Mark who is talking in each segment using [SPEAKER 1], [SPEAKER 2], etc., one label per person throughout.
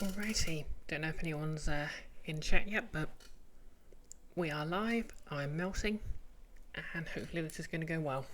[SPEAKER 1] Alrighty, don't know if anyone's in chat yet, but we are live, I'm melting, and hopefully this is going to go well.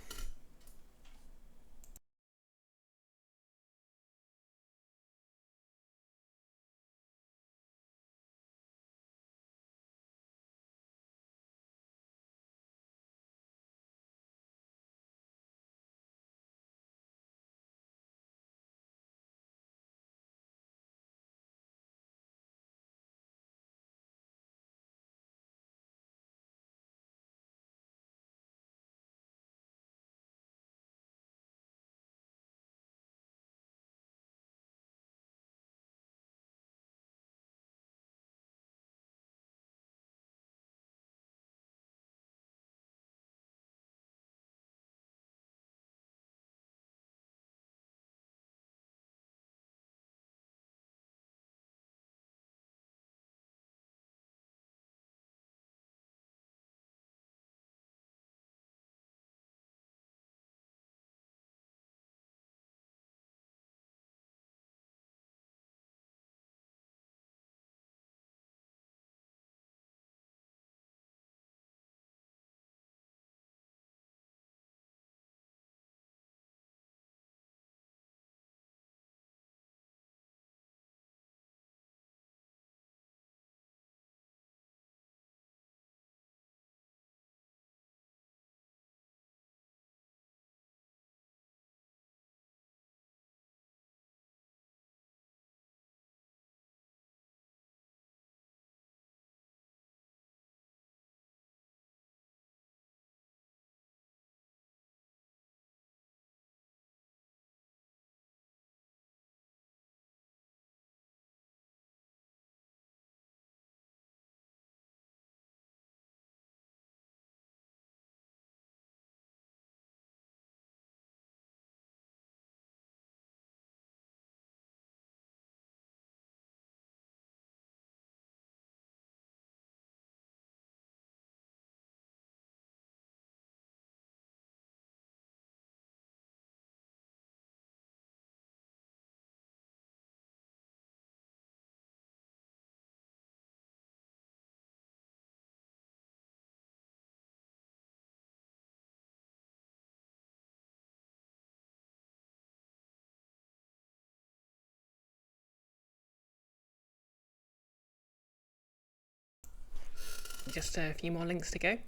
[SPEAKER 1] Just a few more links to go.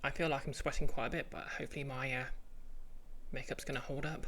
[SPEAKER 1] I feel like I'm sweating quite a bit, but hopefully my makeup's going to hold up.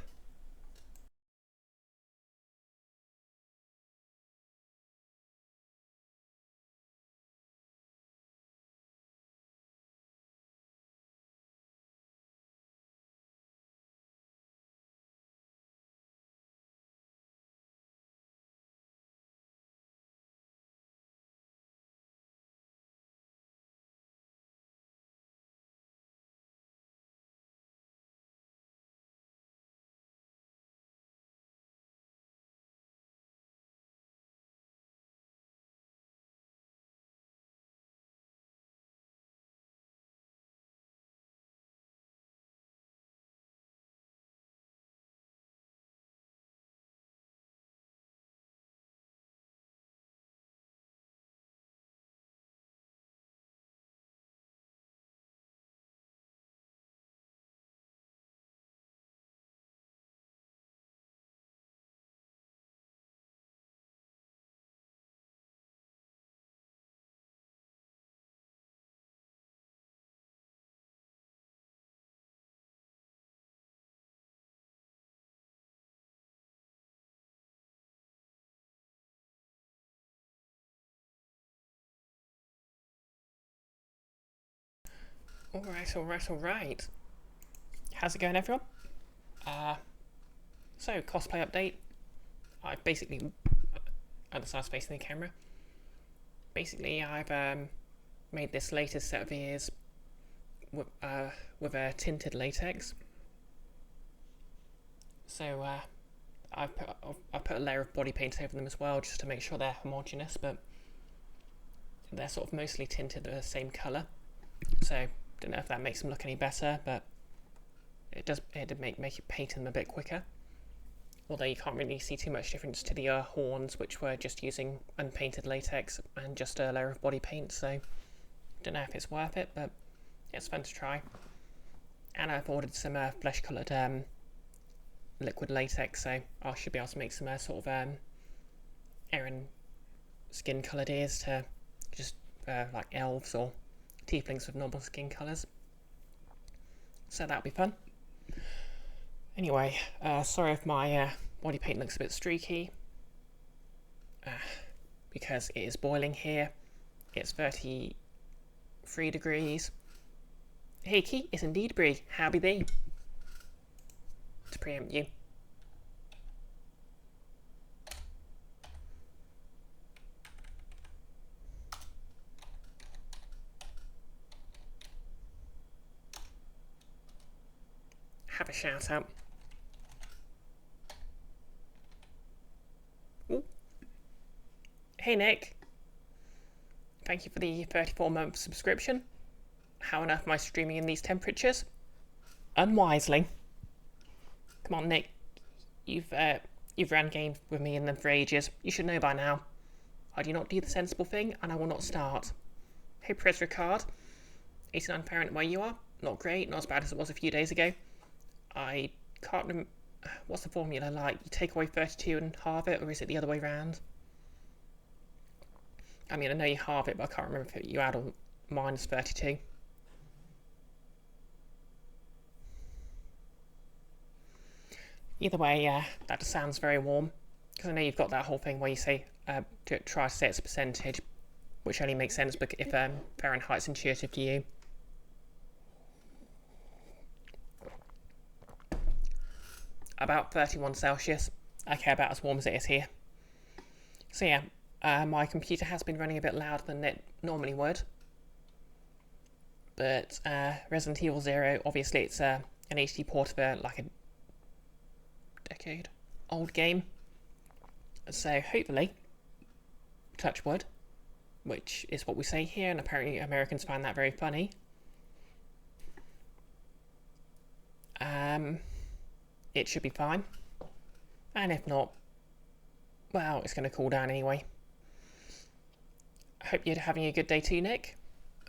[SPEAKER 1] Alright. How's it going, everyone? So, cosplay update. I basically, at the side facing the camera, basically I've made this latest set of ears with a tinted latex. So I've put a layer of body paint over them as well, just to make sure they're homogeneous, but they're sort of mostly tinted the same colour. So don't know if that makes them look any better, but it did make you paint them a bit quicker. although you can't really see too much difference to the horns, which were just using unpainted latex and just a layer of body paint, so don't know if it's worth it, but it's fun to try. And I've ordered some flesh-coloured liquid latex, so I should be able to make some sort of Aaron skin-coloured ears to just like elves or tieflings with normal skin colours. So that'll be fun. Anyway, sorry if my body paint looks a bit streaky, because it is boiling here. It's 33 degrees. Hey Key, it's indeed Brie. How be thee? To preempt you. Have a shout out. Ooh. Hey Nick. Thank you for the 34-month subscription. How on earth am I streaming in these temperatures? Unwisely. Come on, Nick. You've ran game with me in them for ages. You should know by now. I do not do the sensible thing, and I will not start. Hey, Chris Redfield. 89 parent where you are. Not great, not as bad as it was a few days ago. I can't remember. What's the formula like? You take away 32 and halve it, or is it the other way round? I mean, I know you halve it, but I can't remember if you add or minus 32. Either way, that just sounds very warm. Because I know you've got that whole thing where you say, try to say it's a percentage, which only makes sense if Fahrenheit's intuitive to you. About 31 Celsius. Okay, about as warm as it is here. So yeah, my computer has been running a bit louder than it normally would. But Resident Evil 0, obviously it's an HD port of like a decade old game. So hopefully, touch wood, which is what we say here, and apparently Americans find that very funny. It should be fine. And if not, well, it's going to cool down anyway. I hope you're having a good day too, Nick.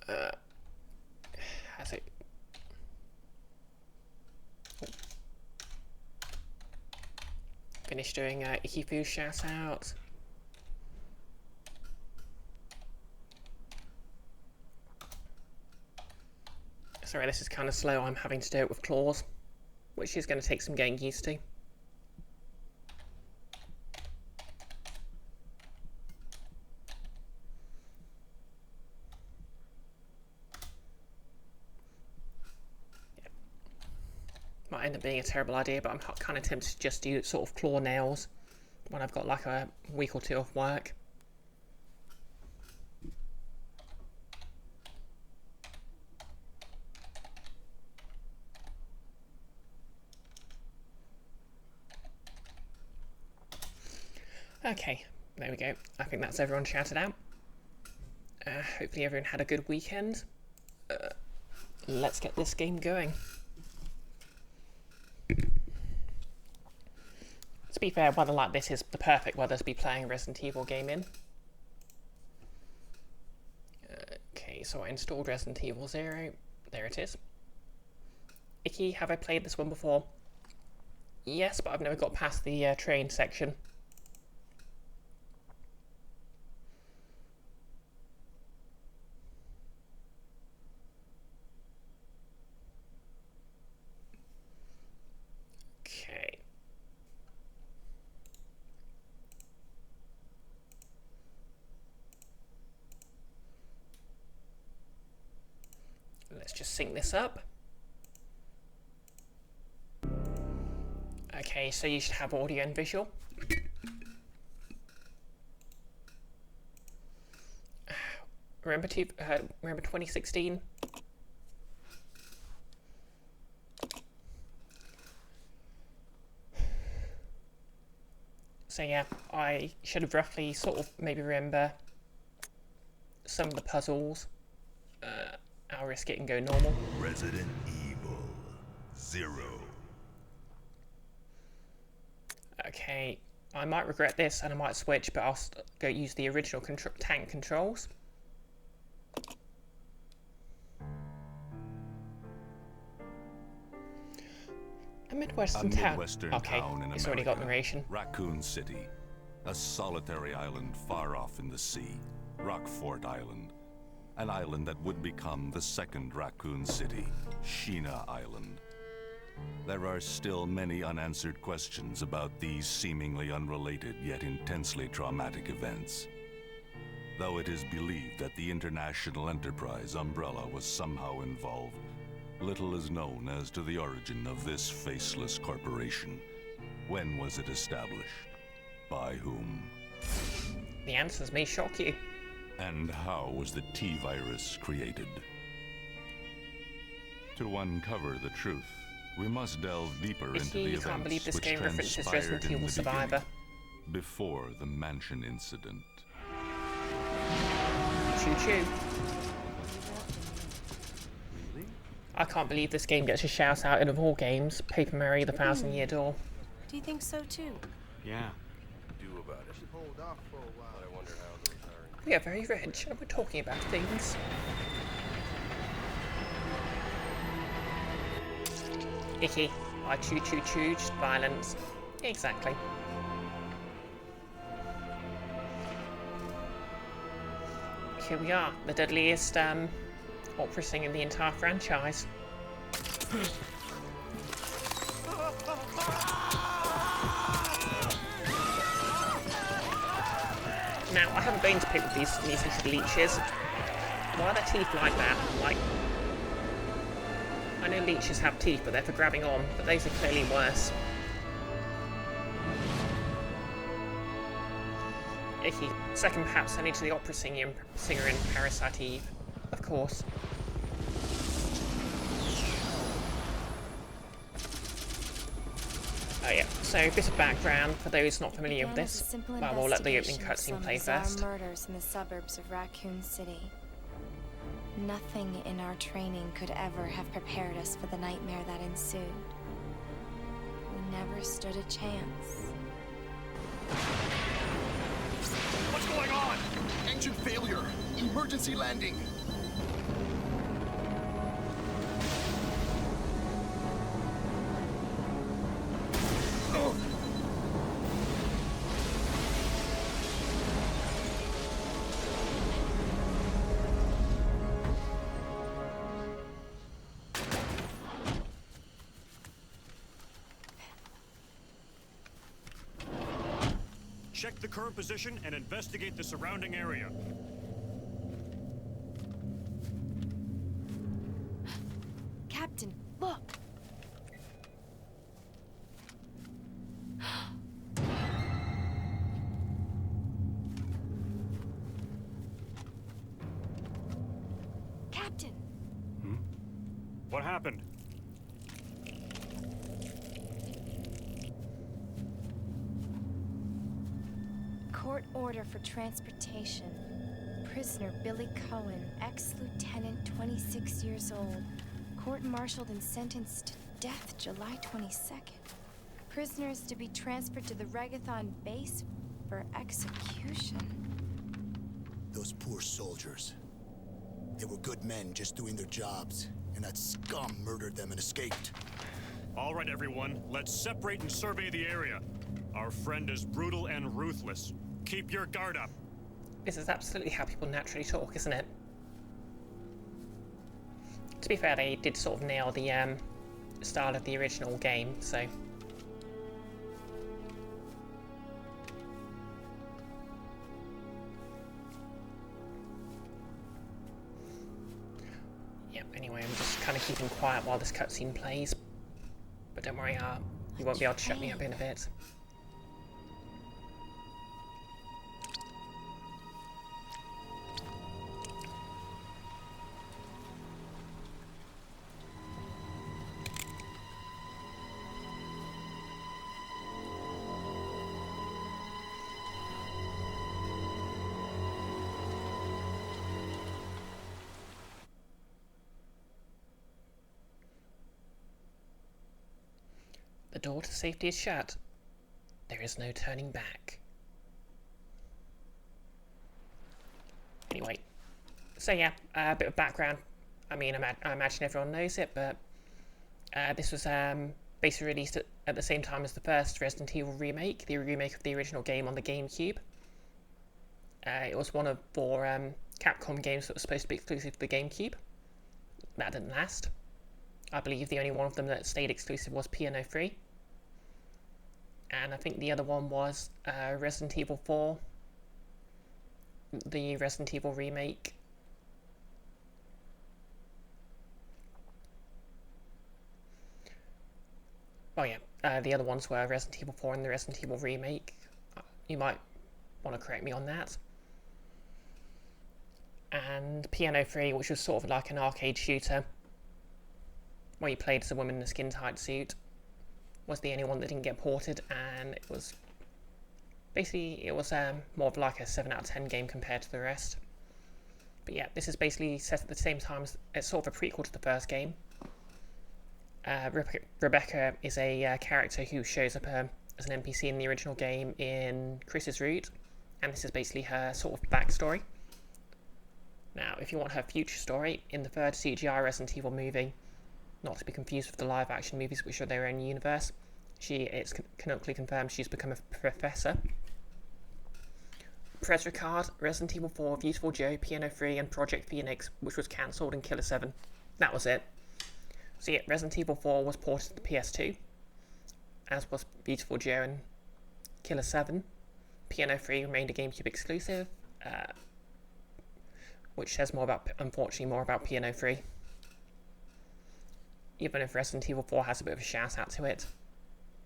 [SPEAKER 1] Has it? Oh. Finished doing Ikifu shout out. Sorry, this is kind of slow. I'm having to do it with claws, which is going to take some getting used to. Yeah. Might end up being a terrible idea, but I'm kind of tempted to just do sort of claw nails when I've got like a week or two off work. Okay, there we go. I think that's everyone shouted out. Hopefully everyone had a good weekend. Let's get this game going. To be fair, weather like this is the perfect weather to be playing a Resident Evil game in. Okay, so I installed Resident Evil 0. There it is. Icky, have I played this one before? Yes, but I've never got past the train section. Okay. Let's just sync this up. Okay, so you should have audio and visual. Remember 2016? So yeah, I should have roughly sort of maybe remember some of the puzzles. I'll risk it and go normal.
[SPEAKER 2] Resident Evil 0.
[SPEAKER 1] Okay, I might regret this and I might switch, but I'll go use the original tank controls. A Midwestern town. Okay, it's already got narration.
[SPEAKER 2] Raccoon City, a solitary island far off in the sea, Rockfort Island. An island that would become the second Raccoon City, Sheena Island. There are still many unanswered questions about these seemingly unrelated yet intensely traumatic events. Though it is believed that the international enterprise umbrella was somehow involved, little is known as to the origin of this faceless corporation. When was it established? By whom?
[SPEAKER 1] The answers may shock you.
[SPEAKER 2] And how was the T-virus created? To uncover the truth, we must delve deeper into the events
[SPEAKER 1] can't believe this
[SPEAKER 2] which
[SPEAKER 1] game references
[SPEAKER 2] transpired
[SPEAKER 1] Resident
[SPEAKER 2] in
[SPEAKER 1] Evil
[SPEAKER 2] the
[SPEAKER 1] Survivor.
[SPEAKER 2] beginning, before the mansion incident.
[SPEAKER 1] Choo-choo. I can't believe this game gets a shout out in of all games, Paper Mario: The Thousand Year Door.
[SPEAKER 3] Do you think so too?
[SPEAKER 4] Yeah.
[SPEAKER 5] Do about it. Hold off for a while. I wonder how those are.
[SPEAKER 1] We are very rich and we're talking about things. Icky. I choo-choo-choo, just violence. Exactly. Here we are, the deadliest opera singer in the entire franchise. Now, I have a bone to pick with these little leeches. Why are their teeth like that? Like, I know leeches have teeth, but they're for grabbing on, but those are clearly worse. Icky. Second, perhaps, only to the opera singer in Parasite Eve. Of course. Oh yeah, so a bit of background for those not familiar with this. Well, we'll let the opening cutscene play first.
[SPEAKER 3] Murders in the suburbs of Raccoon City. Nothing in our training could ever have prepared us for the nightmare that ensued. We never stood a chance.
[SPEAKER 5] What's going on? Engine failure. Emergency landing.
[SPEAKER 4] Check the current position and investigate the surrounding area.
[SPEAKER 3] Captain, look! Captain!
[SPEAKER 4] What happened?
[SPEAKER 3] Court order for transportation. Prisoner Billy Cohen, ex-lieutenant, 26 years old. Court-martialed and sentenced to death July 22nd. Prisoner is to be transferred to the Regathon base for execution.
[SPEAKER 6] Those poor soldiers. They were good men just doing their jobs, and that scum murdered them and escaped.
[SPEAKER 4] All right, everyone, let's separate and survey the area. Our friend is brutal and ruthless. Keep your guard up.
[SPEAKER 1] This is absolutely how people naturally talk, isn't it? To be fair, they did sort of nail the style of the original game, so... Yep, anyway, I'm just kind of keeping quiet while this cutscene plays. But don't worry, you won't be able to shut me up in a bit. The door to safety is shut. There is no turning back. Anyway, so yeah, a bit of background. I mean, I imagine everyone knows it, but this was basically released at the same time as the first Resident Evil remake, the remake of the original game on the GameCube. It was one of 4 Capcom games that was supposed to be exclusive to the GameCube. That didn't last. I believe the only one of them that stayed exclusive was Piano 3. And I think the other one was Resident Evil 4, the Resident Evil remake. Oh yeah, the other ones were Resident Evil 4 and the Resident Evil remake. You might want to correct me on that. And Piano 3, which was sort of like an arcade shooter, where you played as a woman in a skin-tight suit, was the only one that didn't get ported, and it was basically, more of like a 7 out of 10 game compared to the rest. But yeah, this is basically set at the same time as, it's sort of a prequel to the first game. Rebecca is a character who shows up as an NPC in the original game in Chris's route, and this is basically her sort of backstory. Now, if you want her future story, in the third CGI Resident Evil movie, not to be confused with the live-action movies which are their own universe, it's canonically confirmed she's become a professor. Press Ricard, Resident Evil 4, Beautiful Joe, Piano 3, and Project Phoenix, which was cancelled, and Killer 7. That was it. So yeah, Resident Evil 4 was ported to the PS2, as was Beautiful Joe and Killer 7. Piano 3 remained a GameCube exclusive, which says unfortunately more about Piano 3. Even if Resident Evil 4 has a bit of a shout out to it,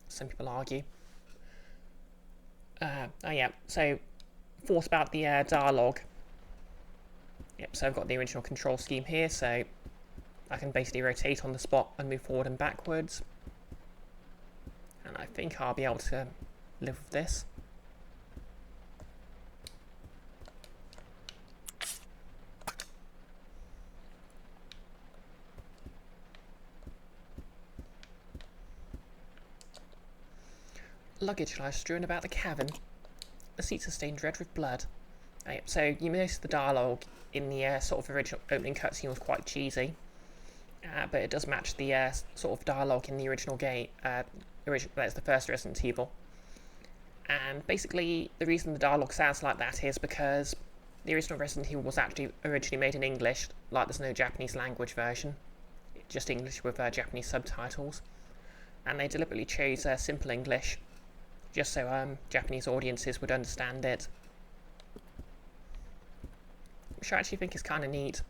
[SPEAKER 1] some people argue. Oh yeah, so thoughts about the dialogue. Yep, so I've got the original control scheme here, so I can basically rotate on the spot and move forward and backwards. And I think I'll be able to live with this. Luggage lies strewn about the cavern. The seats are stained red with blood. So you notice the dialogue in the sort of original opening cutscene was quite cheesy, but it does match the sort of dialogue in the original game. That's the first Resident Evil. And basically, the reason the dialogue sounds like that is because the original Resident Evil was actually originally made in English, like there's no Japanese language version, just English with Japanese subtitles. And they deliberately chose simple English, just so Japanese audiences would understand it. Which I actually think is kind of neat.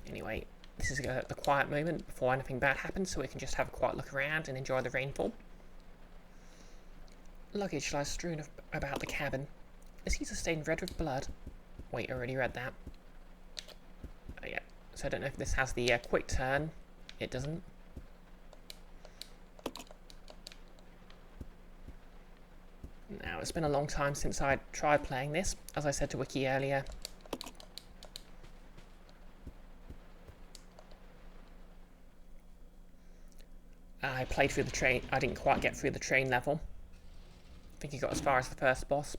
[SPEAKER 1] Anyway, this is the quiet moment before anything bad happens, so we can just have a quiet look around and enjoy the rainfall. Luggage lies strewn about the cabin. The seats are stained red with blood. Wait, I already read that. Oh yeah, so I don't know if this has the quick turn. It doesn't. Now, it's been a long time since I tried playing this, as I said to Wiki earlier. I played through the train. I didn't quite get through the train level. I think he got as far as the first boss.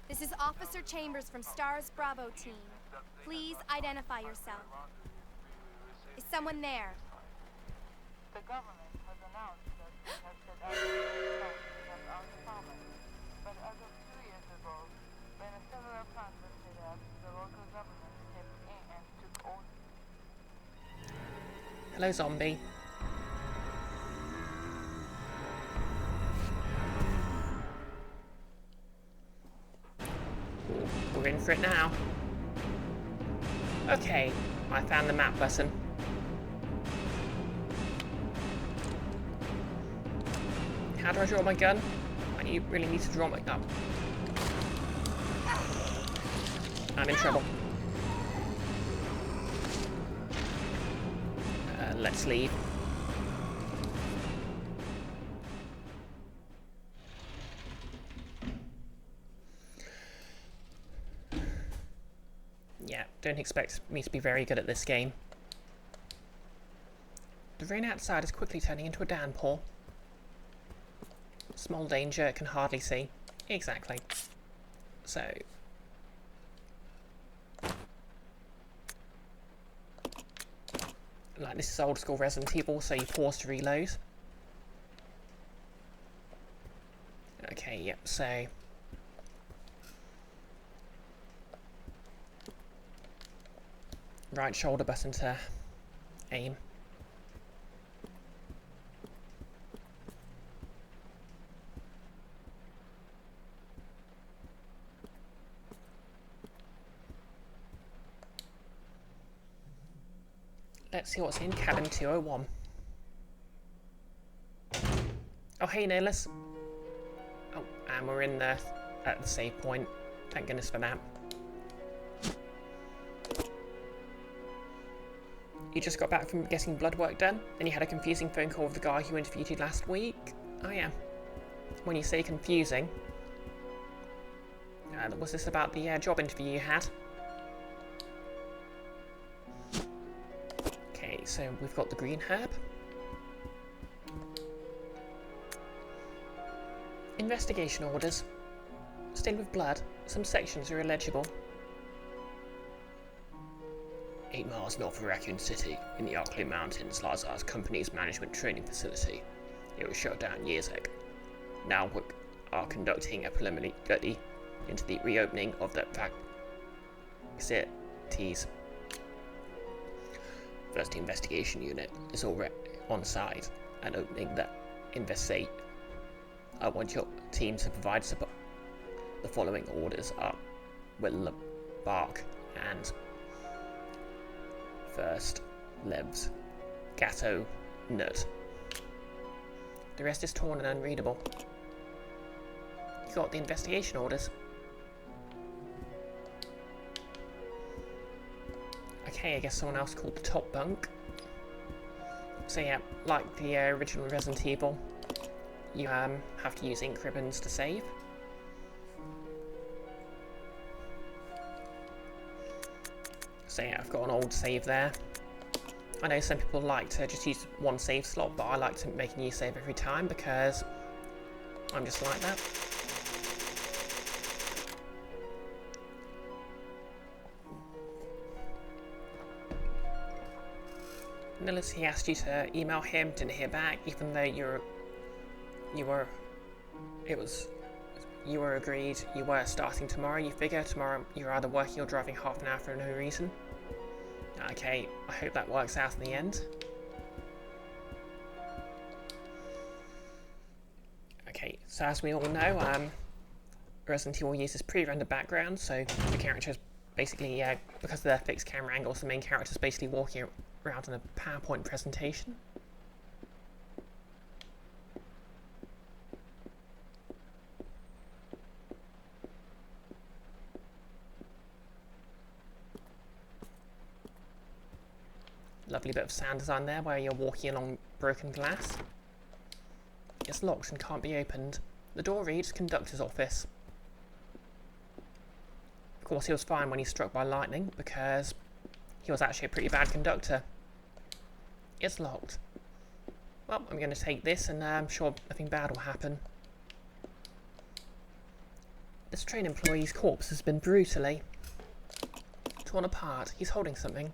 [SPEAKER 3] This is Officer Chambers from STARS Bravo team. Please identify yourself. Is someone there?
[SPEAKER 7] The government has announced that it has set out to our department. But as of 2 years ago, when several plants were set up, the local government stepped in and took over.
[SPEAKER 1] Hello, zombie. We're in for it now. Okay, I found the map button. How do I draw my gun? I really need to draw my gun. I'm in trouble. Let's leave. Yeah, don't expect me to be very good at this game. The rain outside is quickly turning into a downpour. Small danger, can hardly see. Exactly. So... like, this is old school Resident Evil, so you pause to reload. Okay, yep, so... right shoulder button to aim. Let's see what's in cabin 201. Oh, hey, Nailers. Oh, and we're in there at the save point. Thank goodness for that. You just got back from getting blood work done, and you had a confusing phone call with the guy who interviewed you last week? Oh, yeah. When you say confusing... was this about the job interview you had? Okay, so we've got the green herb. Investigation orders. Stained with blood. Some sections are illegible.
[SPEAKER 8] 8 miles north of Raccoon City, in the Arkley Mountains, lies our company's management training facility. It was shut down years ago. Now we are conducting a preliminary study into the reopening of the facilities. First investigation unit is already on site and opening the investigate. I want your team to provide support. The following orders are Will Bark and First Levs Gatto Nut.
[SPEAKER 1] The rest is torn and unreadable. You got the investigation orders. Okay, I guess someone else called the top bunk. So yeah, like the original Resident Evil, you have to use ink ribbons to save. So yeah, I've got an old save there. I know some people like to just use one save slot, but I like to make a new save every time because I'm just like that. Nillis, he asked you to email him, didn't hear back, even though you were agreed, you were starting tomorrow. You figure tomorrow you're either working or driving half an hour for no reason. Okay, I hope that works out in the end. Okay, so as we all know, Resident Evil uses pre-rendered backgrounds, so the characters basically, because of their fixed camera angles, the main character's basically walking around in a PowerPoint presentation. Lovely bit of sound design there where you're walking along broken glass. It's locked and can't be opened. The door reads conductor's office. Of course, he was fine when he was struck by lightning because he was actually a pretty bad conductor. It's locked. Well, I'm going to take this and I'm sure nothing bad will happen. This train employee's corpse has been brutally torn apart. He's holding something.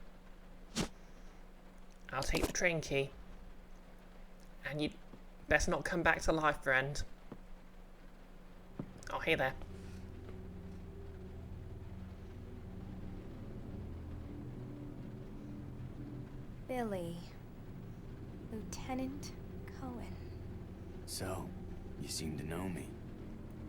[SPEAKER 1] I'll take the train key. And you'd best not come back to life, friend. Oh, hey there.
[SPEAKER 3] Billy. Lieutenant Cohen.
[SPEAKER 9] So, you seem to know me.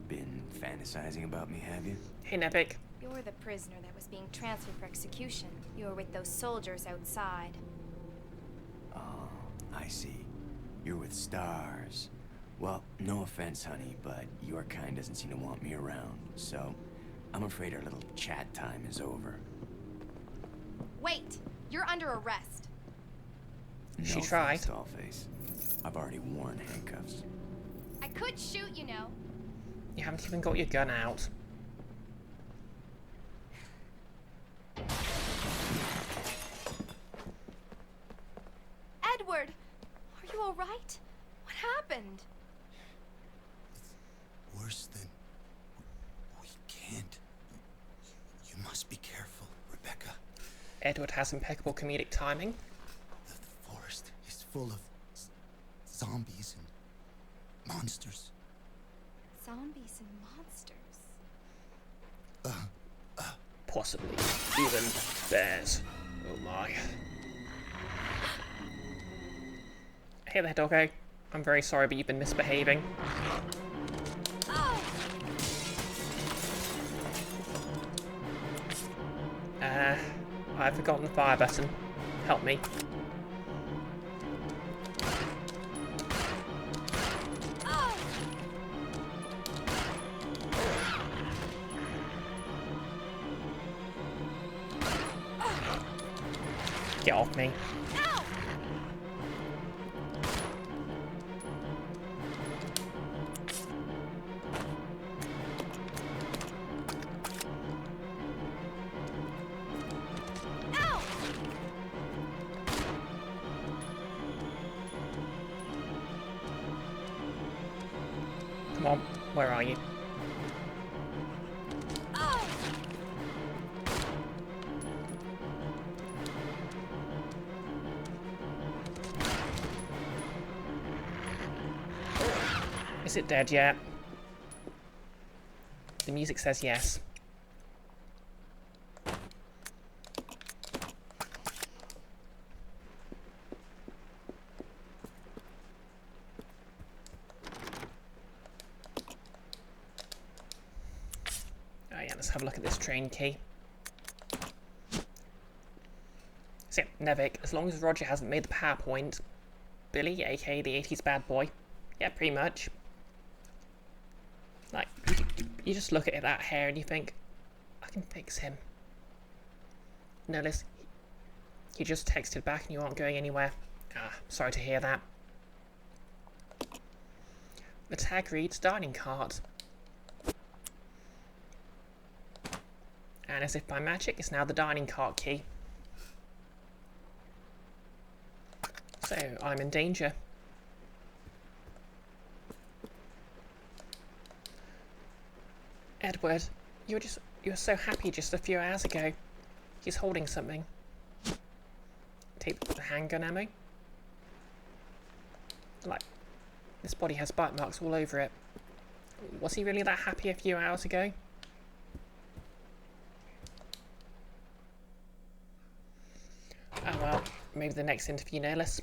[SPEAKER 9] Been fantasizing about me, have you?
[SPEAKER 1] Hey, Nebik.
[SPEAKER 3] You're the prisoner that was being transferred for execution. You were with those soldiers outside.
[SPEAKER 9] Oh, I see. You're with stars. Well, no offense, honey, but your kind doesn't seem to want me around, so I'm afraid our little chat time is over.
[SPEAKER 3] Wait! You're under arrest!
[SPEAKER 1] She
[SPEAKER 9] No
[SPEAKER 1] tried.
[SPEAKER 9] thanks, Dollface. I've already worn handcuffs.
[SPEAKER 3] I could shoot, you know.
[SPEAKER 1] You haven't even got your gun out.
[SPEAKER 3] Edward!
[SPEAKER 1] Edward has impeccable comedic timing.
[SPEAKER 6] The forest is full of zombies and monsters.
[SPEAKER 3] Zombies and monsters.
[SPEAKER 8] Possibly even bears. Oh my.
[SPEAKER 1] Hey there, doggo. I'm very sorry, but you've been misbehaving. I've forgotten the fire button. Help me. Get off me. Come on, where are you? Is it dead yet? The music says yes. Oh yeah, let's have a look at this train key. So yeah, Nevik, as long as Roger hasn't made the PowerPoint, Billy, aka the 80s bad boy, yeah, pretty much. Like, you just look at that hair and you think, I can fix him. No, listen, he just texted back and you aren't going anywhere. Ah, sorry to hear that. The tag reads dining cart. And as if by magic, it's now the dining cart key. So, I'm in danger. Edward, you were so happy just a few hours ago. He's holding something. Take the handgun ammo. Like, this body has bite marks all over it. Was he really that happy a few hours ago? Oh well, maybe the next interview, no less.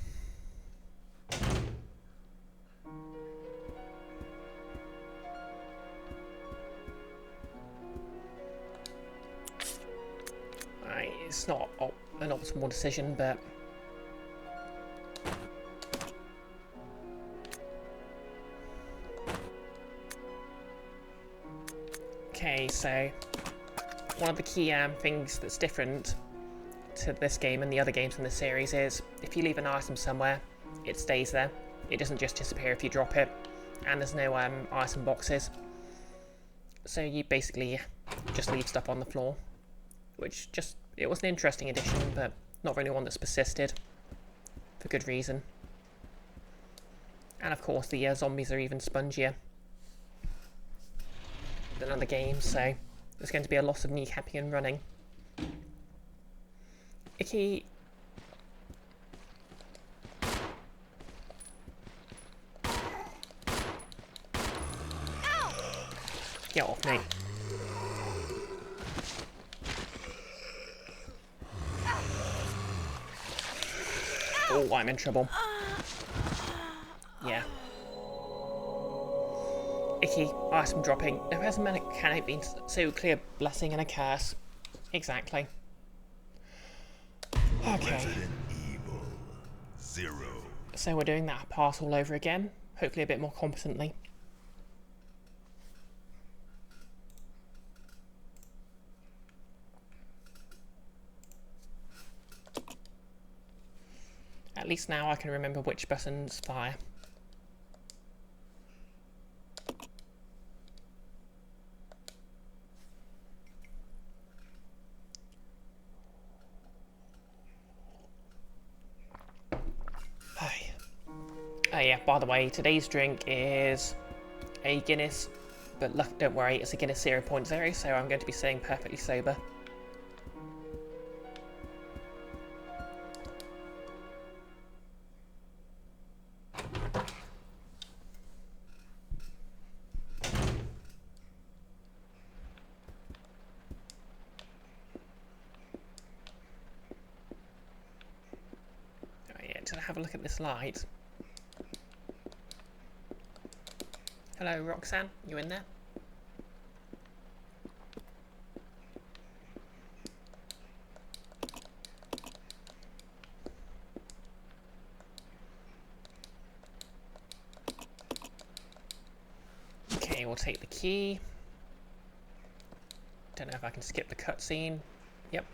[SPEAKER 1] It's not an optimal decision, but okay. So one of the key things that's different to this game and the other games in the series is if you leave an item somewhere, it stays there. It doesn't just disappear if you drop it, and there's no item boxes. So you basically just leave stuff on the floor, which it was an interesting addition, but not really one that's persisted, for good reason. And of course the zombies are even spongier than other games, so there's going to be a lot of kneecapping and running. Icky. Get off me. Oh, I'm in trouble. Yeah. Icky, item dropping. There has a mechanic been so clear blessing and a curse. Exactly. Okay.
[SPEAKER 2] Resident Evil 0.
[SPEAKER 1] So we're doing that part all over again, hopefully a bit more competently. At least now I can remember which buttons fire. Oh yeah, by the way, today's drink is a Guinness, but look, don't worry, it's a Guinness 0.0, so I'm going to be staying perfectly sober. to have a look at this light. Hello, Roxanne, you in there? Okay, we'll take the key. Don't know if I can skip the cutscene. Yep.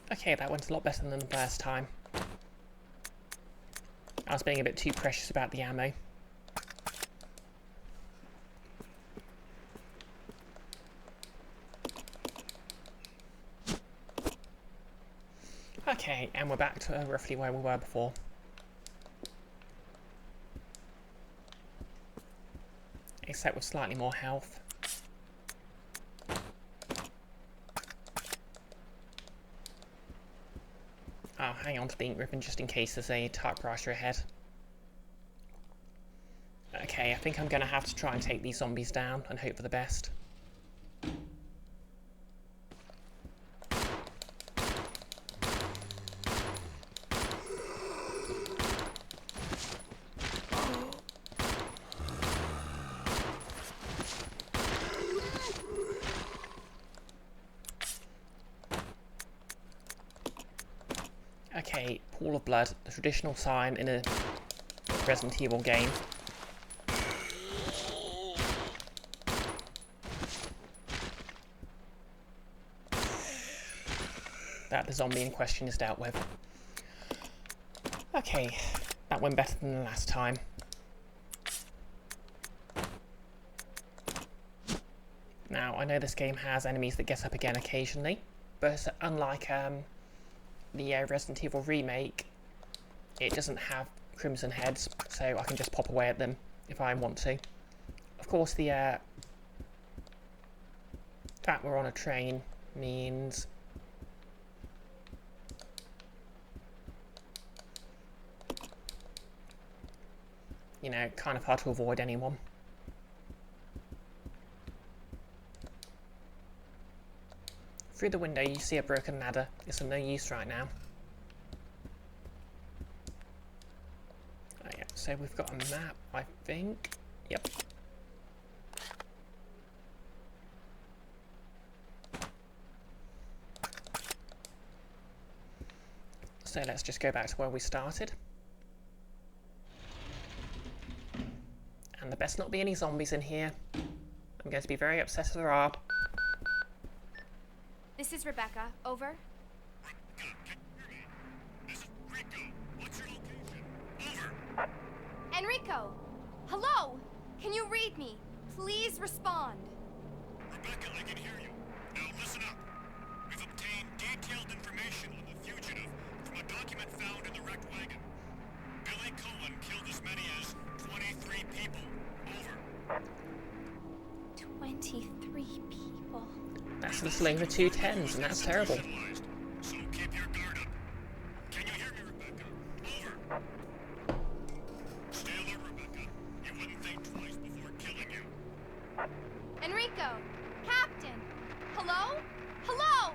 [SPEAKER 1] Okay, that went a lot better than the first time. I was being a bit too precious about the ammo. Okay, and we're back to roughly where we were before. Except with slightly more health. I'll hang on to the ink ribbon just in case there's a typewriter ahead. Okay, I think I'm going to have to try and take these zombies down and hope for the best. Okay, pool of blood, the traditional sign in a Resident Evil game. That the zombie in question is dealt with. Okay, that went better than the last time. Now, I know this game has enemies that get up again occasionally, but unlike the Resident Evil remake, it doesn't have crimson heads, so I can just pop away at them if I want to. Of course, the fact we're on a train means you know, kind of hard to avoid anyone. Through the window you see a broken ladder. It's of no use right now. Oh yeah, so we've got a map, I think. Yep. So let's just go back to where we started. And there best not be any zombies in here. I'm going to be very upset if there are.
[SPEAKER 3] This is Rebecca. Over.
[SPEAKER 4] This is Rico. What's your location? Over.
[SPEAKER 3] Enrico! Hello! Can you read me? Please respond.
[SPEAKER 4] Rebecca, I can hear you. Now listen up. We've obtained detailed information on the fugitive from a document found in the wrecked wagon. Billy Cohen killed as many as 23 people. Over.
[SPEAKER 3] 23 people.
[SPEAKER 1] That's the sling for 2 10s, and that's terrible.
[SPEAKER 4] So keep your guard up. Can you hear me, Rebecca? Over. Stay alert, Rebecca. You wouldn't think twice before killing you.
[SPEAKER 3] Enrico! Captain! Hello? Hello!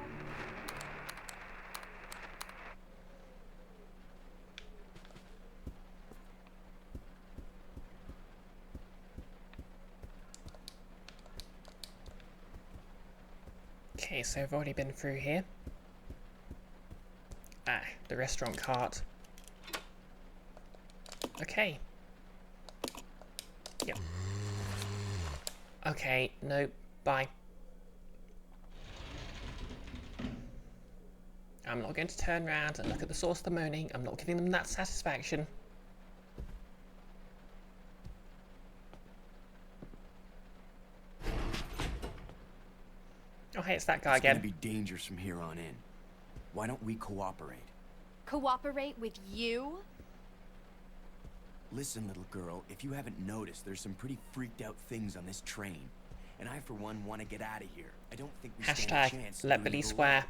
[SPEAKER 1] Okay, so I've already been through here. Ah, the restaurant cart. Okay. Yep. Okay, no, bye. I'm not going to turn around and look at the source of the moaning. I'm not giving them that satisfaction. Oh, hey, it's that guy again.
[SPEAKER 9] It's gonna be dangerous from here on in. Why don't we cooperate?
[SPEAKER 3] Cooperate with you?
[SPEAKER 9] Listen, little girl, if you haven't noticed, there's some pretty freaked out things on this train. And I, for one, want to get out of here. I don't think we stand a chance.
[SPEAKER 1] Let Billy swear.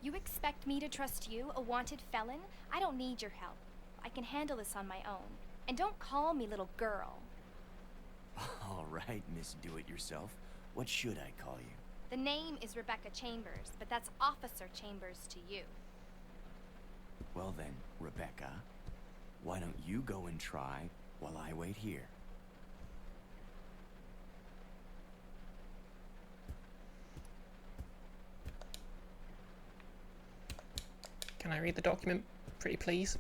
[SPEAKER 3] You expect me to trust you, a wanted felon? I don't need your help. I can handle this on my own. And don't call me little girl.
[SPEAKER 9] All right, Miss Do-It-Yourself. What should I call you?
[SPEAKER 3] The name is Rebecca Chambers, but that's Officer Chambers to you.
[SPEAKER 9] Well then, Rebecca, why don't you go and try while I wait here?
[SPEAKER 1] Can I read the document, pretty please?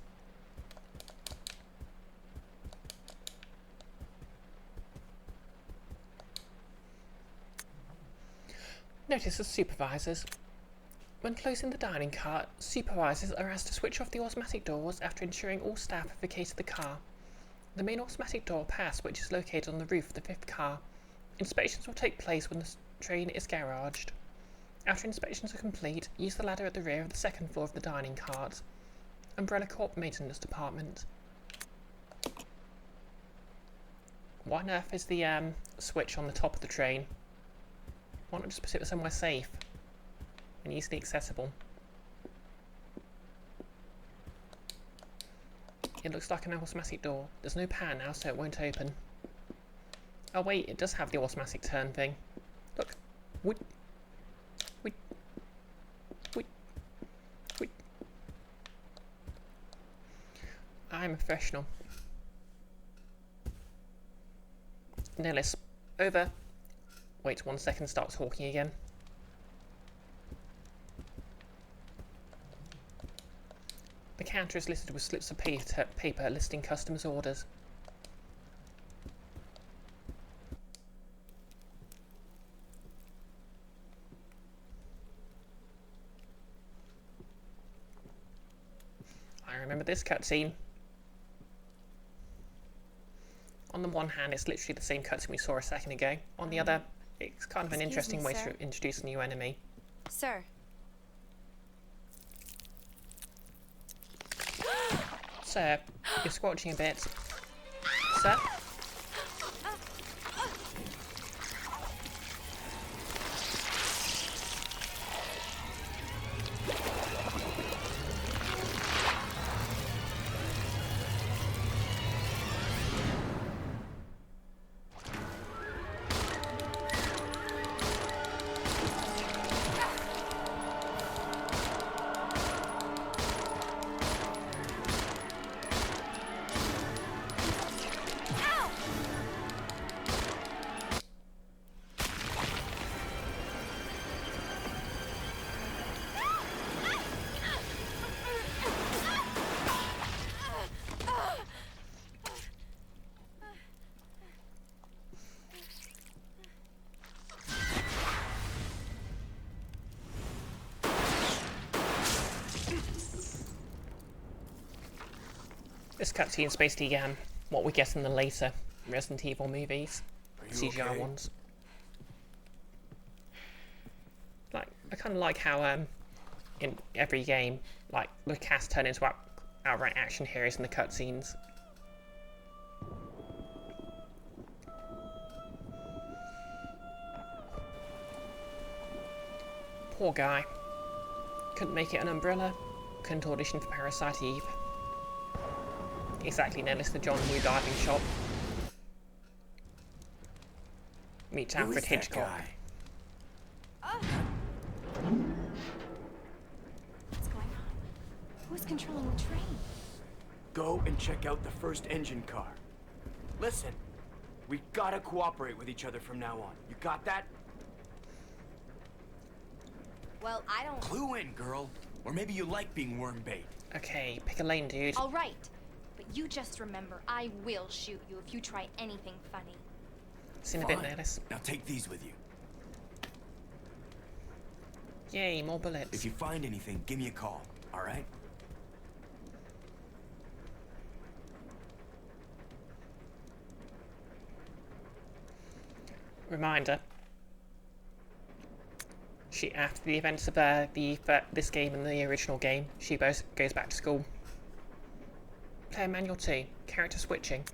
[SPEAKER 1] Notice of supervisors. When closing the dining car, supervisors are asked to switch off the automatic doors after ensuring all staff have vacated the car. The main automatic door pass, which is located on the roof of the fifth car. Inspections will take place when the train is garaged. After inspections are complete, use the ladder at the rear of the second floor of the dining cart. Umbrella Corp Maintenance Department. Why on earth is the switch on the top of the train? Why not just put it somewhere safe and easily accessible? It looks like an automatic door. There's no power now, so it won't open. Oh wait, it does have the automatic turn thing. Look. Whoop. Whoop. Whoop. Whoop. I'm a professional. Nellis, over. Wait 1 second, start talking again. The counter is listed with slips of paper listing customers' orders. I remember this cutscene. On the one hand, it's literally the same cutscene we saw a second ago. On the other, it's kind of an interesting way to introduce a new enemy.
[SPEAKER 3] Sir.
[SPEAKER 1] Sir, you're squelching a bit. Sir? This cutscene's basically what we get in the later Resident Evil movies, CGI ones. Like, I kind of like how in every game, like the cast turn into outright action heroes in the cutscenes. Poor guy. Couldn't make it an umbrella. Couldn't audition for Parasite Eve. Exactly, Nellis, the John Woo diving shop. Meet Alfred Hitchcock.
[SPEAKER 3] What's going on? Who's controlling the train?
[SPEAKER 10] Go and check out the first engine car. Listen, we gotta cooperate with each other from now on. You got that?
[SPEAKER 3] Well, I don't...
[SPEAKER 9] Clue in, girl. Or maybe you like being worm bait.
[SPEAKER 1] Okay, pick a lane, dude.
[SPEAKER 3] All right. But you just remember, I will shoot you if you try anything funny.
[SPEAKER 1] See you in a bit, Nellis.
[SPEAKER 9] Now take these with you.
[SPEAKER 1] Yay, more bullets.
[SPEAKER 9] If you find anything, give me a call, all right?
[SPEAKER 1] Reminder. After the events of this game and the original game, she goes back to school. Player Manual 2, Character Switching.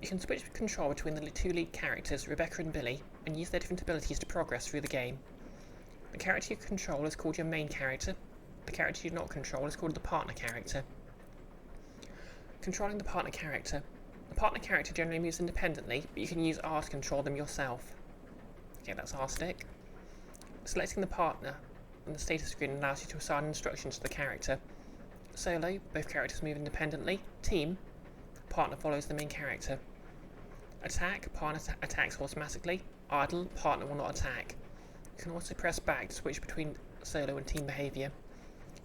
[SPEAKER 1] You can switch control between the two lead characters, Rebecca and Billy, and use their different abilities to progress through the game. The character you control is called your main character. The character you do not control is called the partner character. Controlling the partner character. The partner character generally moves independently, but you can use R to control them yourself. Okay, that's R stick. Selecting the partner on the status screen allows you to assign instructions to the character. Solo, both characters move independently. Team, partner follows the main character. Attack, partner attacks automatically. Idle, partner will not attack. You can also press back to switch between solo and team behaviour.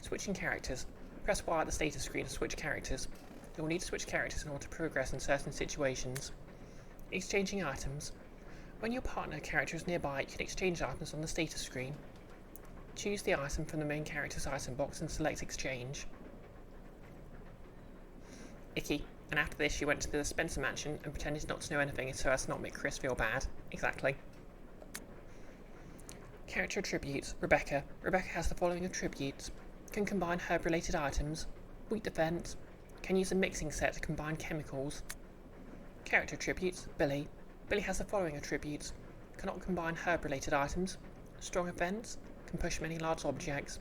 [SPEAKER 1] Switching characters. Press Y at the status screen to switch characters. You will need to switch characters in order to progress in certain situations. Exchanging items. When your partner character is nearby, you can exchange items on the status screen. Choose the item from the main character's item box and select exchange. Icky. And after this, she went to the Spencer mansion and pretended not to know anything so as to not make Chris feel bad. Exactly. Character attributes. Rebecca. Rebecca has the following attributes. Can combine herb-related items. Weak defense. Can use a mixing set to combine chemicals. Character attributes. Billy. Billy has the following attributes. Cannot combine herb-related items. Strong offense. Can push many large objects.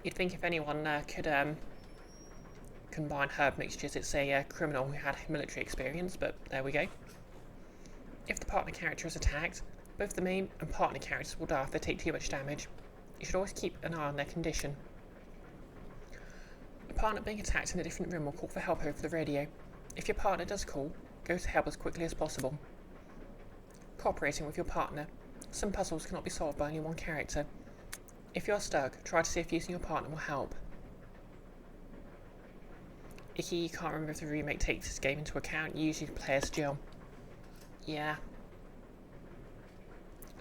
[SPEAKER 1] You'd think if anyone could combine herb mixtures, it's a criminal who had military experience, but there we go. If the partner character is attacked, both the main and partner characters will die if they take too much damage. You should always keep an eye on their condition. A partner being attacked in a different room will call for help over the radio. If your partner does call, go to help as quickly as possible. Cooperating with your partner. Some puzzles cannot be solved by only one character. If you are stuck, try to see if using your partner will help. Icky, you can't remember if the remake takes this game into account. You usually play as Jill. Yeah.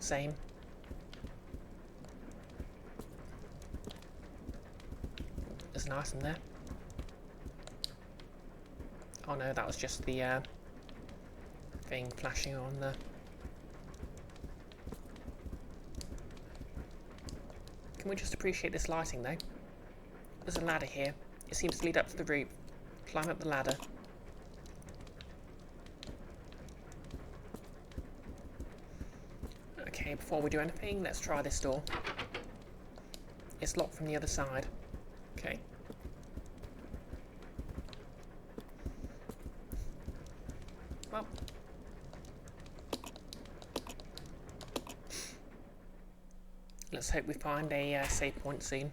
[SPEAKER 1] Same. There's an item there. Oh no, that was just the thing flashing on the... Can we just appreciate this lighting though? There's a ladder here. It seems to lead up to the roof. Climb up the ladder. Okay, before we do anything, let's try this door. It's locked from the other side. Okay. Well. Let's hope we find a save point soon.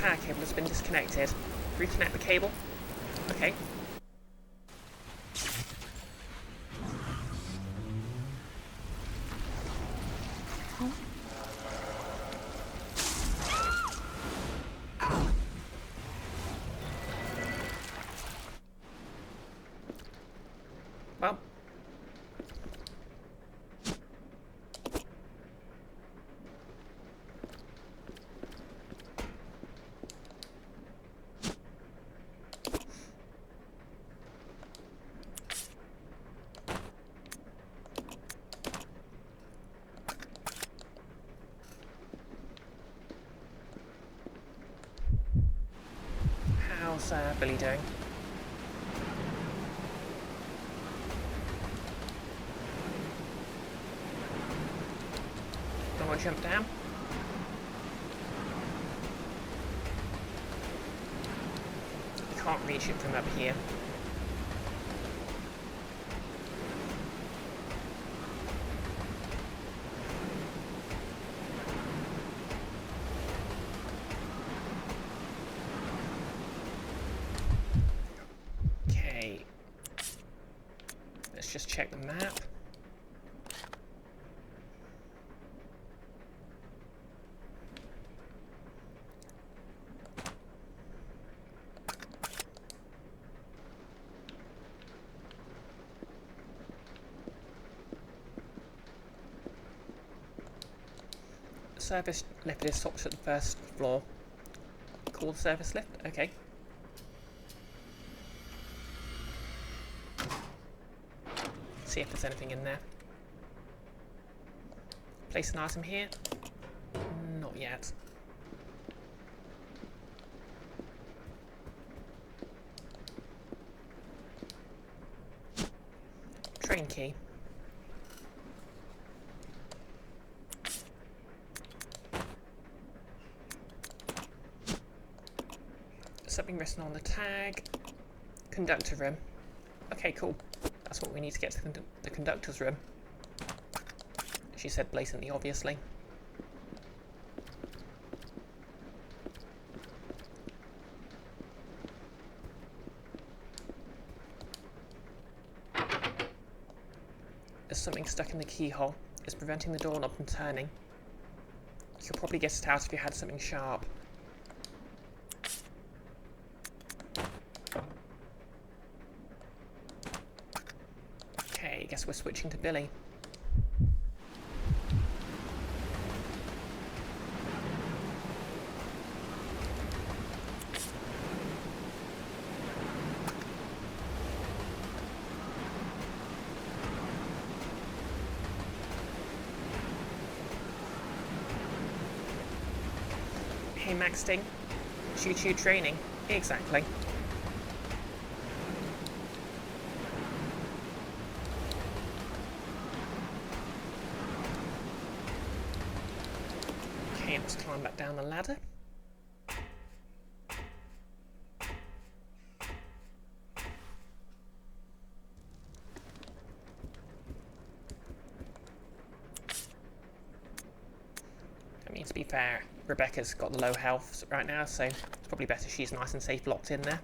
[SPEAKER 1] Power cable has been disconnected. Reconnect the cable. Okay. Well. How's Billy doing? Don't want to jump down? You can't reach it from up here. Just check the map. service lift is stopped at the first floor. Call the service lift? Okay. See if there's anything in there. Place an item here? Not yet. Train key. Something written on the tag. Conductor room. Okay, cool. That's what we need to get to the conductor's room. She said blatantly, obviously. There's something stuck in the keyhole. It's preventing the doorknob from turning. You could probably get it out if you had something sharp. Okay, guess we're switching to Billy. Hey Maxting, choo-choo training. Exactly. Okay, let's climb back down the ladder. I mean, to be fair, Rebecca's got the low health right now, so it's probably better she's nice and safe locked in there.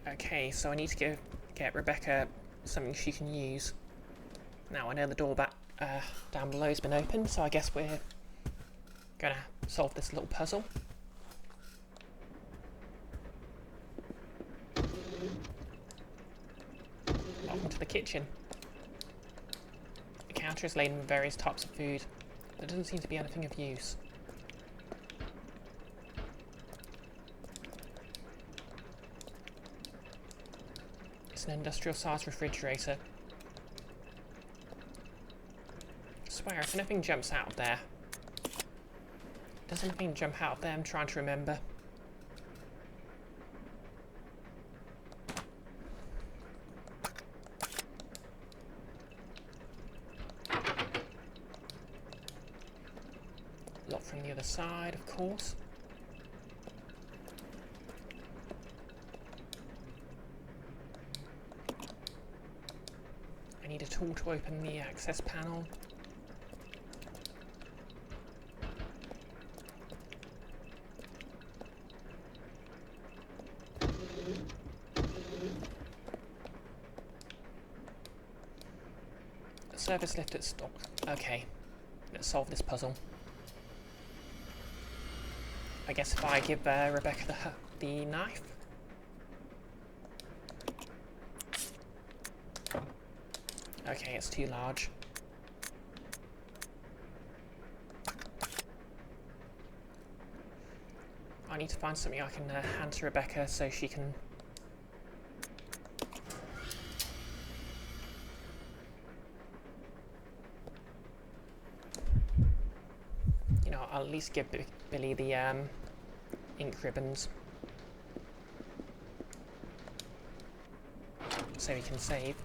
[SPEAKER 1] Okay, so I need to get Rebecca something she can use. Now I know the door down below has been opened, so I guess we're gonna solve this little puzzle. Welcome to the kitchen. The counter is laden with various types of food. There doesn't seem to be anything of use. It's an industrial-sized refrigerator. I swear, if anything jumps out of there... Does anything jump out of there? I'm trying to remember. Lock from the other side, of course. I need a tool to open the access panel. The service lift at stock. Okay, let's solve this puzzle. I guess if I give Rebecca the knife. Okay, it's too large. I need to find something I can hand to Rebecca so she can... You know, I'll at least give Billy the ink ribbons. So he can save.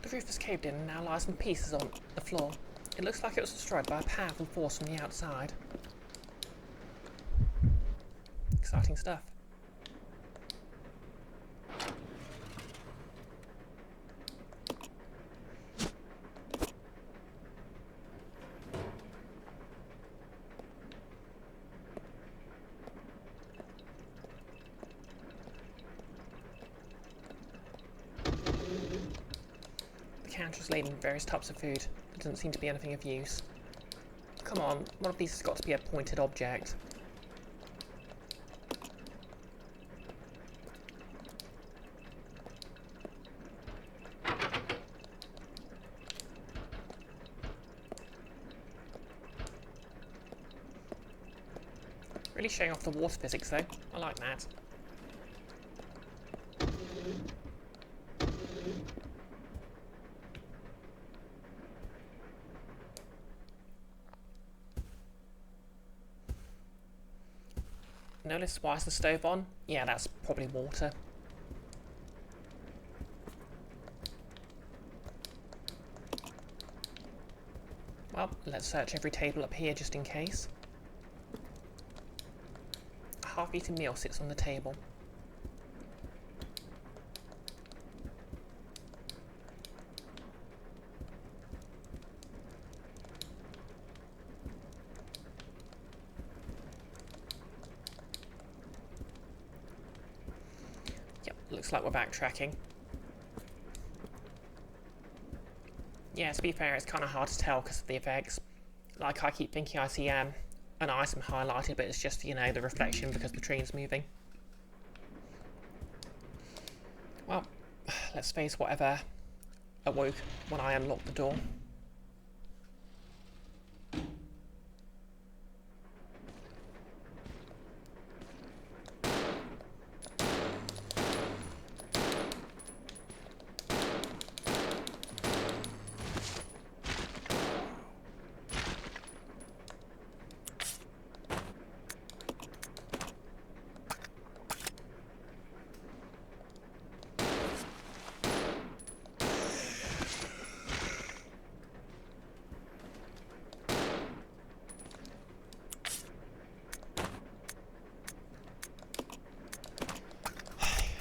[SPEAKER 1] The roof has caved in and now lies in pieces on the floor. It looks like it was destroyed by a powerful force from the outside. Exciting stuff. Counters laden with various types of food. There doesn't seem to be anything of use. Come on, one of these has got to be a pointed object. Really showing off the water physics though. I like that. Notice why is the stove on? Yeah, that's probably water. Well, let's search every table up here just in case. A half-eaten meal sits on the table. Yep, looks like we're backtracking. Yeah, to be fair, it's kind of hard to tell because of the effects. Like, I keep thinking I see an item highlighted, but it's just, you know, the reflection because the train's moving. Well, let's face whatever awoke when I unlocked the door.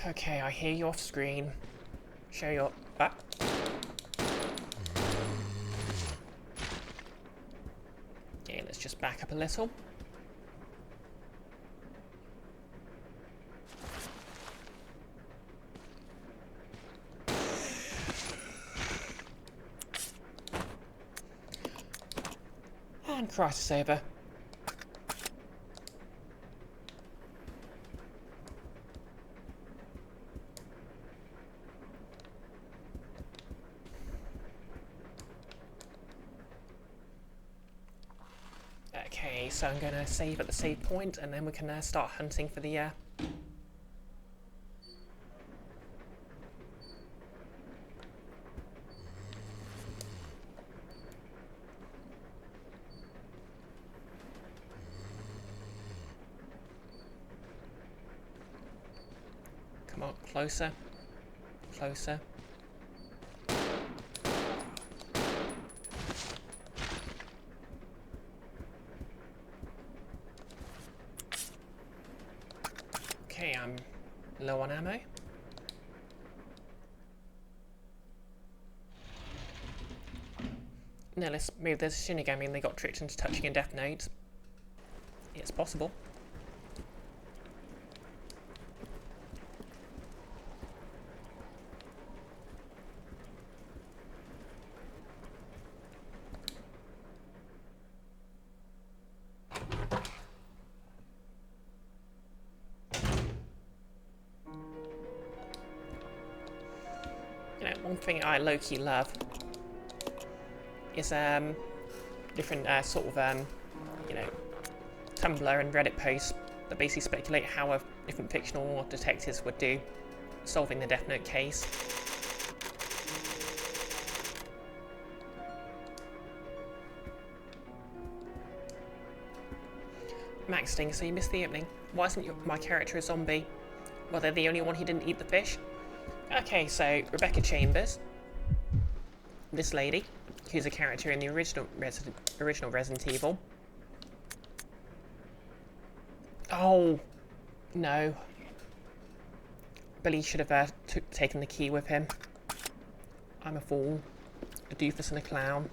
[SPEAKER 1] Okay, I hear you off screen. Show your back. Okay, let's just back up a little. And crisis over. Okay, so I'm going to save at the save point, and then we can start hunting for the Come on, closer. Closer. Okay, I'm low on ammo. Now let's move this Shinigami and they got tricked into touching a death note. It's possible. You know, one thing I low-key love is different sort of you know, Tumblr and Reddit posts that basically speculate how different fictional detectives would do solving the Death Note case. Max Sting, so you missed the opening. Why isn't my character a zombie? Well, they're the only one who didn't eat the fish. Okay, so Rebecca Chambers, this lady, who's a character in the original Resident Evil. Oh, no. Billy should have taken the key with him. I'm a fool. A doofus and a clown.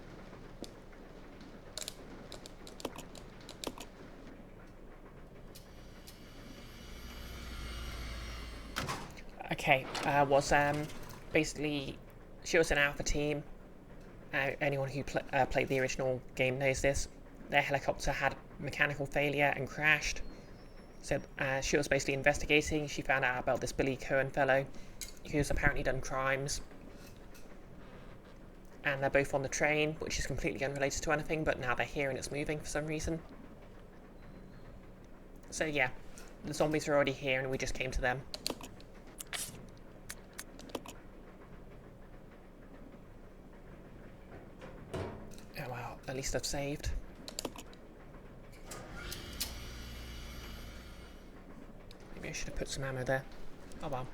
[SPEAKER 1] Okay, was basically she was an alpha team Anyone who played the original game knows this. Their helicopter had mechanical failure and crashed. So she was basically investigating. She found out about this Billy Cohen fellow who's apparently done crimes. And they're both on the train, which is completely unrelated to anything, but now they're here and it's moving for some reason. So yeah, the zombies are already here and we just came to them. Oh well, at least I've saved. Maybe I should have put some ammo there. Oh well.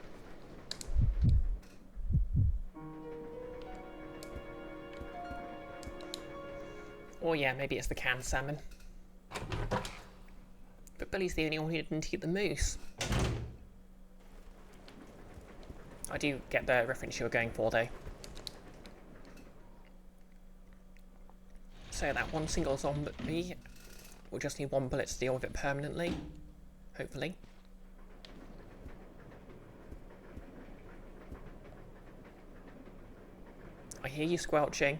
[SPEAKER 1] Or yeah, maybe it's the canned salmon. But Billy's the only one who didn't eat the moose. I do get the reference you were going for though. So that one single zombie will just need one bullet to deal with it permanently. Hopefully. I hear you squelching.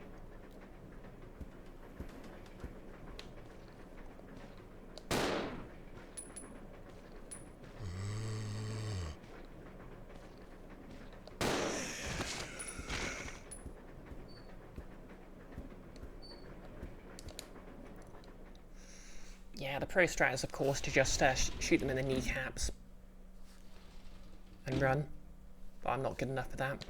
[SPEAKER 1] Yeah, the pro strat is of course to just shoot them in the kneecaps and run, but I'm not good enough for that.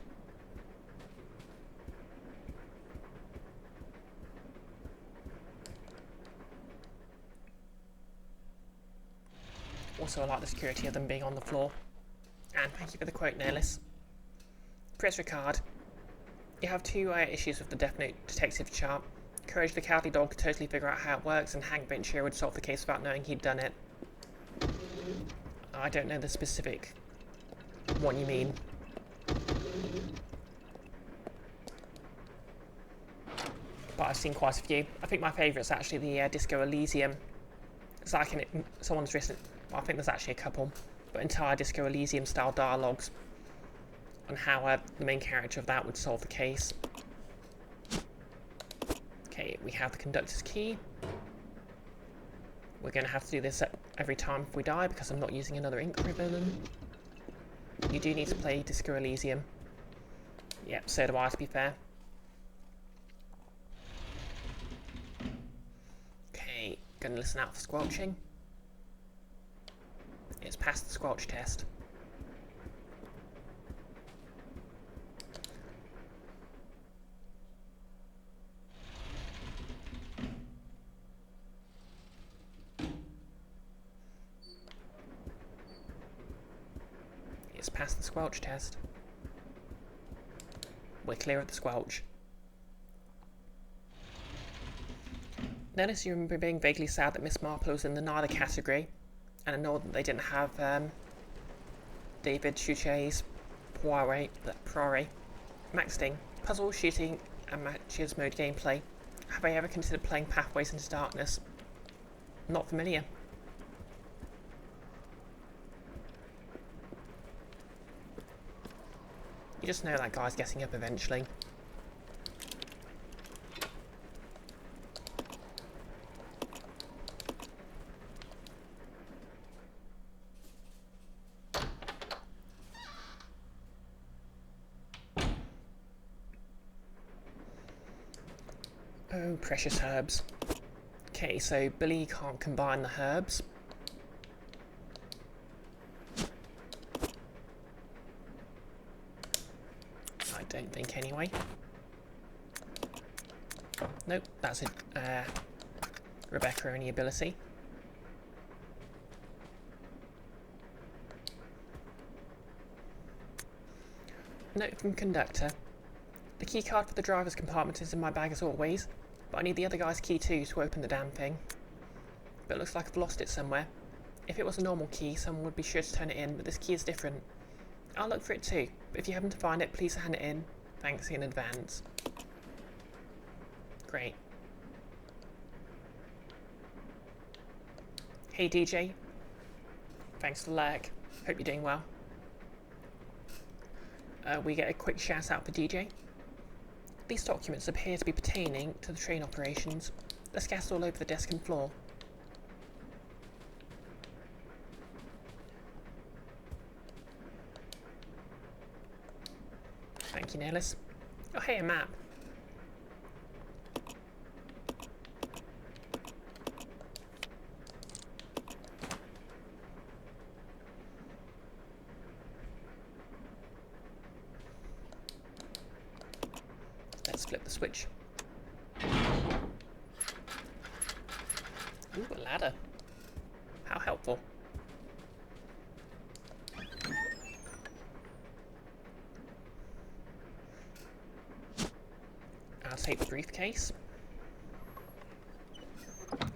[SPEAKER 1] Also, I like the security of them being on the floor. And thank you for the quote, Nailus. Chris Redfield, you have two issues with the Death Note detective chart. Courage the Cowardly Dog could totally figure out how it works, and Hank Ventura would solve the case without knowing he'd done it. I don't know the specific one you mean. But I've seen quite a few. I think my favourite's actually the Disco Elysium. It's like someone's written, well, I think there's actually a couple, but entire Disco Elysium style dialogues on how the main character of that would solve the case. Okay, we have the conductor's key. We're going to have to do this every time if we die because I'm not using another ink ribbon. You do need to play Disco Elysium. Yep, so do I, to be fair. Okay, gonna listen out for squelching. It's passed the squelch test. It's passed the squelch test. We're clear of the squelch. Notice you remember being vaguely sad that Miss Marple was in the neither category, and annoyed that they didn't have David Suchet's Poirot, Max Ding, puzzle, shooting, and matches mode gameplay. Have I ever considered playing Pathways into Darkness? Not familiar. You just know that guy's getting up eventually. Oh, precious herbs. Okay, so Billy can't combine the herbs. I don't think anyway. Nope, that's a Rebecca only ability. Note from conductor. The key card for the driver's compartment is in my bag as always, but I need the other guy's key too to open the damn thing. But it looks like I've lost it somewhere. If it was a normal key, someone would be sure to turn it in, but this key is different. I'll look for it too, but if you happen to find it, please hand it in. Thanks in advance. Great. Hey DJ. Thanks for the lag. Hope you're doing well. We get a quick shout out for DJ. These documents appear to be pertaining to the train operations. They're scattered all over the desk and floor. Thank you, Nellis. Oh, hey, a map. Let's flip the switch. Ooh, a ladder. How helpful. I'll take the briefcase.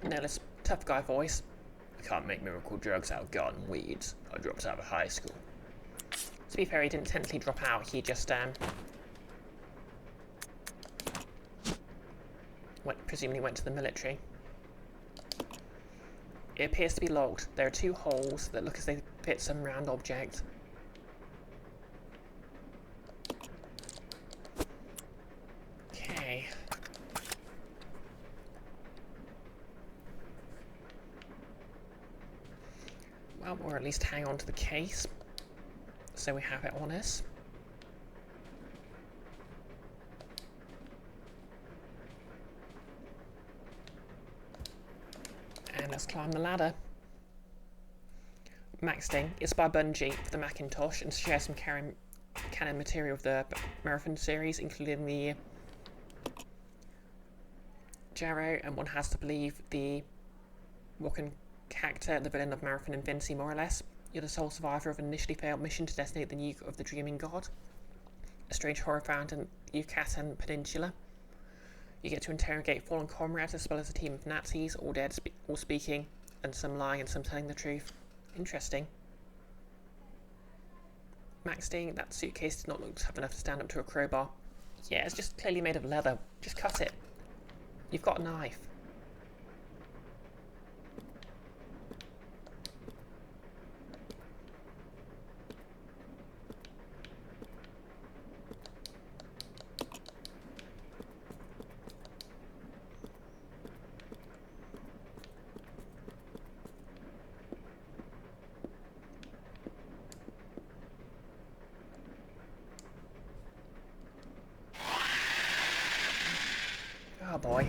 [SPEAKER 1] Nellis, tough guy voice.
[SPEAKER 8] I can't make miracle drugs out of garden weeds. I dropped out of high school.
[SPEAKER 1] To be fair, he didn't technically drop out, he just, presumably went to the military. It appears to be locked. There are two holes that look as they fit some round object. Okay. Well, or at least hang on to the case, so we have it on us. And let's climb the ladder. Maxting is by Bungie for the Macintosh and shares some canon material of the Marathon series, including the Jarrow, and one has to believe the Walken character, the villain of Marathon Infinity, more or less. You're the sole survivor of an initially failed mission to designate the nuke of the Dreaming God, a strange horror found in the Yucatan Peninsula. You get to interrogate fallen comrades as well as a team of Nazis, all dead, all speaking, and some lying and some telling the truth. Interesting. Maxting, that suitcase did not look tough enough to stand up to a crowbar. Yeah, it's just clearly made of leather. Just cut it. You've got a knife. Oh boy.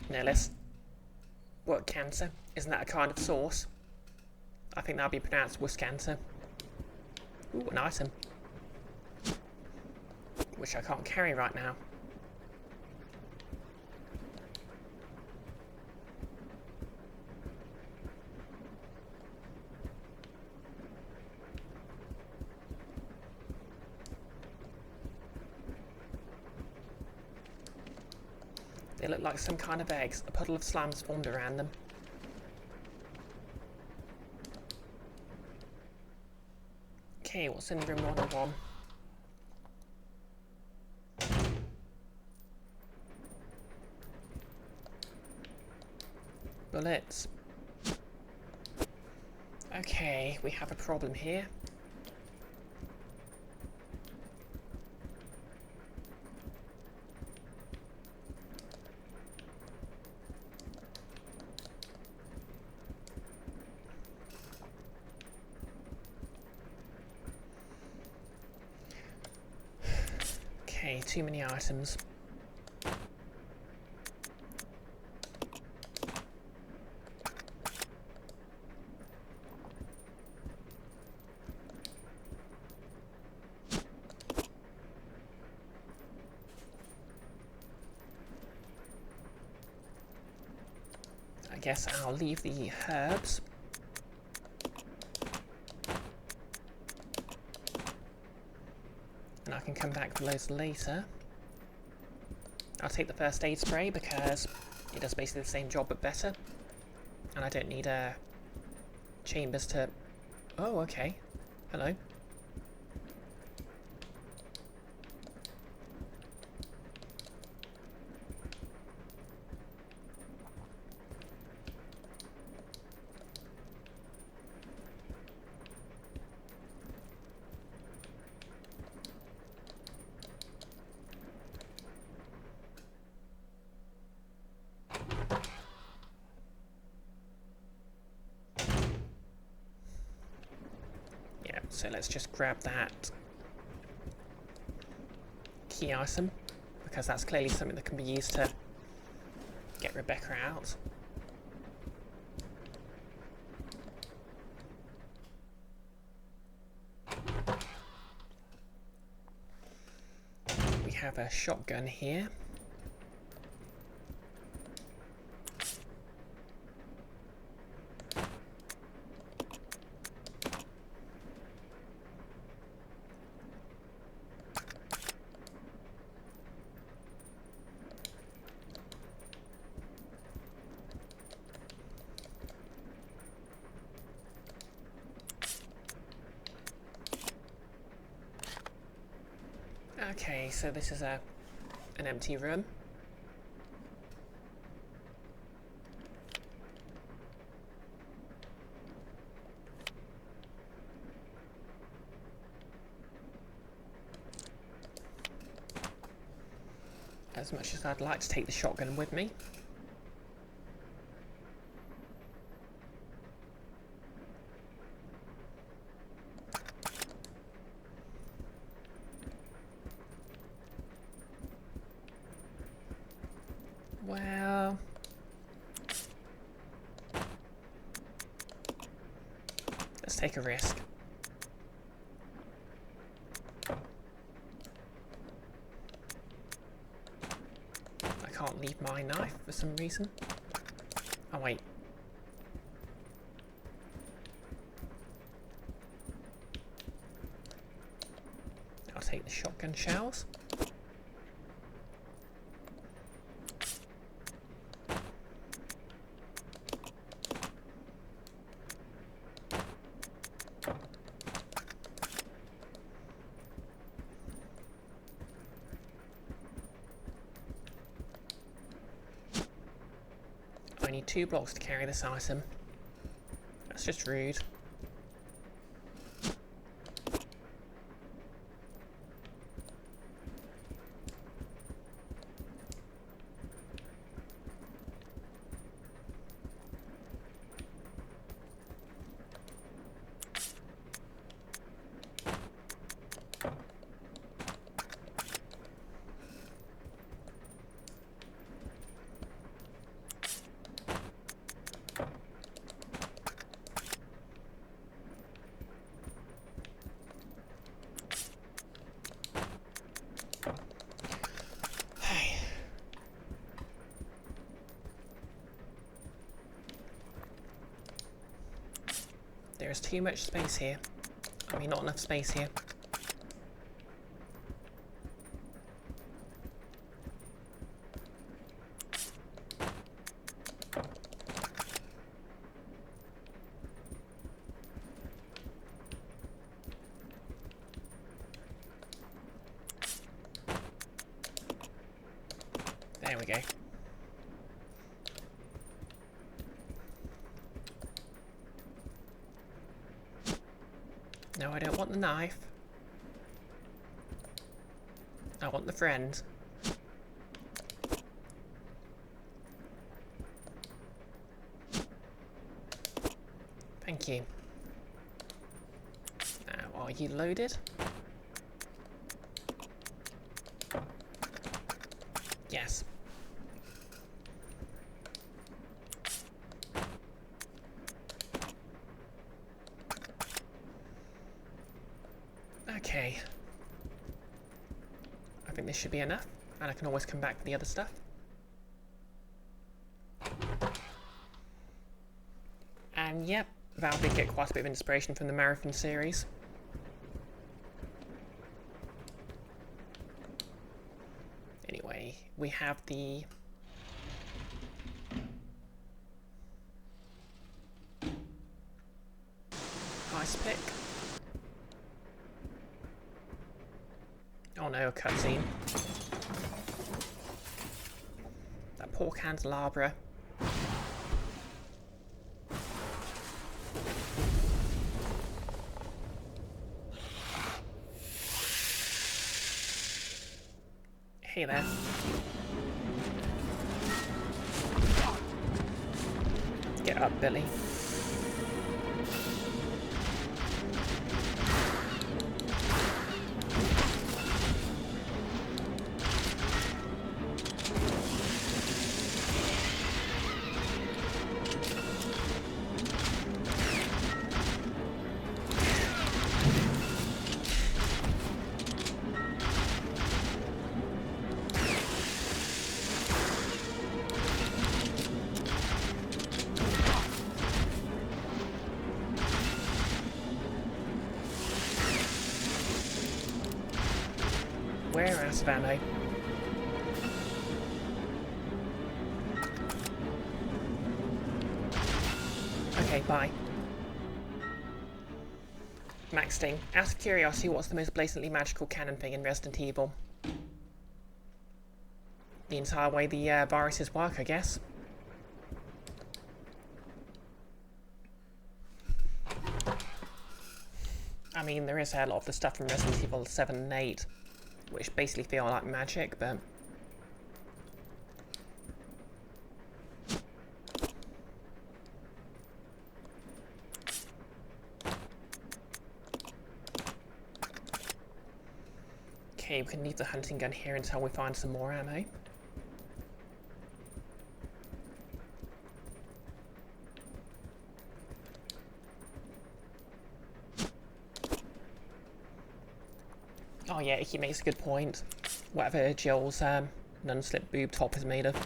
[SPEAKER 1] Nellis. What cancer? Isn't that a kind of sauce? I think that'll be pronounced Wiscancer. Ooh, an item. Which I can't carry right now. They look like some kind of eggs. A puddle of slime's formed around them. Okay, what's in room 101? Bullets. Okay, we have a problem here. Okay, too many items. I guess I'll leave the herbs. and I can come back with loads later. I'll take the first aid spray because it does basically the same job but better. And I don't need chambers to... Oh, okay. Hello. So let's just grab that key item, because that's clearly something that can be used to get Rebecca out. We have a shotgun here. Okay, so this is an empty room. As much as I'd like to take the shotgun with me. Well, let's take a risk. I can't leave my knife for some reason. Oh wait. I'll take the shotgun shells. I need 2 blocks to carry this item. That's just rude. There's too much space here. I mean, not enough space here. There we go. No, I don't want the knife. I want the friend. Thank you. Now, are you loaded? Yes. Okay. I think this should be enough, and I can always come back for the other stuff. And yep, Val did get quite a bit of inspiration from the Marathon series. Okay, we have the ice pick. Oh no, a cutscene. That poor candelabra. Hey there. Get up, Billy. We're out of ammo. Okay, bye. Max Sting, out of curiosity, what's the most blatantly magical canon thing in Resident Evil? The entire way the viruses work, I guess. I mean, there is a lot of the stuff from Resident Evil 7 and 8, which basically feel like magic, but... Okay, we can leave the hunting gun here until we find some more ammo. Oh yeah, he makes a good point. Whatever Jill's non-slip boob top is made of.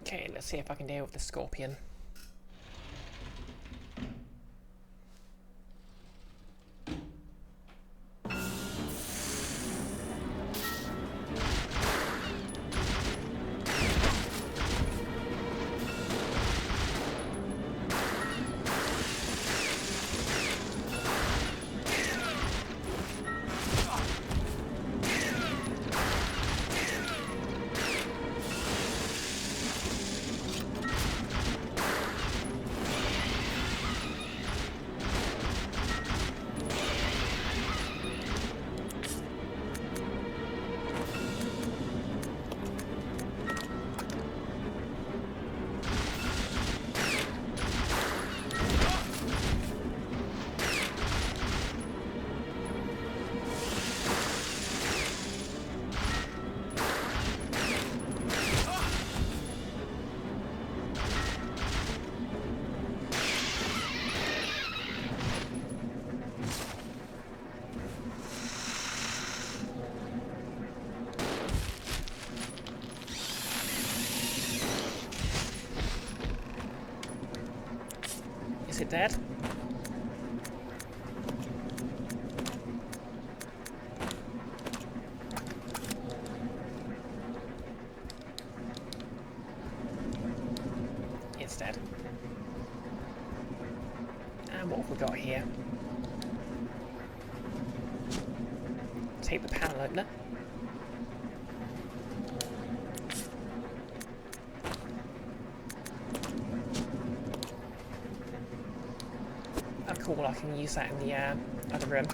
[SPEAKER 1] Okay, let's see if I can deal with the scorpion. Is it dead? It's dead. And what have we got here? Take the panel opener. Oh cool, I can use that in the other room.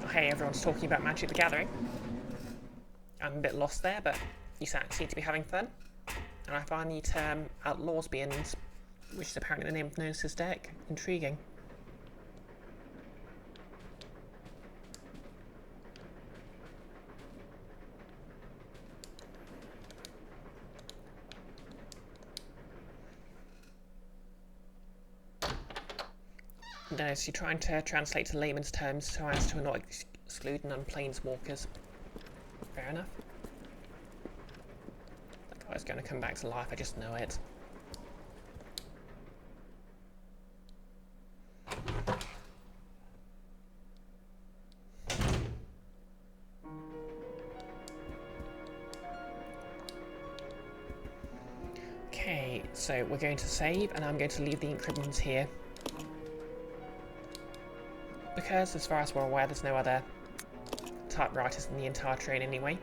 [SPEAKER 1] Oh, hey, everyone's talking about Magic the Gathering. I'm a bit lost there, but you seem to be having fun. And I find the term Outlaws Beings, which is apparently the name of Gnosis' deck, intriguing. No, so you're trying to translate to layman's terms so as to not exclude non-planeswalkers. Fair enough. That guy's going to come back to life, I just know it. Okay, so we're going to save, and I'm going to leave the ink ribbons here. Because, as far as we're aware, there's no other typewriters in the entire train anyway.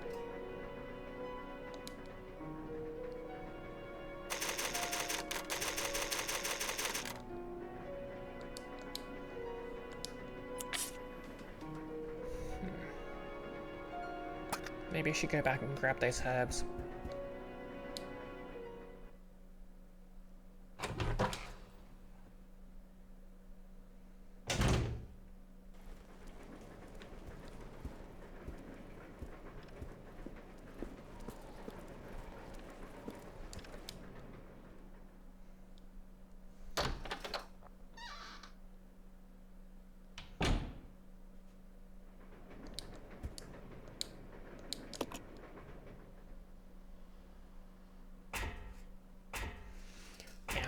[SPEAKER 1] Maybe I should go back and grab those herbs.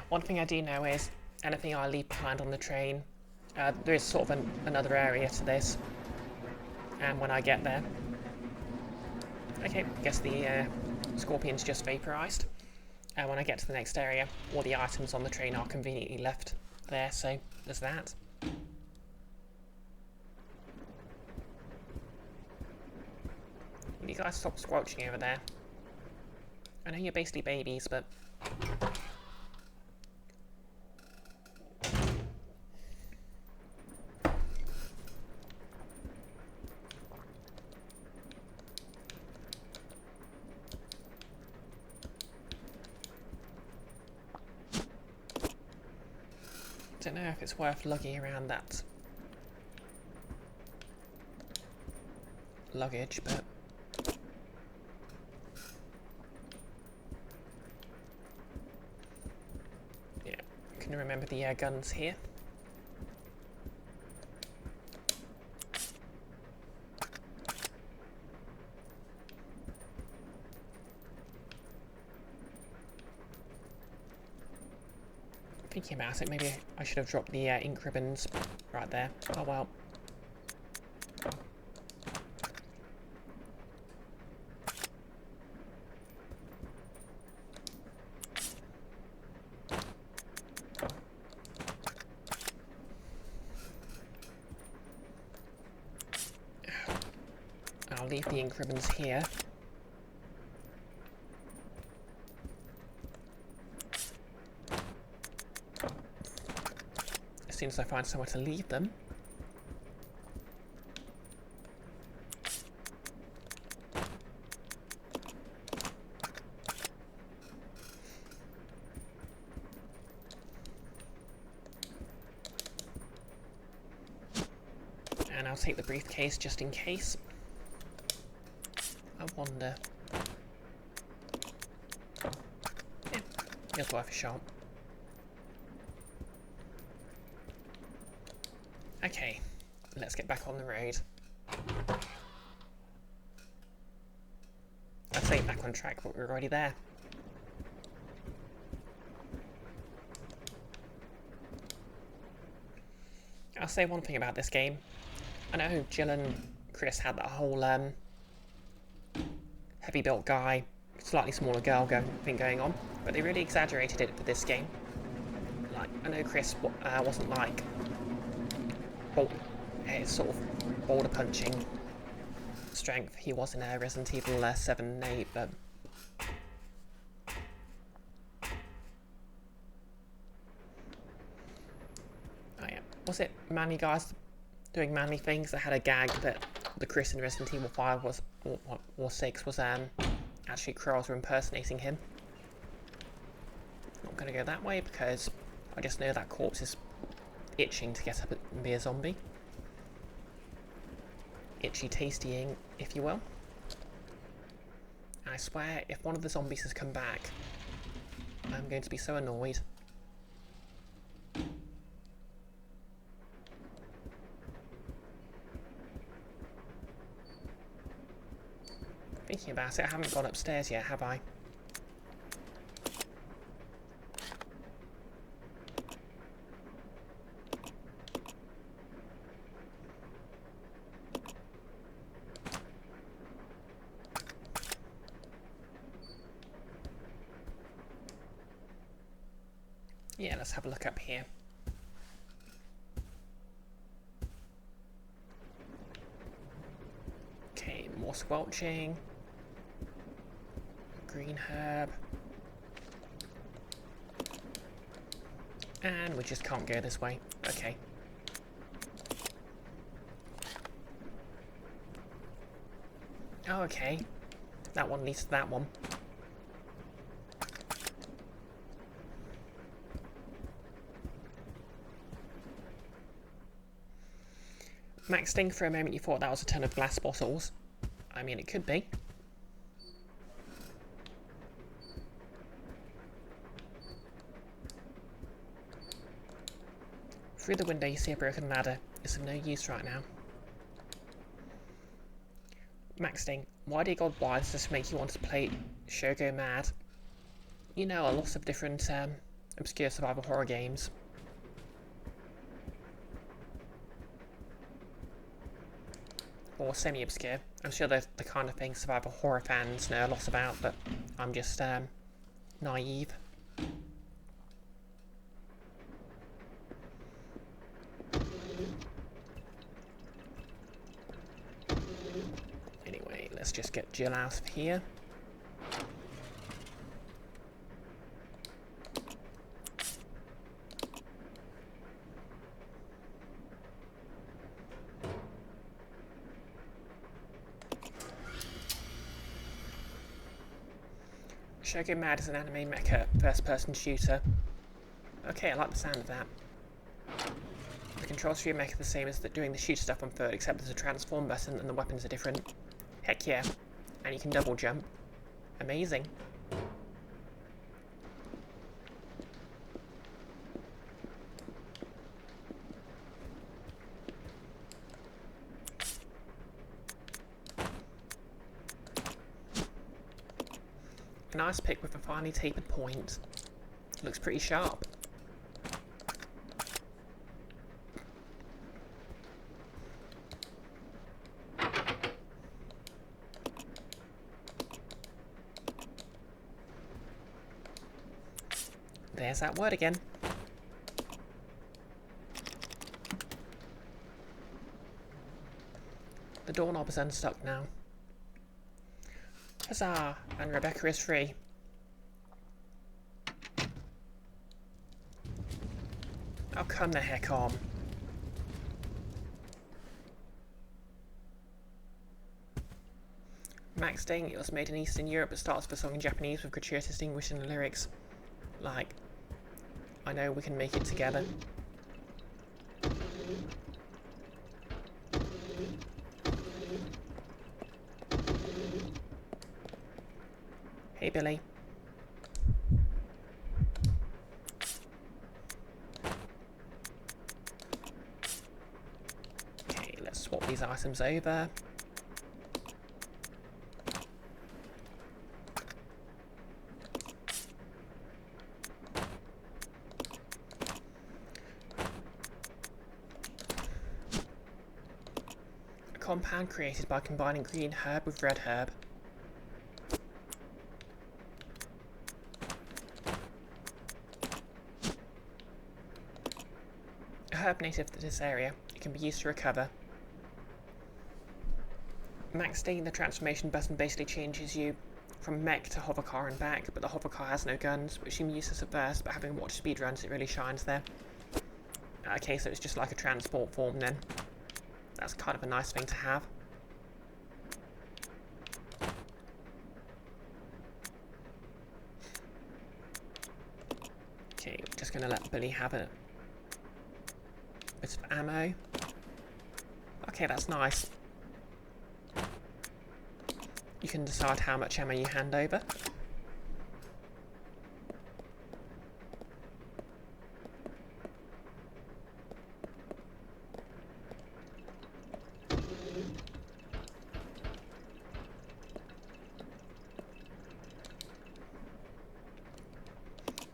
[SPEAKER 1] One thing I do know is anything I leave behind on the train, there is sort of another area to this, and when I get there... Okay, guess the scorpion's just vaporized. And when I get to the next area, all the items on the train are conveniently left there, so there's that. Will you guys stop squelching over there? I know you're basically babies, but... I don't know if it's worth lugging around that luggage, but yeah, can you remember the guns here? Thinking about it, maybe I should have dropped the ink ribbons right there. Oh well. I'll leave the ink ribbons here. As soon as I find somewhere to leave them. And I'll take the briefcase just in case. I wonder. Yeah, it's worth a shot. Okay, let's get back on the road. I'd say back on track, but we're already there. I'll say one thing about this game. I know Jill and Chris had that whole heavy-built guy, slightly smaller girl thing going on, but they really exaggerated it for this game. Like, I know Chris wasn't like his sort of boulder punching strength he was in Resident Evil 7 and 8, but oh yeah, was it manly guys doing manly things that had a gag that the Chris in Resident Evil 5 was or 6 was actually Crows were impersonating him. Not gonna go that way because I just know that corpse is itching to get up and be a zombie. Itchy tastying, if you will. I swear, if one of the zombies has come back, I'm going to be so annoyed. Thinking about it, I haven't gone upstairs yet, have I? Yeah, let's have a look up here. Okay, more squelching. Green herb. And we just can't go this way. Okay. Oh, okay. That one leads to that one. Max Ding, for a moment you thought that was a ton of glass bottles. I mean, it could be. Through the window you see a broken ladder. It's of no use right now. Max Ding, why did God why does this make you want to play Shogo Mad? You know, a lot of different obscure survival horror games. Or semi-obscure. I'm sure they're the kind of thing survival horror fans know a lot about, but I'm just naive. Anyway, let's just get Jill out of here. Shogo Mad is an anime mecha first-person shooter. Okay, I like the sound of that. The controls for your mech are the same as doing the shoot stuff on foot, except there's a transform button and the weapons are different. Heck yeah. And you can double jump. Amazing. A nice pick with a finely tapered point. Looks pretty sharp. There's that word again. The doorknob is unstuck now. Huzzah! And Rebecca is free. Oh, come the heck on. Max Ding, it was made in Eastern Europe but starts the song in Japanese with gratuitous English in the lyrics. Like, I know we can make it together. Hey, Billy. Okay, let's swap these items over. A compound created by combining green herb with red herb. A herb native to this area. It can be used to recover. Max Ding, the transformation button basically changes you from mech to hovercar and back, but the hovercar has no guns, which seemed useless at first, but having watched speedruns, it really shines there. Okay, so it's just like a transport form then. That's kind of a nice thing to have. Okay, we're just going to let Billy have a bit of ammo. Okay, that's nice. You can decide how much ammo you hand over.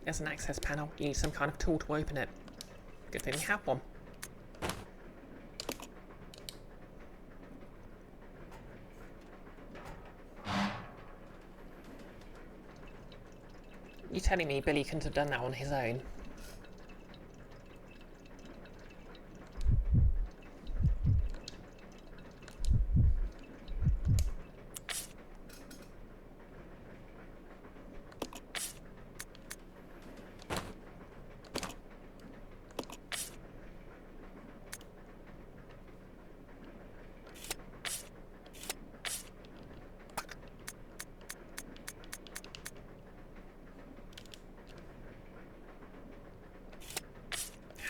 [SPEAKER 1] there's an access panel. You need some kind of tool to open it. Good thing we have one. You telling me Billy couldn't have done that on his own?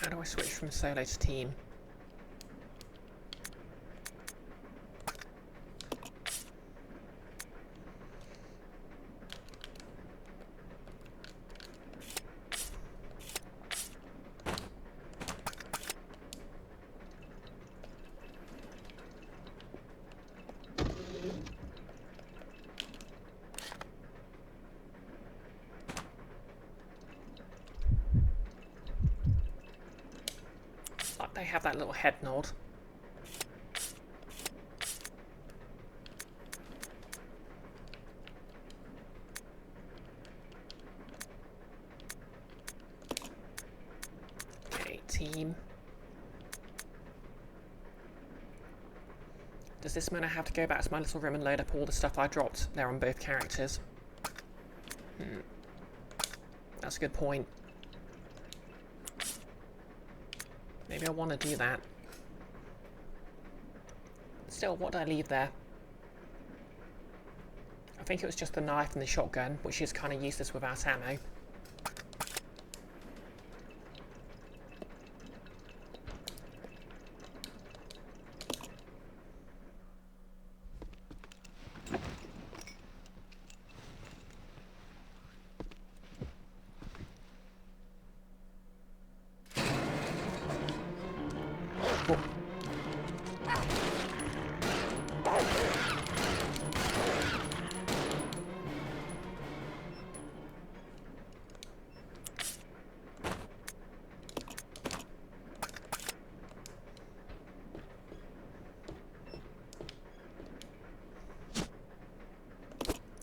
[SPEAKER 1] How do I switch from solo to team? They have that little head nod. Okay, team. Does this mean I have to go back to my little room and load up all the stuff I dropped there on both characters? That's a good point. Maybe I want to do that. Still, what did I leave there? I think it was just the knife and the shotgun, which is kind of useless without ammo.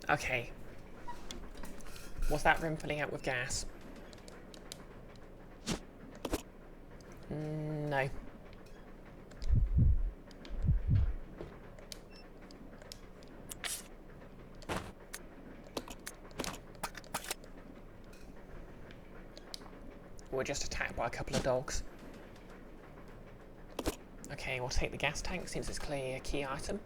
[SPEAKER 1] Okay. Was that room filling out with gas? No. We're just attacked by a couple of dogs. Okay, we'll take the gas tank since it's clearly a key item.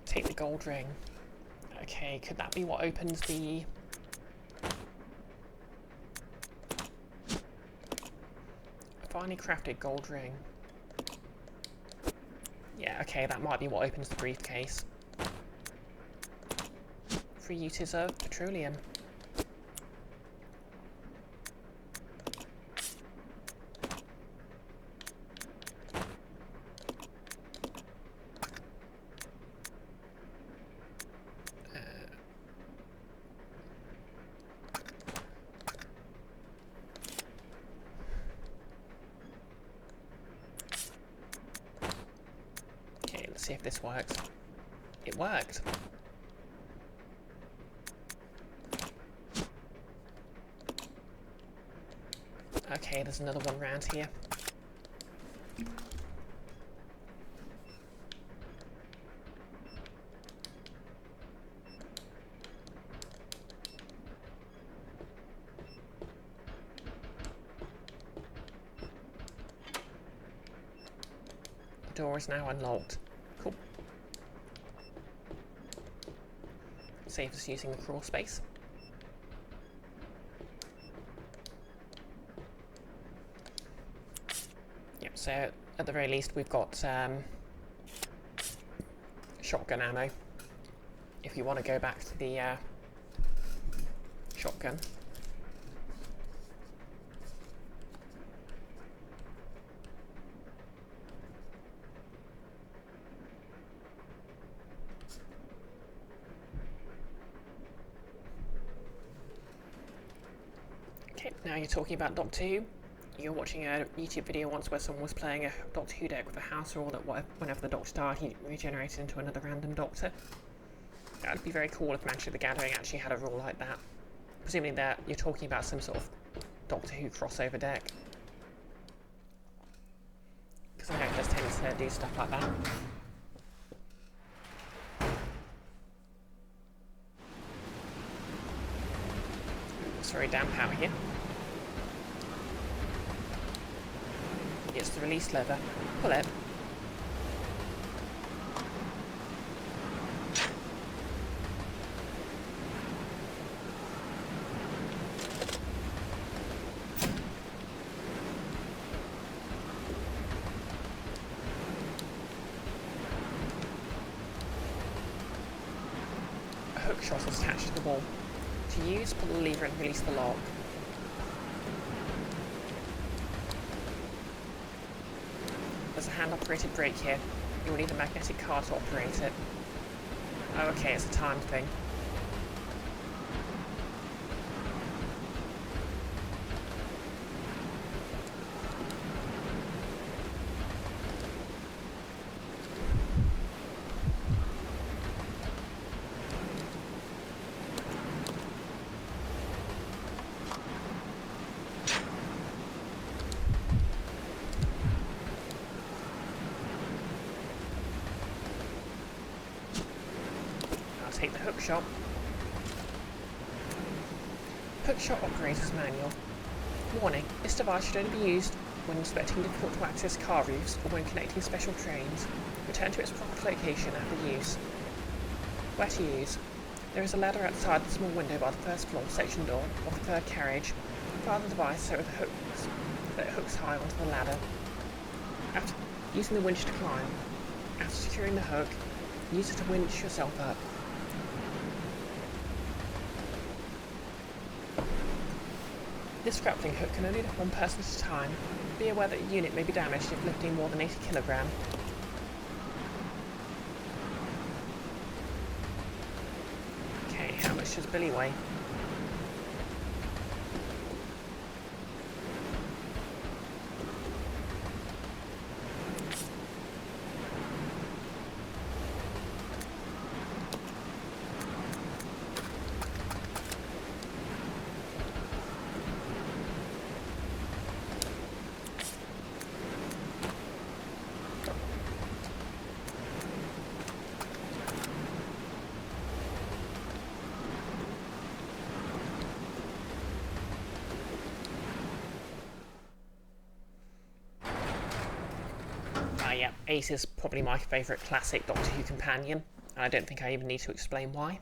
[SPEAKER 1] Take the gold ring. Okay, could that be what opens the... Finely crafted gold ring. Yeah, okay, that might be what opens the briefcase. 3 uses of petroleum. See if this works. It worked. Okay, there's another one round here. The door is now unlocked. Cool. Save us using the crawl space. Yep, so at the very least we've got shotgun ammo. If you want to go back to the shotgun. Now you're talking about Doctor Who. You're watching a YouTube video once where someone was playing a Doctor Who deck with a house rule that whenever the Doctor died, he regenerated into another random Doctor. That would be very cool if Magic the Gathering actually had a rule like that. Presumably that you're talking about some sort of Doctor Who crossover deck. Because I know it does tend to do stuff like that. It's very damp out here. It's the release lever. Pull it. A hook shot is attached to the wall. To use, pull the lever and release the lock. There's a hand-operated brake here. You will need a magnetic car to operate it. Oh, okay, it's a timed thing. Take the hook shot. Hook shot operator's manual. Warning, this device should only be used when inspecting difficult to access car roofs or when connecting special trains. Return to its proper location after use. Where to use? There is a ladder outside the small window by the first floor section door of the third carriage. Fire the device so it hooks high onto the ladder. After using the winch to climb. After securing the hook, use it to winch yourself up. This grappling hook can only lift one person at a time. Be aware that the unit may be damaged if lifting more than 80 kg. Okay, how much does Billy weigh? Yeah, Ace is probably my favourite classic Doctor Who companion, and I don't think I even need to explain why.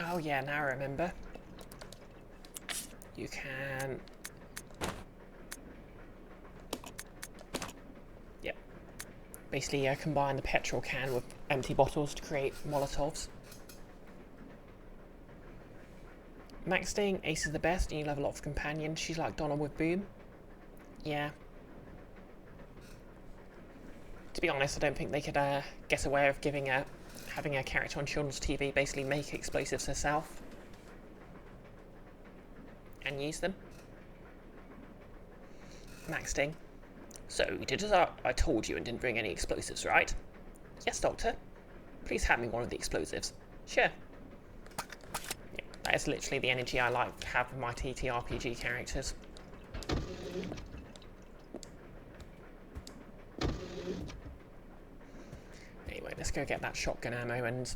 [SPEAKER 1] Oh yeah, now I remember. You can... Yep. Basically combine the petrol can with empty bottles to create Molotovs. Maxting, Ace is the best and you level up with companion. She's like Donna with Boom. Yeah. To be honest, I don't think they could get away with having a character on children's TV basically make explosives herself and use them. Maxting. So you did as I told you and didn't bring any explosives, right? Yes, Doctor. Please hand me one of the explosives. Sure. Yeah, that is literally the energy I like to have with my TTRPG characters. Anyway, let's go get that shotgun ammo and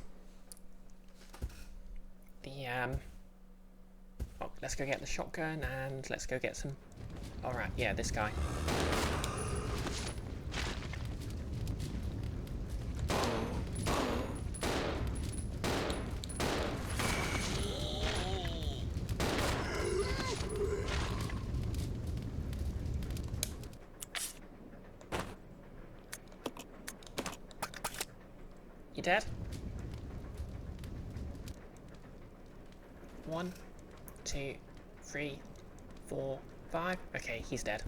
[SPEAKER 1] the oh, let's go get the shotgun and let's go get some. Alright, yeah, this guy. You dead? 1, 2, 3, 4, 5. Okay, he's dead.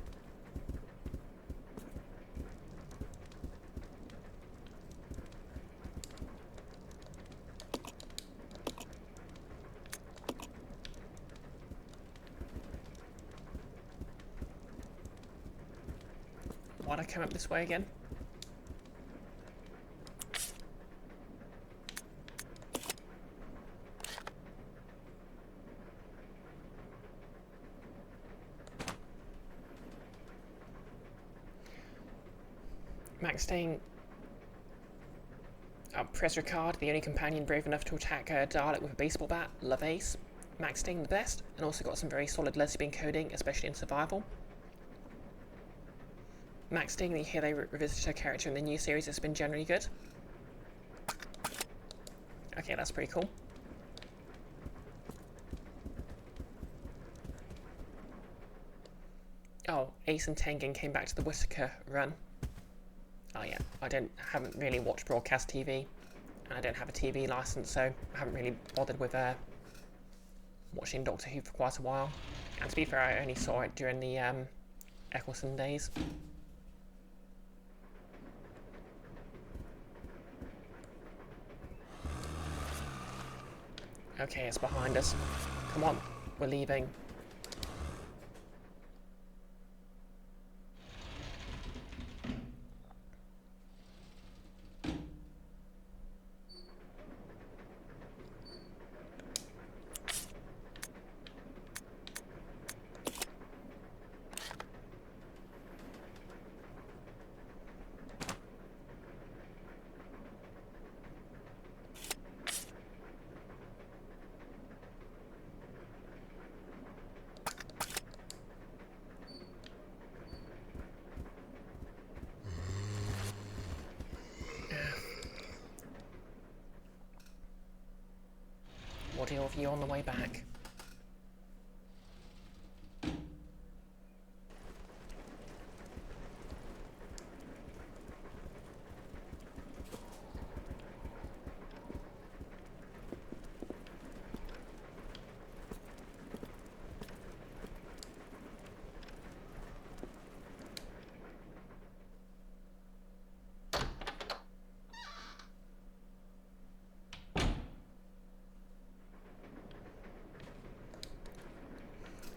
[SPEAKER 1] Why'd I come up this way again? Max staying. Press Ricard, the only companion brave enough to attack a Dalek with a baseball bat. Love Ace. Max staying the best, and also got some very solid lesbian coding, especially in survival. Max staying, the here they revisited her character in the new series, has been generally good. Okay, that's pretty cool. Oh, Ace and Tengen came back to the Whittaker run. Oh yeah, haven't really watched broadcast TV, and I don't have a TV license, so I haven't really bothered with watching Doctor Who for quite a while. And to be fair, I only saw it during the Eccleston days. Okay, it's behind us. Come on, we're leaving. We'll deal with you on the way back.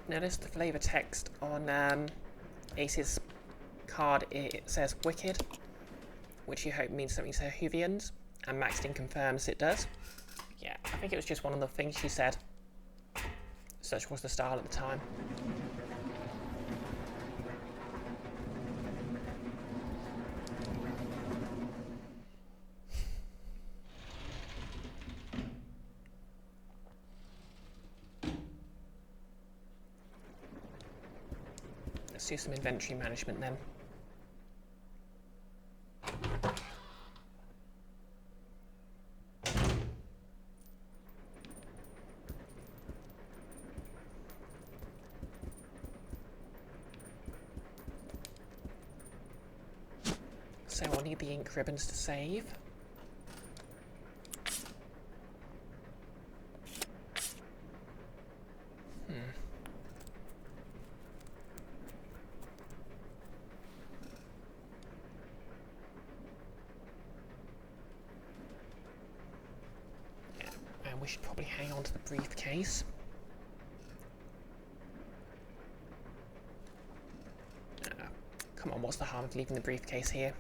[SPEAKER 1] Notice the flavour text on Ace's card, it says Wicked, which you hope means something to Whovians, and Maxton confirms it does. Yeah, I think it was just one of the things she said. Such was the style at the time. Let's do some inventory management then. So I'll need the ink ribbons to save. We should probably hang on to the briefcase. Come on, what's the harm of leaving the briefcase here?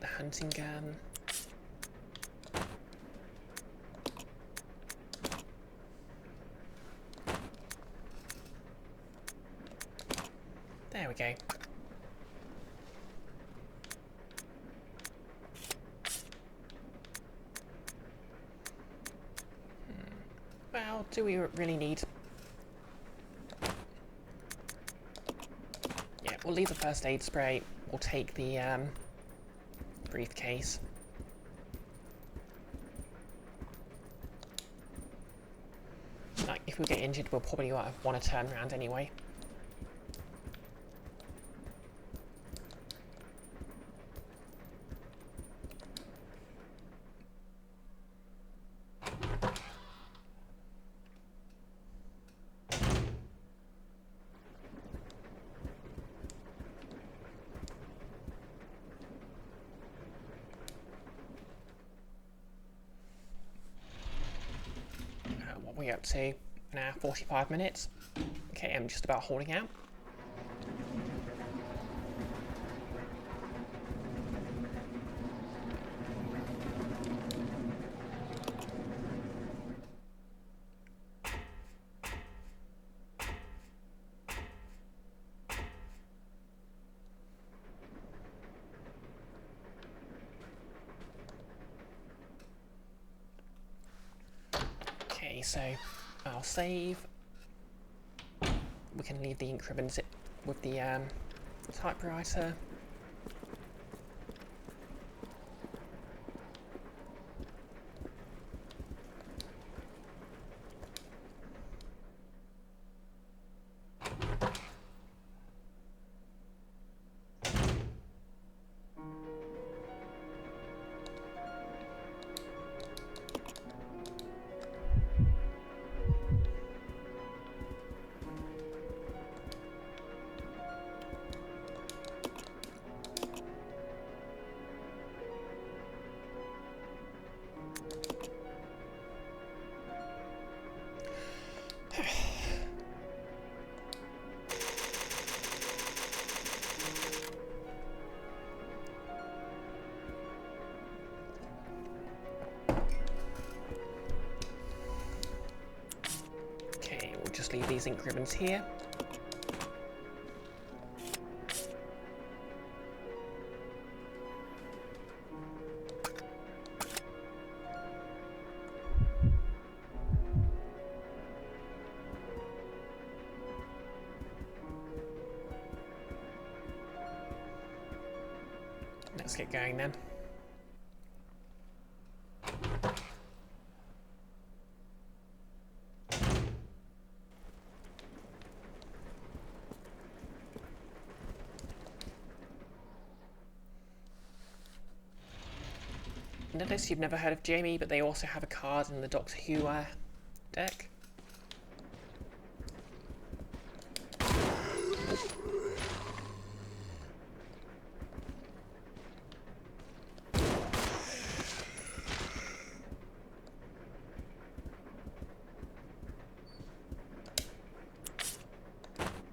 [SPEAKER 1] the hunting gun. There we go. Well, do we really need... Yeah, we'll leave the first aid spray. We'll take the briefcase. Like, if we get injured, we'll probably want to turn around anyway. What are we up to? An hour, 45 minutes. Okay, I'm just about holding out. Okay, so I'll save. We can leave the ink ribbons with the typewriter. Just leave these ink ribbons here. Let's get going then. Notice you've never heard of Jamie, but they also have a card in the Doctor Who deck.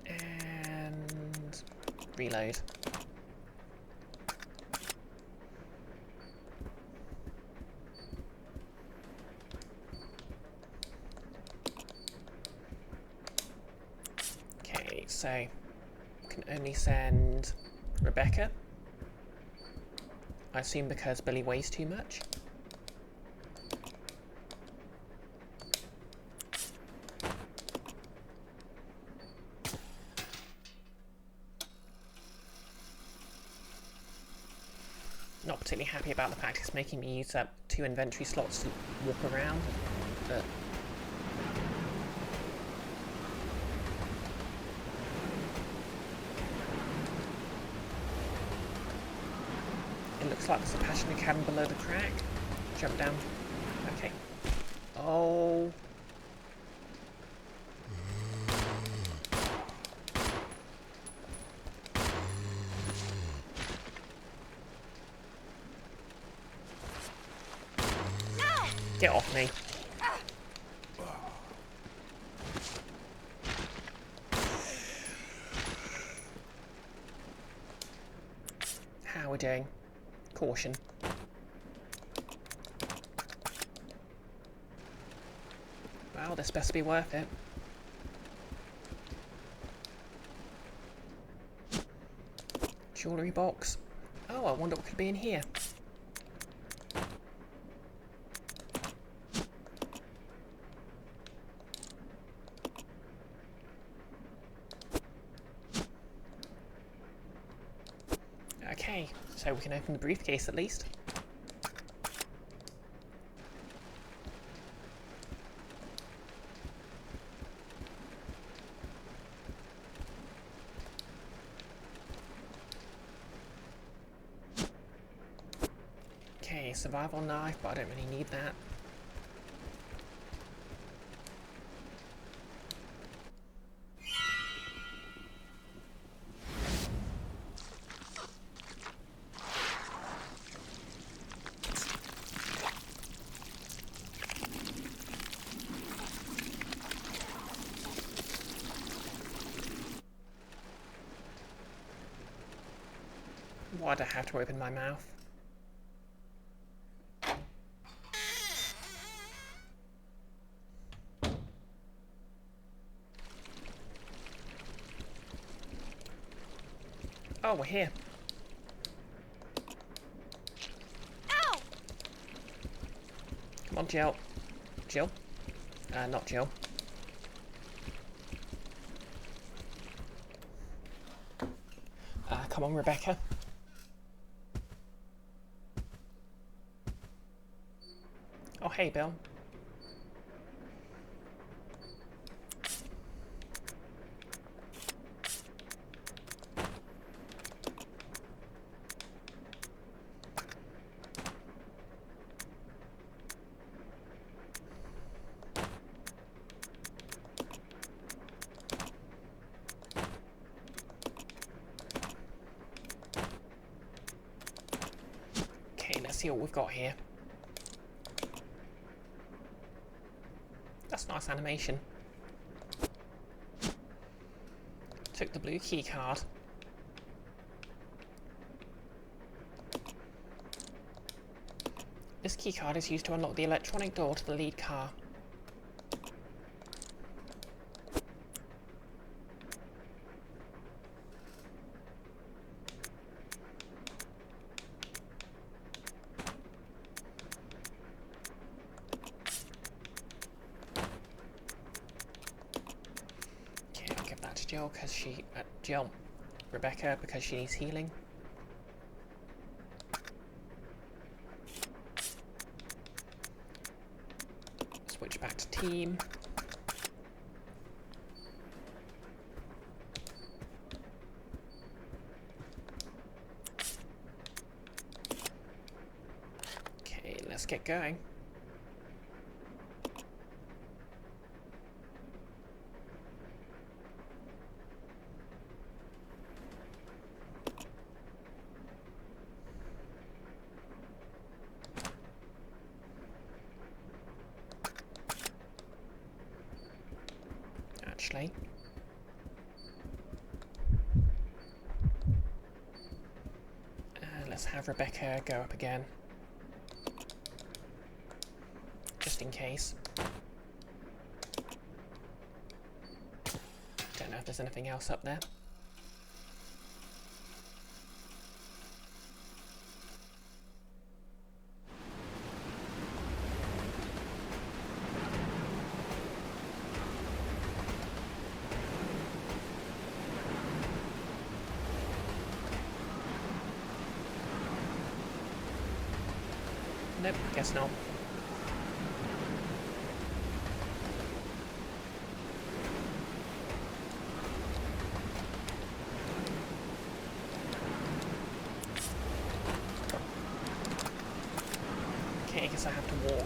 [SPEAKER 1] And reload. So, we can only send Rebecca. I assume because Billy weighs too much. Not particularly happy about the fact it's making me use up 2 inventory slots to walk around, but it looks like there's a passenger cabin below the crack. Jump down. Okay. Oh. No! Get off me. How are we doing? caution. Well, this best be worth it. Jewellery box. Oh, I wonder what could be in here. Okay, so we can open the briefcase at least. Okay, survival knife, but I don't really need that. Why'd I have to open my mouth? Oh, we're here.
[SPEAKER 3] Ow!
[SPEAKER 1] Come on, Jill. Jill? Not Jill. Come on, Rebecca. Oh, hey, Bill. Okay, let's see what we've got here. That's nice animation. Took the blue key card. This key card is used to unlock the electronic door to the lead car. Jill, because Rebecca, because she needs healing. Switch back to team. Okay, let's get going. Actually, let's have Rebecca go up again, just in case. Don't know if there's anything else up there. Nope, guess not. Okay, I guess I have to walk.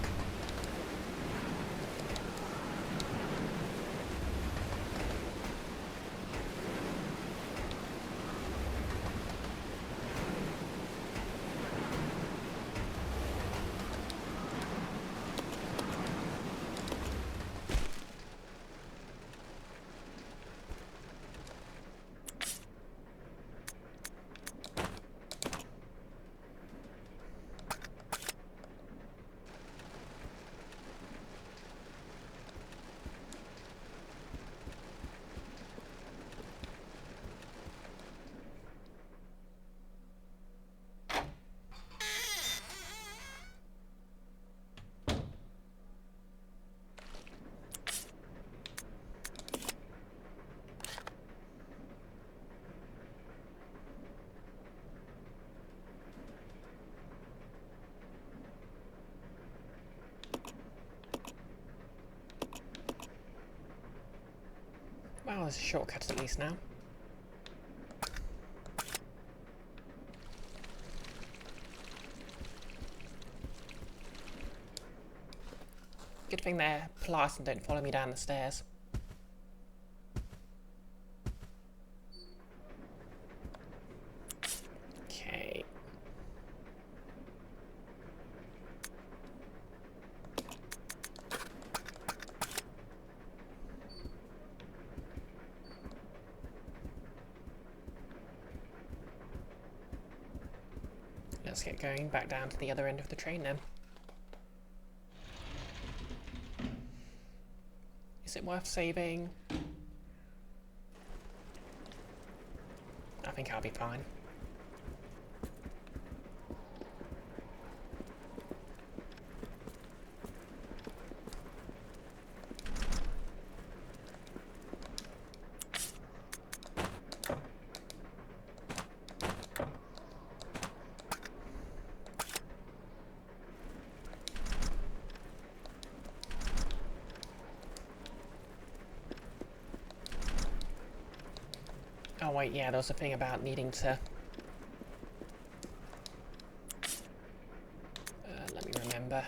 [SPEAKER 1] there's a shortcut at least now. Good thing they're polite and don't follow me down the stairs. Okay. Let's get going back down to the other end of the train then. Is it worth saving? I think I'll be fine. Oh wait, yeah, there was a thing about needing to... let me remember.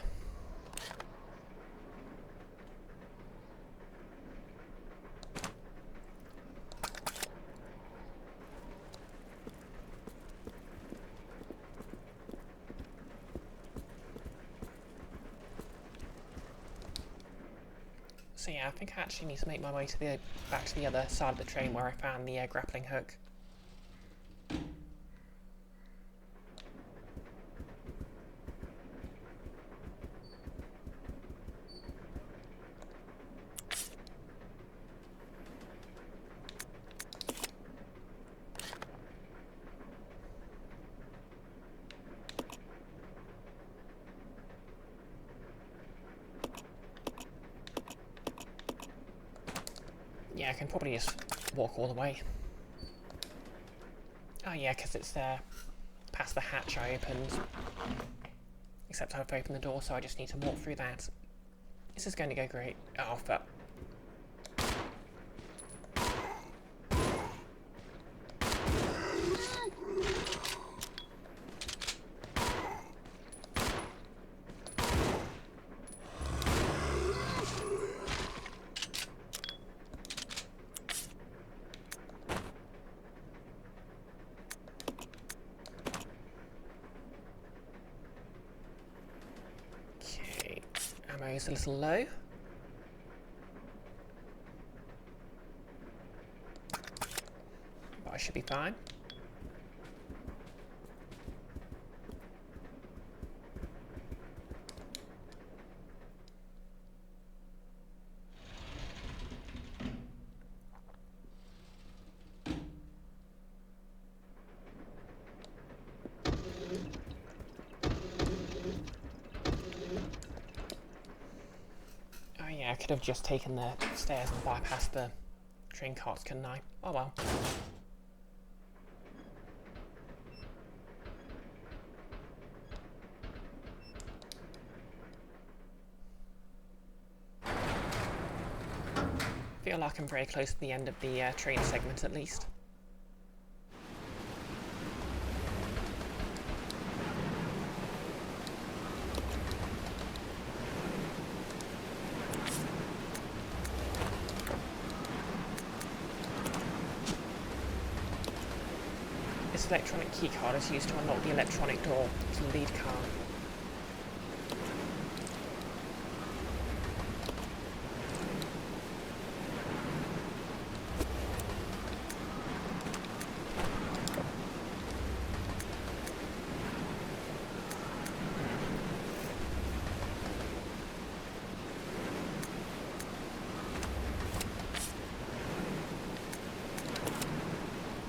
[SPEAKER 1] So yeah, I think I actually need to make my way to the back to the other side of the train where I found the grappling hook. Yeah, I can probably just walk all the way. Oh yeah, because it's there, past the hatch I opened. Except I've opened the door, so I just need to walk through that. This is going to go great. Oh, fuck. Ammo's a little low. But I should be fine. I could have just taken the stairs and bypassed the train carts, couldn't I? Oh well. Feel like I'm very close to the end of the train segment at least. This electronic keycard is used to unlock the electronic door to the lead car.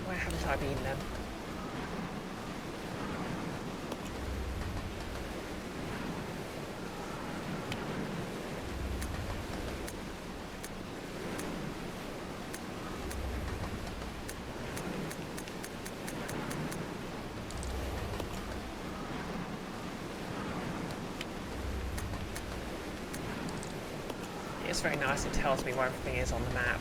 [SPEAKER 1] Where haven't I been then? It's very nice, it tells me where everything is on the map.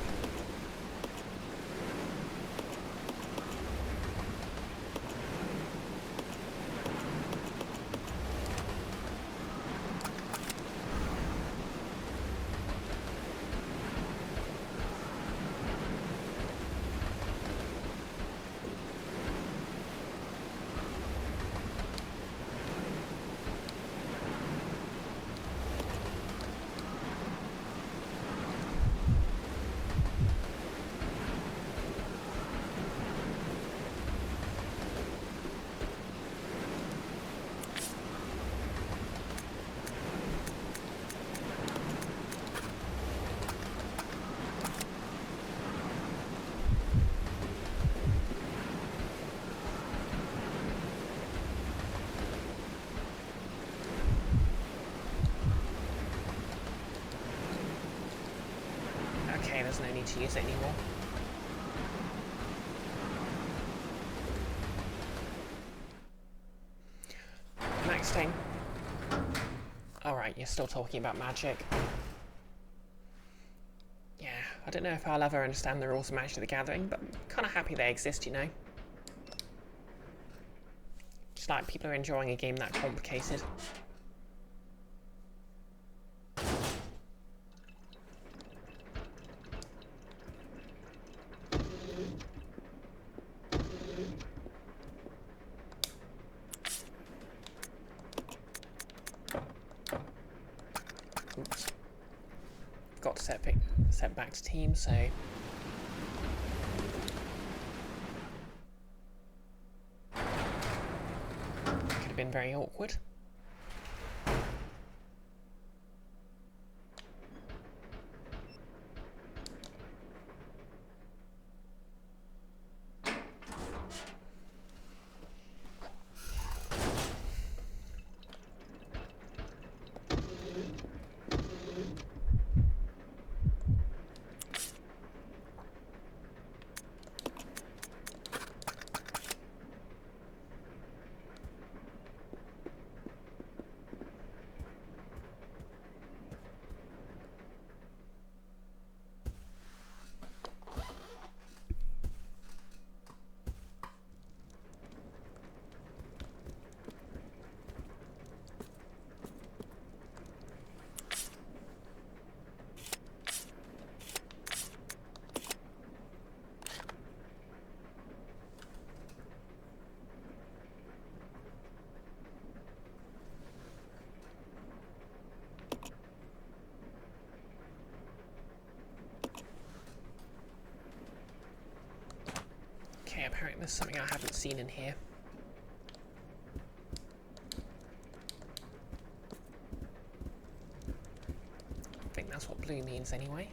[SPEAKER 1] there's no need to use it anymore. Next thing. Alright, you're still talking about magic. Yeah, I don't know if I'll ever understand the rules of Magic the Gathering, but I'm kind of happy they exist, you know? Just like people are enjoying a game that complicated. Oops. Got to set back to team, so could have been very awkward. Okay, apparently there's something I haven't seen in here. I think that's what blue means anyway.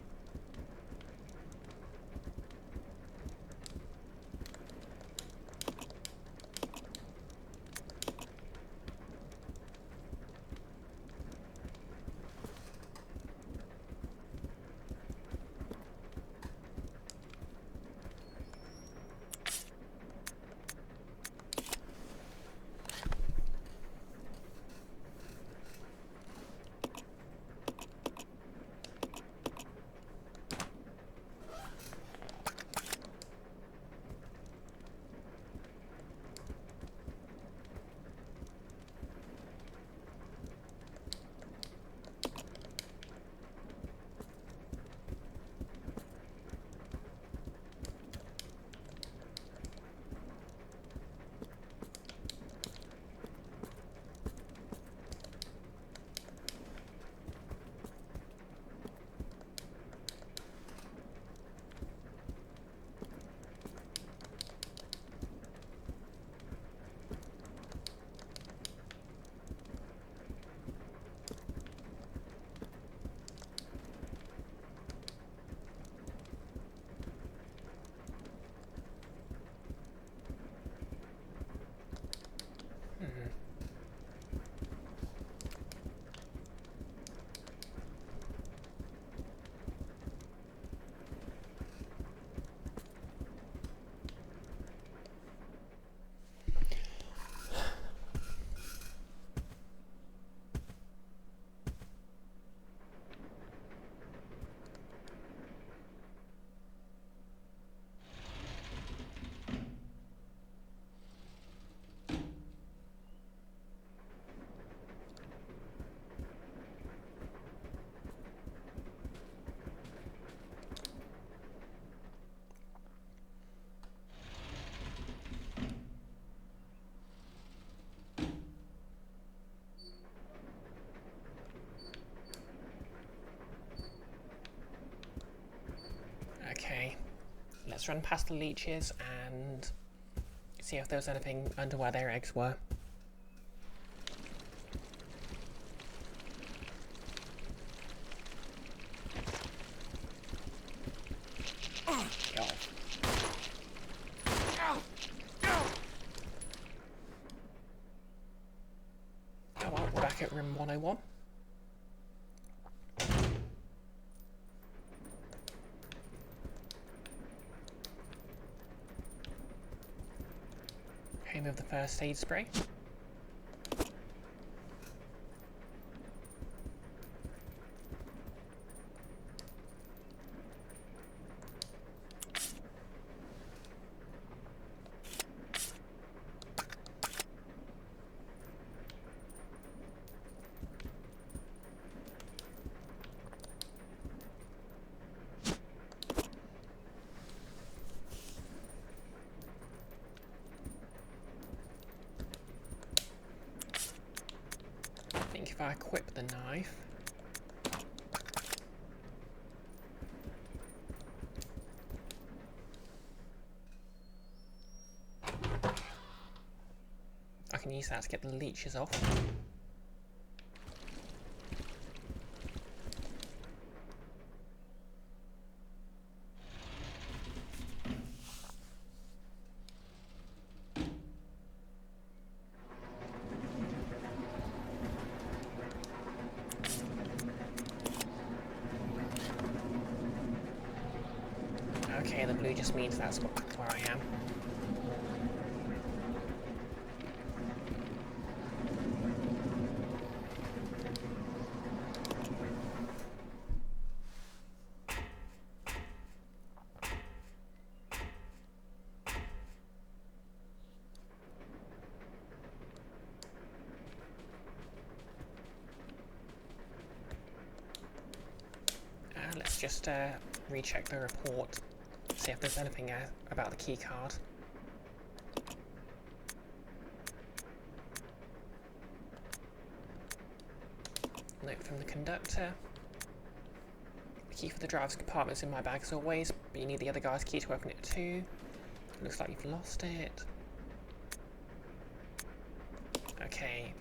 [SPEAKER 1] Okay, let's run past the leeches and see if there was anything under where their eggs were. Go. Oh well, we're back at room 101. with the first aid spray. If I equip the knife, I can use that to get the leeches off. Okay, the blue just means that's where I am. Let's just recheck the report. See if there's anything about the key card. Note from the conductor. The key for the driver's compartment is in my bag as always, but you need the other guy's key to open it too. Looks like you've lost it. Okay,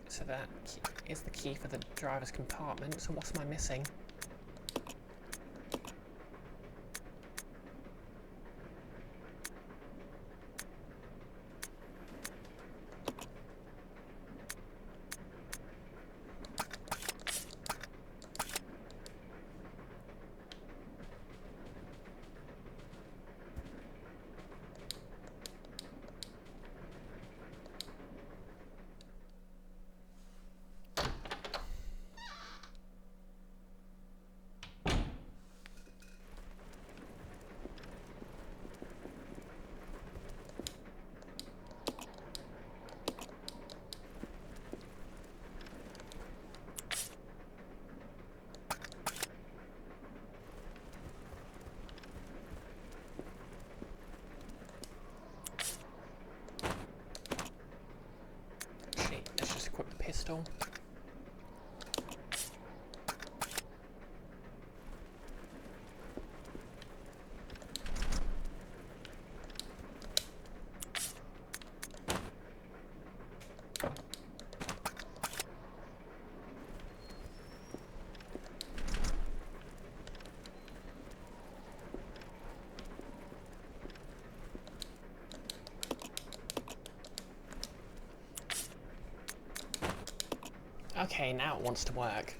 [SPEAKER 1] so that is the key for the driver's compartment, so what am I missing? Pistol. Okay, now it wants to work.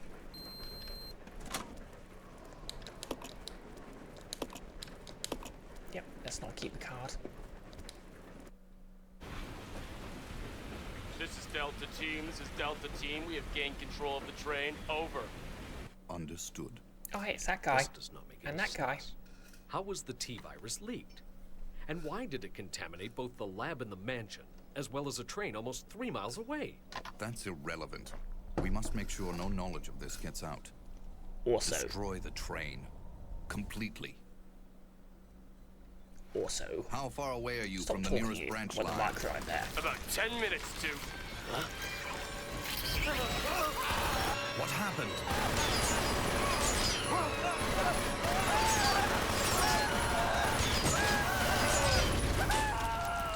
[SPEAKER 1] Yep, let's not keep the card.
[SPEAKER 11] This is Delta Team. This is Delta Team. We have gained control of the train. Over.
[SPEAKER 2] Understood.
[SPEAKER 1] Oh, hey, it's that guy.
[SPEAKER 12] This does not make any
[SPEAKER 1] and that guy.
[SPEAKER 12] sense. How was the T-virus leaked? And why did it contaminate both the lab and the mansion, as well as a train almost 3 miles away?
[SPEAKER 2] That's irrelevant. We must make sure no knowledge of this gets out.
[SPEAKER 8] Also.
[SPEAKER 2] Destroy the train. Completely.
[SPEAKER 8] Also.
[SPEAKER 2] How far away are you
[SPEAKER 8] Stop
[SPEAKER 2] from the nearest branch line?
[SPEAKER 8] The mic's right there.
[SPEAKER 11] About 10 minutes to...
[SPEAKER 8] Huh?
[SPEAKER 2] What happened?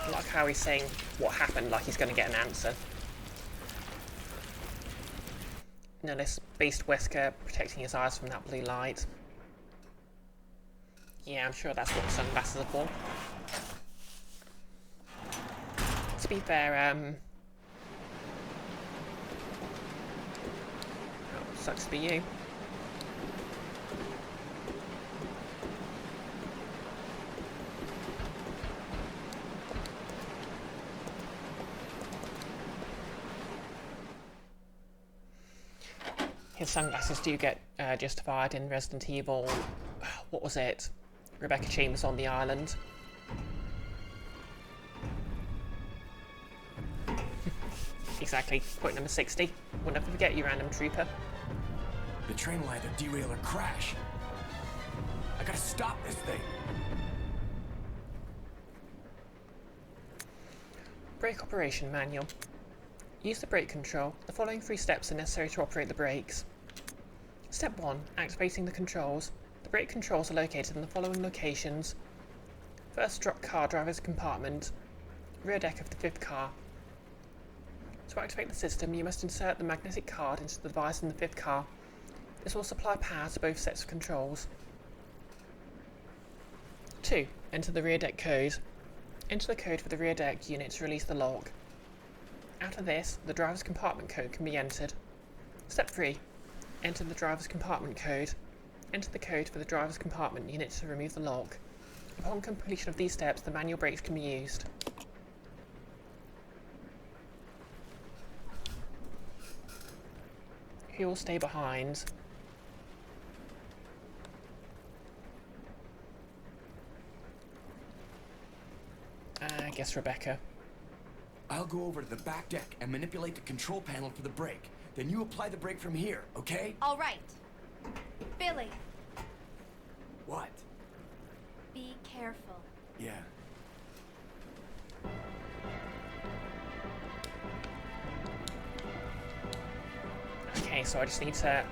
[SPEAKER 1] I like how he's saying what happened like he's going to get an answer. Notice Beast Wesker protecting his eyes from that blue light. Yeah, I'm sure that's what the sunglasses are for. To be fair, oh, sucks to be you. his sunglasses do get justified in Resident Evil. What was it? Rebecca Chambers on the island. Exactly. Point number 60. We'll never forget you, random trooper.
[SPEAKER 10] The train will either derail or crash. I gotta stop this thing.
[SPEAKER 1] Brake operation manual. Use the brake control. The following 3 steps are necessary to operate the brakes. Step 1. Activating the controls. The brake controls are located in the following locations. First car driver's compartment. Rear deck of the 5th car. To activate the system, you must insert the magnetic card into the device in the 5th car. This will supply power to both sets of controls. 2. Enter the rear deck code. Enter the code for the rear deck unit to release the lock. After this, the driver's compartment code can be entered. Step 3. Enter the driver's compartment code. Enter the code for the driver's compartment unit to remove the lock. Upon completion of these steps, the manual brakes can be used. Who will stay behind? I guess Rebecca.
[SPEAKER 10] I'll go over to the back deck and manipulate the control panel for the brake. Then you apply the brake from here, okay?
[SPEAKER 3] All right. Billy,
[SPEAKER 10] What?
[SPEAKER 3] be careful.
[SPEAKER 10] Yeah.
[SPEAKER 1] Okay, so I just need to...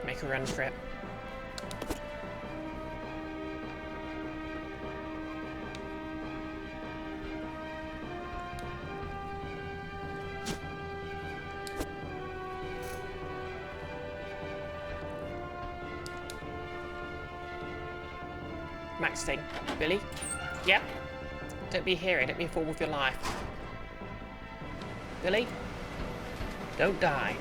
[SPEAKER 1] make a run for it. Max thing. Billy? Yep. Don't be a hero, don't be a fool with your life. Billy? Don't die.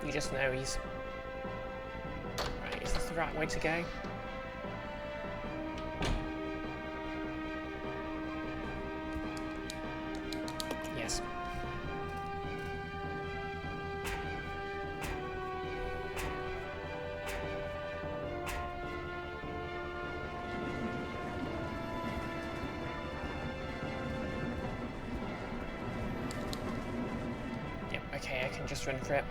[SPEAKER 1] You just know he's... Right, is this the right way to go? Yes. Yep, okay, I can just run for it.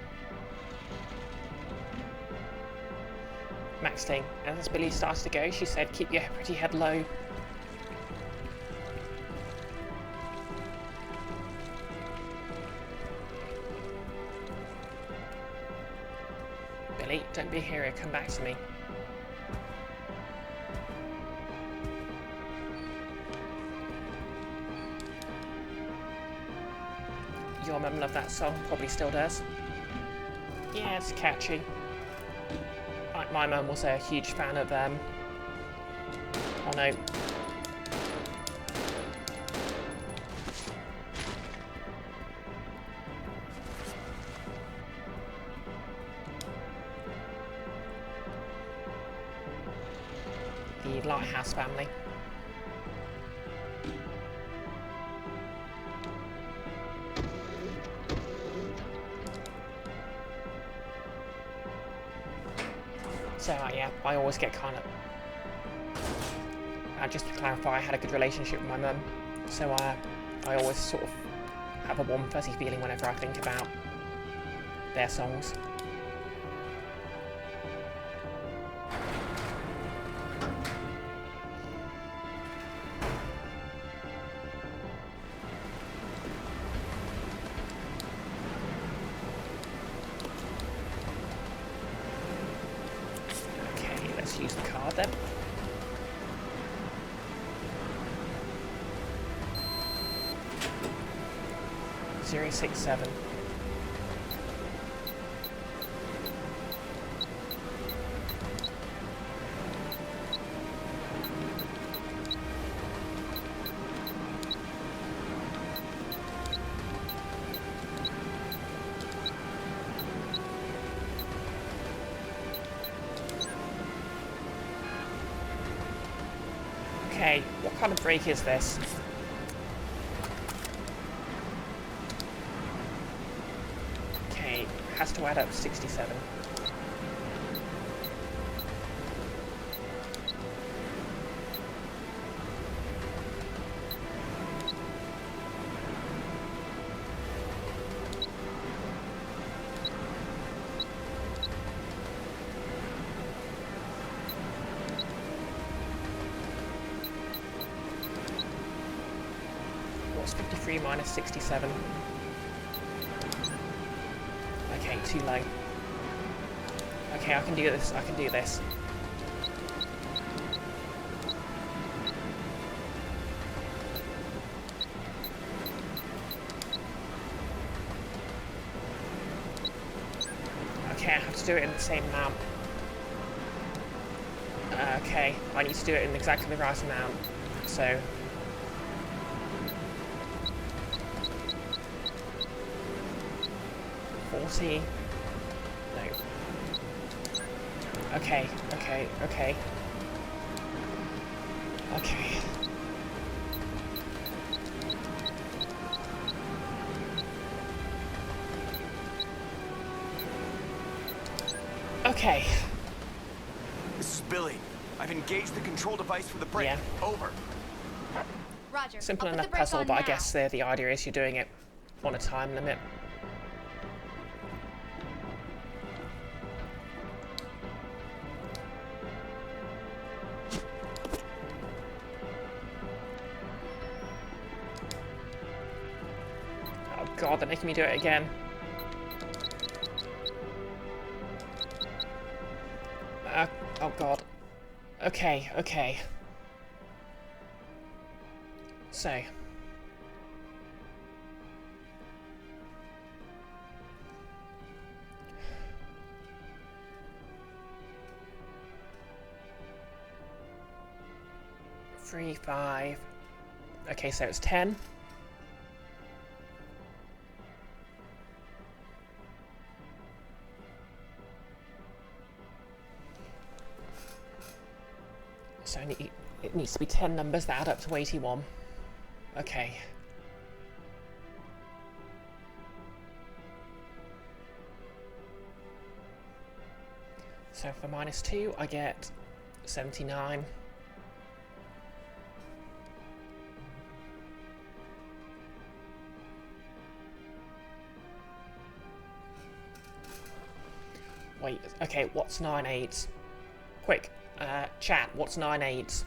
[SPEAKER 1] Max thing. As Billy starts to go, she said, keep your pretty head low. Billy, don't be a hero, come back to me. Your mum loved that song, probably still does. Yeah, it's catchy. My mum was a huge fan of, oh no. The Lighthouse Family. So yeah, I always get kind of... just to clarify, I had a good relationship with my mum, so I always sort of have a warm fuzzy feeling whenever I think about their songs. Let's use the card then. .067. Okay, what kind of brake is this? Okay, has to add up 67. What's 53 minus 67? Okay, too low. Okay, I can do this, I can do this. Okay, I have to do it in the same amount. Okay, I need to do it in exactly the right amount. So... No. Okay. Okay.
[SPEAKER 10] This is Billy. I've engaged the control device for the brake.
[SPEAKER 1] Yeah.
[SPEAKER 10] Over.
[SPEAKER 3] Roger.
[SPEAKER 1] Simple
[SPEAKER 3] I'll put
[SPEAKER 1] enough
[SPEAKER 3] the brake
[SPEAKER 1] puzzle,
[SPEAKER 3] on
[SPEAKER 1] but I
[SPEAKER 3] now.
[SPEAKER 1] guess the idea is you're doing it on a time limit. Oh god, they're making me do it again. Oh god. Okay. So. Three, 5. Okay, so it's 10. So it needs to be 10 numbers that add up to 81. Okay. So for -2, I get 79. Wait, okay, what's 9 8s? Quick, chat, what's 9 8s?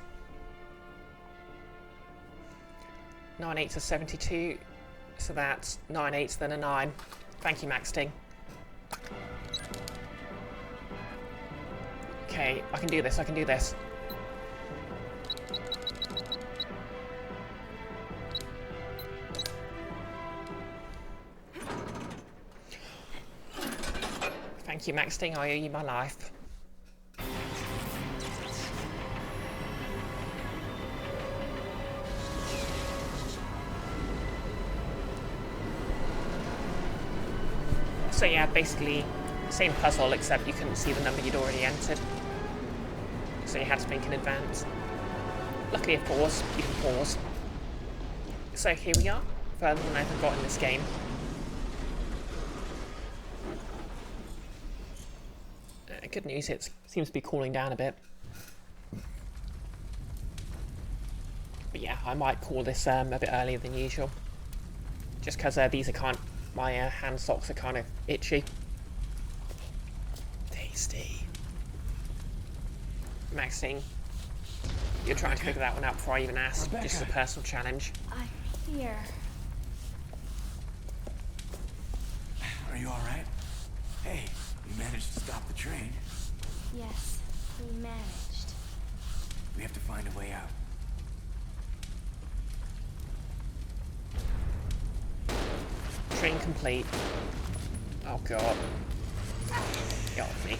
[SPEAKER 1] 9 8s are 72, so that's 9 8s, then a 9. Thank you, Max Ting. Okay, I can do this, Thank you, Max Ting, I owe you my life. So yeah, basically, same puzzle, except you couldn't see the number you'd already entered. So you had to think in advance. Luckily, of course, you can pause. So here we are, further than I've got in this game. Good news, it seems to be cooling down a bit. But yeah, I might call this a bit earlier than usual. Just because these are kind of, my hand socks are kind of itchy. Tasty. Maxine, you're trying to figure that one out before I even ask. This is a personal challenge.
[SPEAKER 3] I'm here.
[SPEAKER 9] Are you alright? Hey, you managed to stop the train.
[SPEAKER 3] Yes, we managed.
[SPEAKER 9] We have to find a way out.
[SPEAKER 1] Train complete. Oh god. Get off me.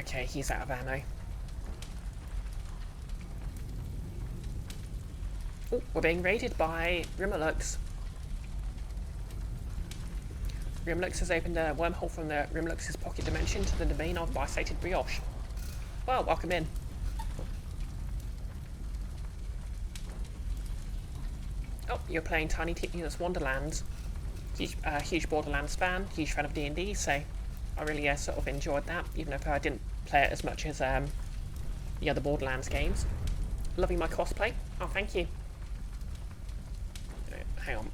[SPEAKER 1] Okay, he's out of ammo. Oh, we're being raided by Rimmerlux. Rimlux has opened a wormhole from the Rimlux's pocket dimension to the domain of BisectedBrioche. Well, welcome in. Oh, you're playing Tiny Tina's Wonderlands. Huge Borderlands fan, huge fan of D&D, so I really sort of enjoyed that, even if I didn't play it as much as the other Borderlands games. Loving my cosplay. Oh, thank you. Hang on.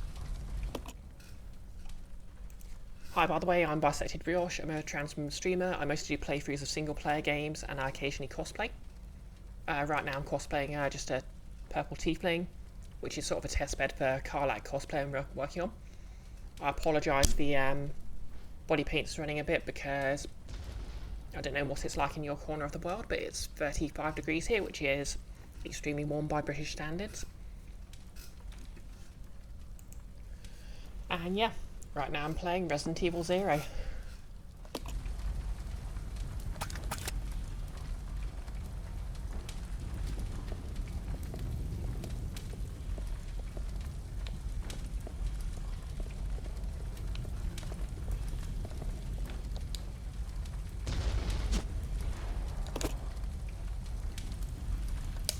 [SPEAKER 1] Hi, by the way, I'm BisectedBrioche. I'm a trans woman streamer. I mostly do playthroughs of single-player games, and I occasionally cosplay. Right now I'm cosplaying just a purple tiefling, which is sort of a testbed for Carlac cosplay I'm working on. I apologise, the body paint's running a bit because I don't know what it's like in your corner of the world, but it's 35 degrees here, which is extremely warm by British standards. And yeah. Right now I'm playing Resident Evil 0.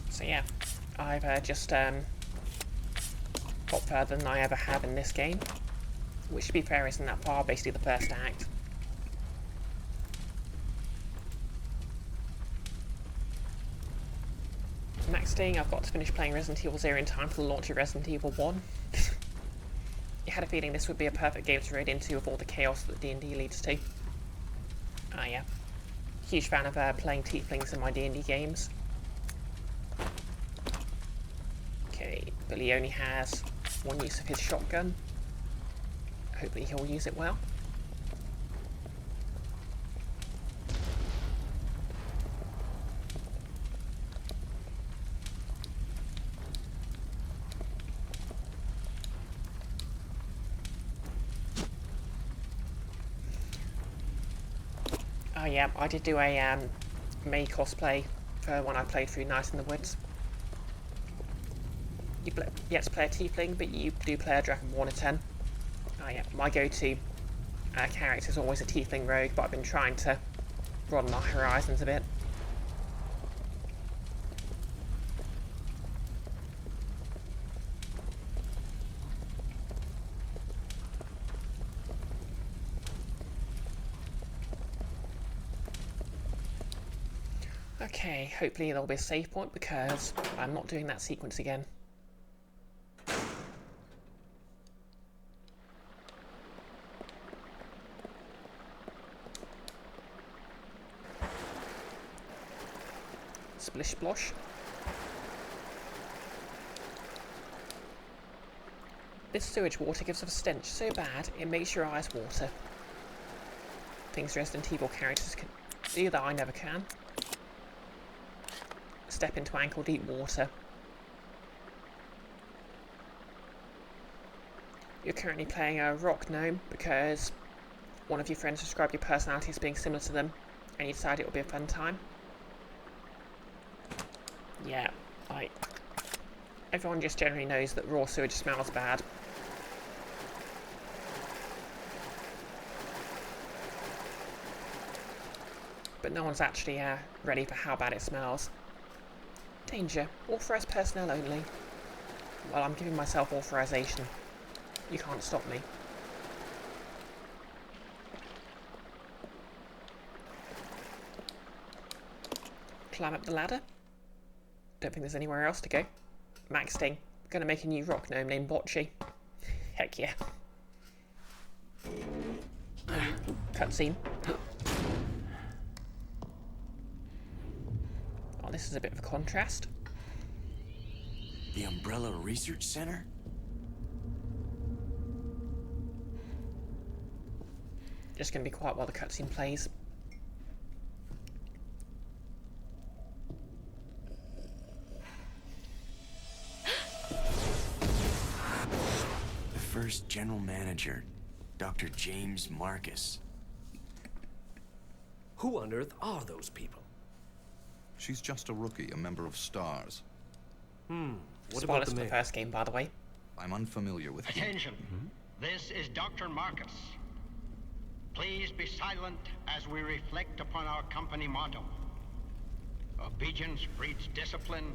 [SPEAKER 1] So yeah, I've just got further than I ever have in this game. Which, to be fair, isn't that far, basically the first act. Next thing, I've got to finish playing Resident Evil 0 in time for the launch of Resident Evil 1. I had a feeling this would be a perfect game to raid into with all the chaos that D&D leads to. Ah yeah. Huge fan of playing tieflings in my D&D games. Okay, Billy only has one use of his shotgun. Hopefully he'll use it well. Oh yeah, I did do a May cosplay for when I played through Night in the Woods. You get to play a tiefling, but you do play a Dragonborn at 10. Oh yeah, my go-to character is always a tiefling rogue, but I've been trying to broaden my horizons a bit. Okay, hopefully there'll be a save point because I'm not doing that sequence again. Splish splosh. This sewage water gives off a stench so bad it makes your eyes water. Things Resident Evil characters can do that I never can. Step into ankle deep water. You're currently playing a rock gnome because one of your friends described your personality as being similar to them and you decided it would be a fun time. Yeah, everyone just generally knows that raw sewage smells bad. But no one's actually ready for how bad it smells. Danger. Authorized personnel only. Well, I'm giving myself authorization. You can't stop me. Climb up the ladder. Don't think there's anywhere else to go. Maxting. Gonna make a new rock gnome named Bocce. Heck yeah. Cutscene. Oh, this is a bit of a contrast.
[SPEAKER 9] The Umbrella Research Center?
[SPEAKER 1] Just gonna be quiet while the cutscene plays.
[SPEAKER 9] First general manager, Dr. James Marcus.
[SPEAKER 12] Who on earth are those people?
[SPEAKER 2] She's just a rookie, a member of STARS.
[SPEAKER 12] What
[SPEAKER 1] Spoilers
[SPEAKER 12] about
[SPEAKER 1] for
[SPEAKER 12] the
[SPEAKER 1] the
[SPEAKER 12] mayor?
[SPEAKER 1] first game, by the way.
[SPEAKER 2] I'm unfamiliar with him.
[SPEAKER 13] Attention. This is Dr. Marcus. Please be silent as we reflect upon our company motto. Obedience breeds discipline.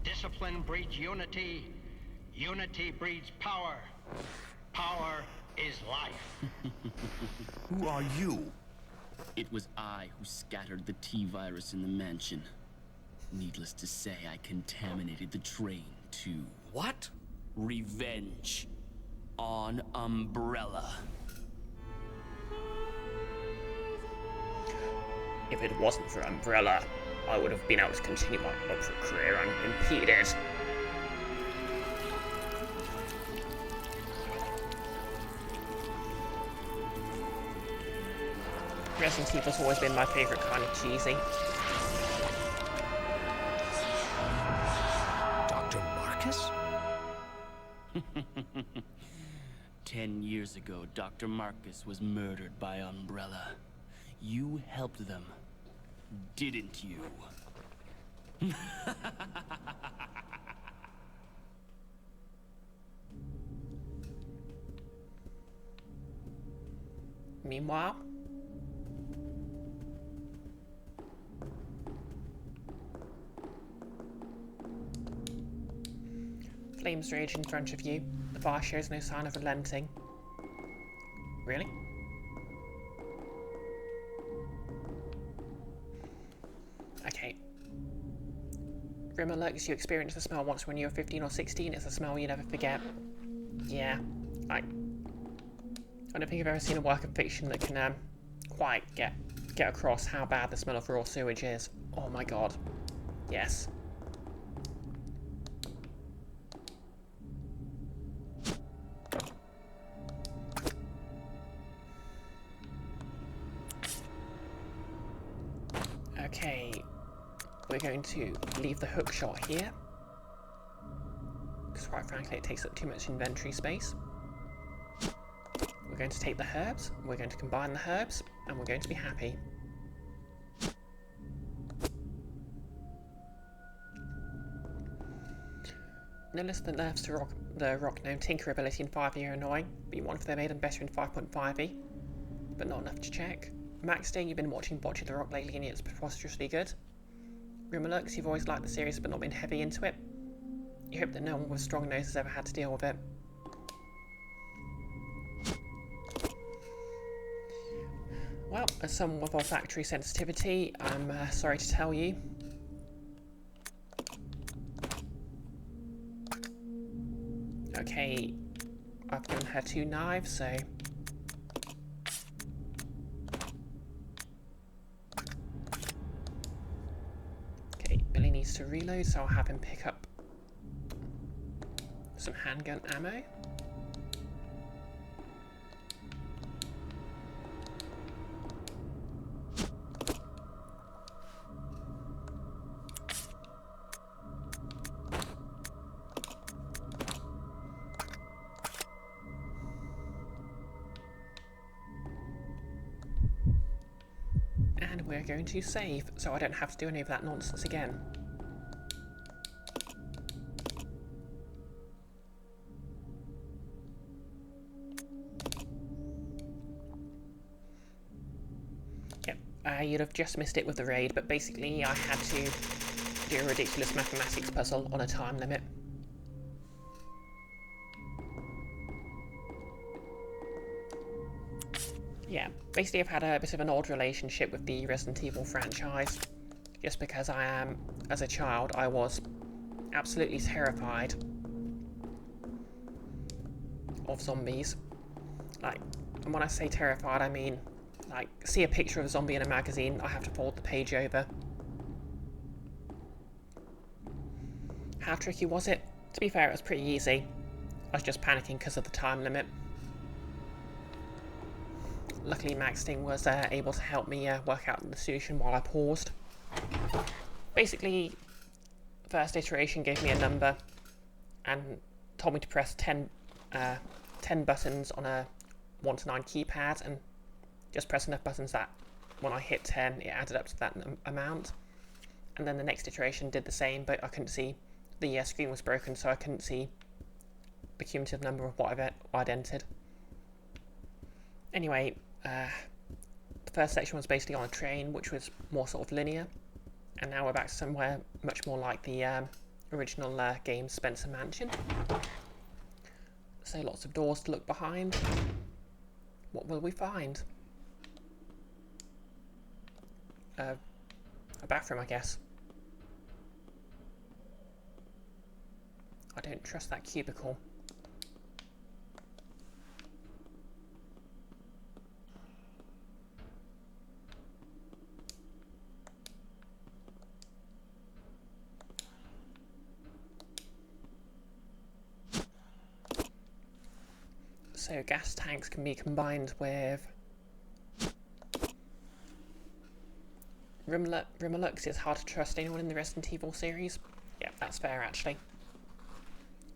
[SPEAKER 13] Discipline breeds unity. Unity breeds power. Power is life.
[SPEAKER 2] Who are you?
[SPEAKER 14] It was I who scattered the T-virus in the mansion. Needless to say, I contaminated the train, too.
[SPEAKER 12] What?
[SPEAKER 14] Revenge. On Umbrella.
[SPEAKER 8] If it wasn't for Umbrella, I would have been able to continue my opera career unimpeded.
[SPEAKER 1] Resident Evil's always been my favourite kind of cheesy.
[SPEAKER 12] Dr. Marcus?
[SPEAKER 14] 10 years ago, Dr. Marcus was murdered by Umbrella. You helped them, didn't you?
[SPEAKER 1] Meanwhile, flames rage in front of you. The fire shows no sign of relenting. Really? Okay. Rumor lurks you experienced the smell once when you were 15 or 16. It's a smell you never forget. Yeah, I don't think I've ever seen a work of fiction that can quite get across how bad the smell of raw sewage is. Oh my god. Yes. Okay, we're going to leave the hook shot here, because quite frankly it takes up too much inventory space. We're going to take the herbs, we're going to combine the herbs, and we're going to be happy. Notice the nerfs to the rock gnome tinker ability in 5e are annoying, but you wonder if they made them better in 5.5e, but not enough to check. Max Day, you've been watching Botch the Rock lately and it's preposterously good. Rumour lurks, you've always liked the series but not been heavy into it. You hope that no one with strong nose has ever had to deal with it. Well, as someone with olfactory sensitivity, I'm sorry to tell you. Okay, I've given her 2 knives, so... Okay, Billy needs to reload, so I'll have him pick up some handgun ammo. And we're going to save, so I don't have to do any of that nonsense again. Yep, you'd have just missed it with the raid, but basically I had to do a ridiculous mathematics puzzle on a time limit. Yeah, basically I've had a bit of an odd relationship with the Resident Evil franchise, just because as a child, I was absolutely terrified of zombies. Like, and when I say terrified, I mean, like, see a picture of a zombie in a magazine, I have to fold the page over. How tricky was it? To be fair, it was pretty easy. I was just panicking because of the time limit. Luckily, Max Sting was able to help me work out the solution while I paused. Basically, first iteration gave me a number and told me to press 10 buttons on a 1 to 9 keypad and just press enough buttons that when I hit 10, it added up to that amount. And then the next iteration did the same, but I couldn't see, the screen was broken, so I couldn't see the cumulative number of what I'd entered. Anyway, the first section was basically on a train, which was more sort of linear, and now we're back to somewhere much more like the original game Spencer Mansion. So lots of doors to look behind. What will we find? A bathroom, I guess. I don't trust that cubicle. So gas tanks can be combined with Rimmerlux. It's hard to trust anyone in the Resident Evil series. Yeah, that's fair actually.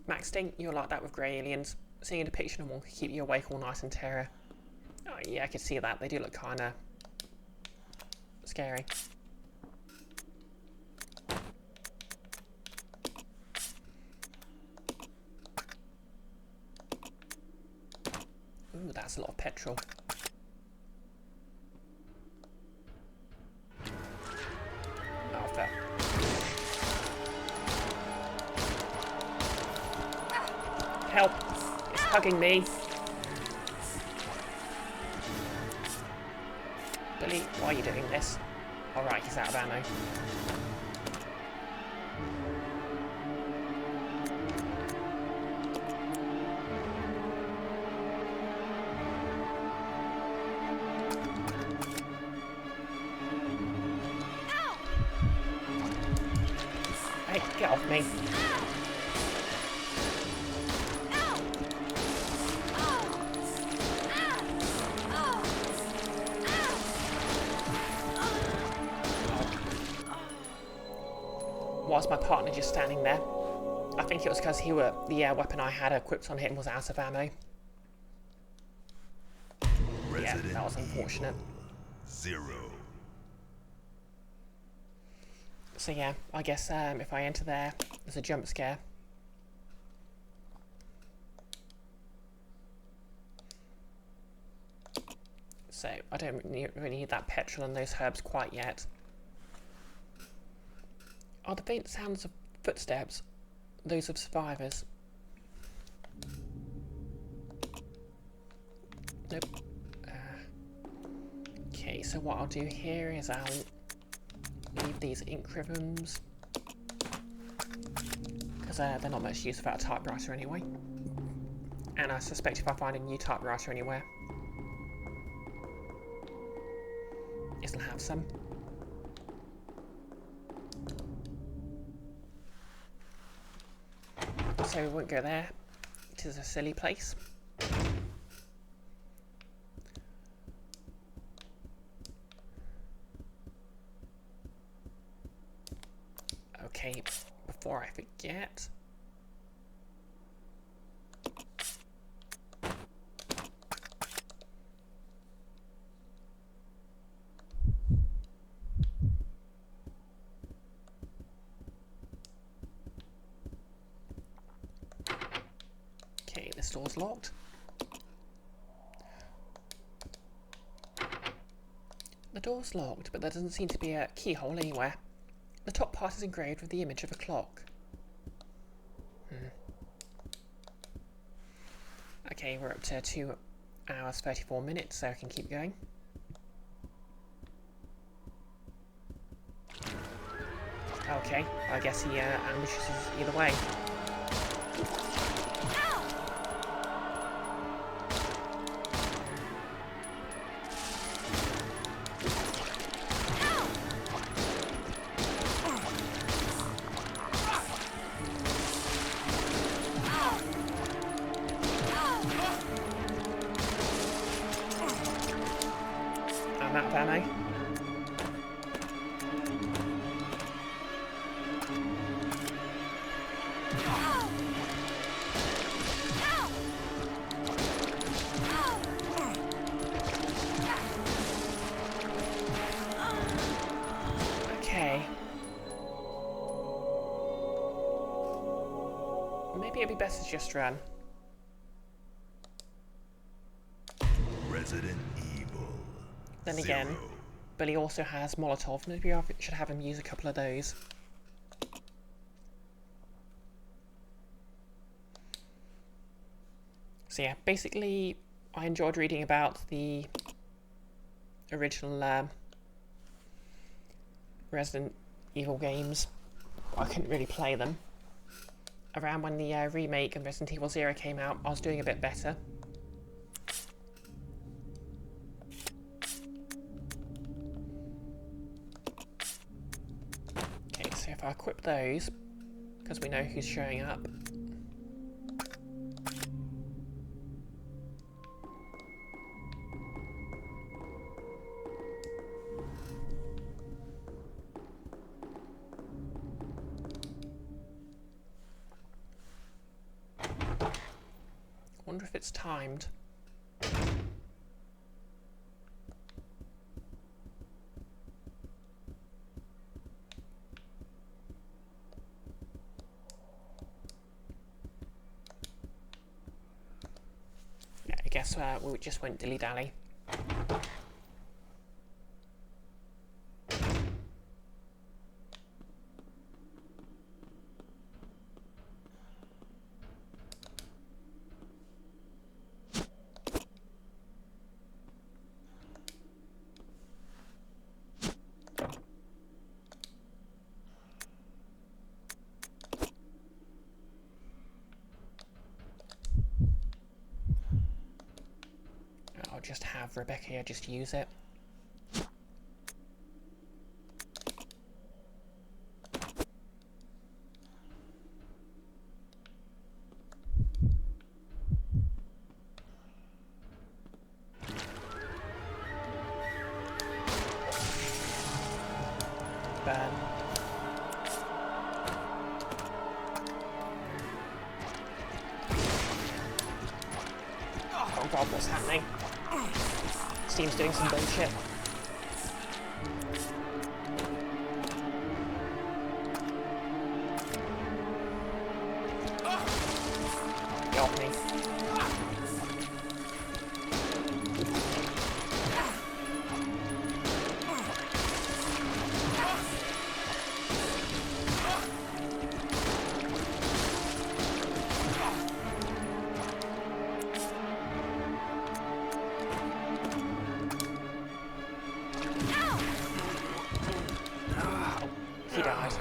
[SPEAKER 1] Max Stink, you're like that with grey aliens. Seeing a depiction of one can keep you awake all night in terror. Oh yeah, I can see that. They do look kinda scary. Ooh, that's a lot of petrol. Oh, fair. Help! It's hugging me. Billy, why are you doing this? Alright, he's out of ammo. Hey, get off me. Was my partner just standing there? I think it was because the weapon I had equipped on him was out of ammo. Yeah, that was unfortunate.
[SPEAKER 2] 0.
[SPEAKER 1] So yeah, I guess if I enter there, there's a jump scare. So I don't really need that petrol and those herbs quite yet. Are the faint sounds of footsteps those of survivors? Nope. Okay, so what I'll do here is I'll leave these ink ribbons because they're not much use without a typewriter anyway. And I suspect if I find a new typewriter anywhere, it'll have some. So we won't go there. It is a silly place. Okay, before I forget. Okay, this door's locked. The door's locked, but there doesn't seem to be a keyhole anywhere. The top part is engraved with the image of a clock. Okay, we're up to 2 hours 34 minutes, so I can keep going. Okay, I guess he ambushes us either way. I'm out of ammo. best to just run.
[SPEAKER 15] Resident Evil.
[SPEAKER 1] Then again, Billy also has Molotov. Maybe I should have him use a couple of those. So yeah, basically, I enjoyed reading about the original Resident Evil games. I couldn't really play them. Around when the remake of Resident Evil 0 came out, I was doing a bit better. Okay, so if I equip those, because we know who's showing up. Wonder if it's timed. Yeah, I guess we just went dilly-dally. I'll just have Rebecca here just use it. Burn. Oh god, what's happening? Steam's doing some bullshit. Get off me. He died.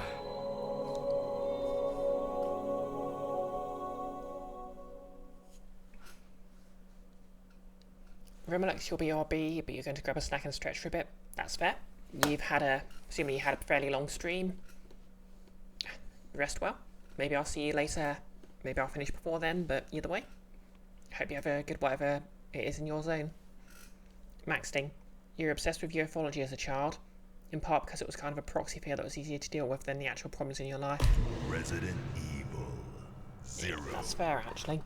[SPEAKER 1] Remelex, you'll be RB, but you're going to grab a snack and stretch for a bit. That's fair. You've had assuming you had a fairly long stream. Rest well. Maybe I'll see you later. Maybe I'll finish before then, but either way. Hope you have a good whatever it is in your zone. Maxting, you're obsessed with ufology as a child. In part because it was kind of a proxy fear that was easier to deal with than the actual problems in your life.
[SPEAKER 15] Resident Evil 0.
[SPEAKER 1] Yeah, that's fair, actually.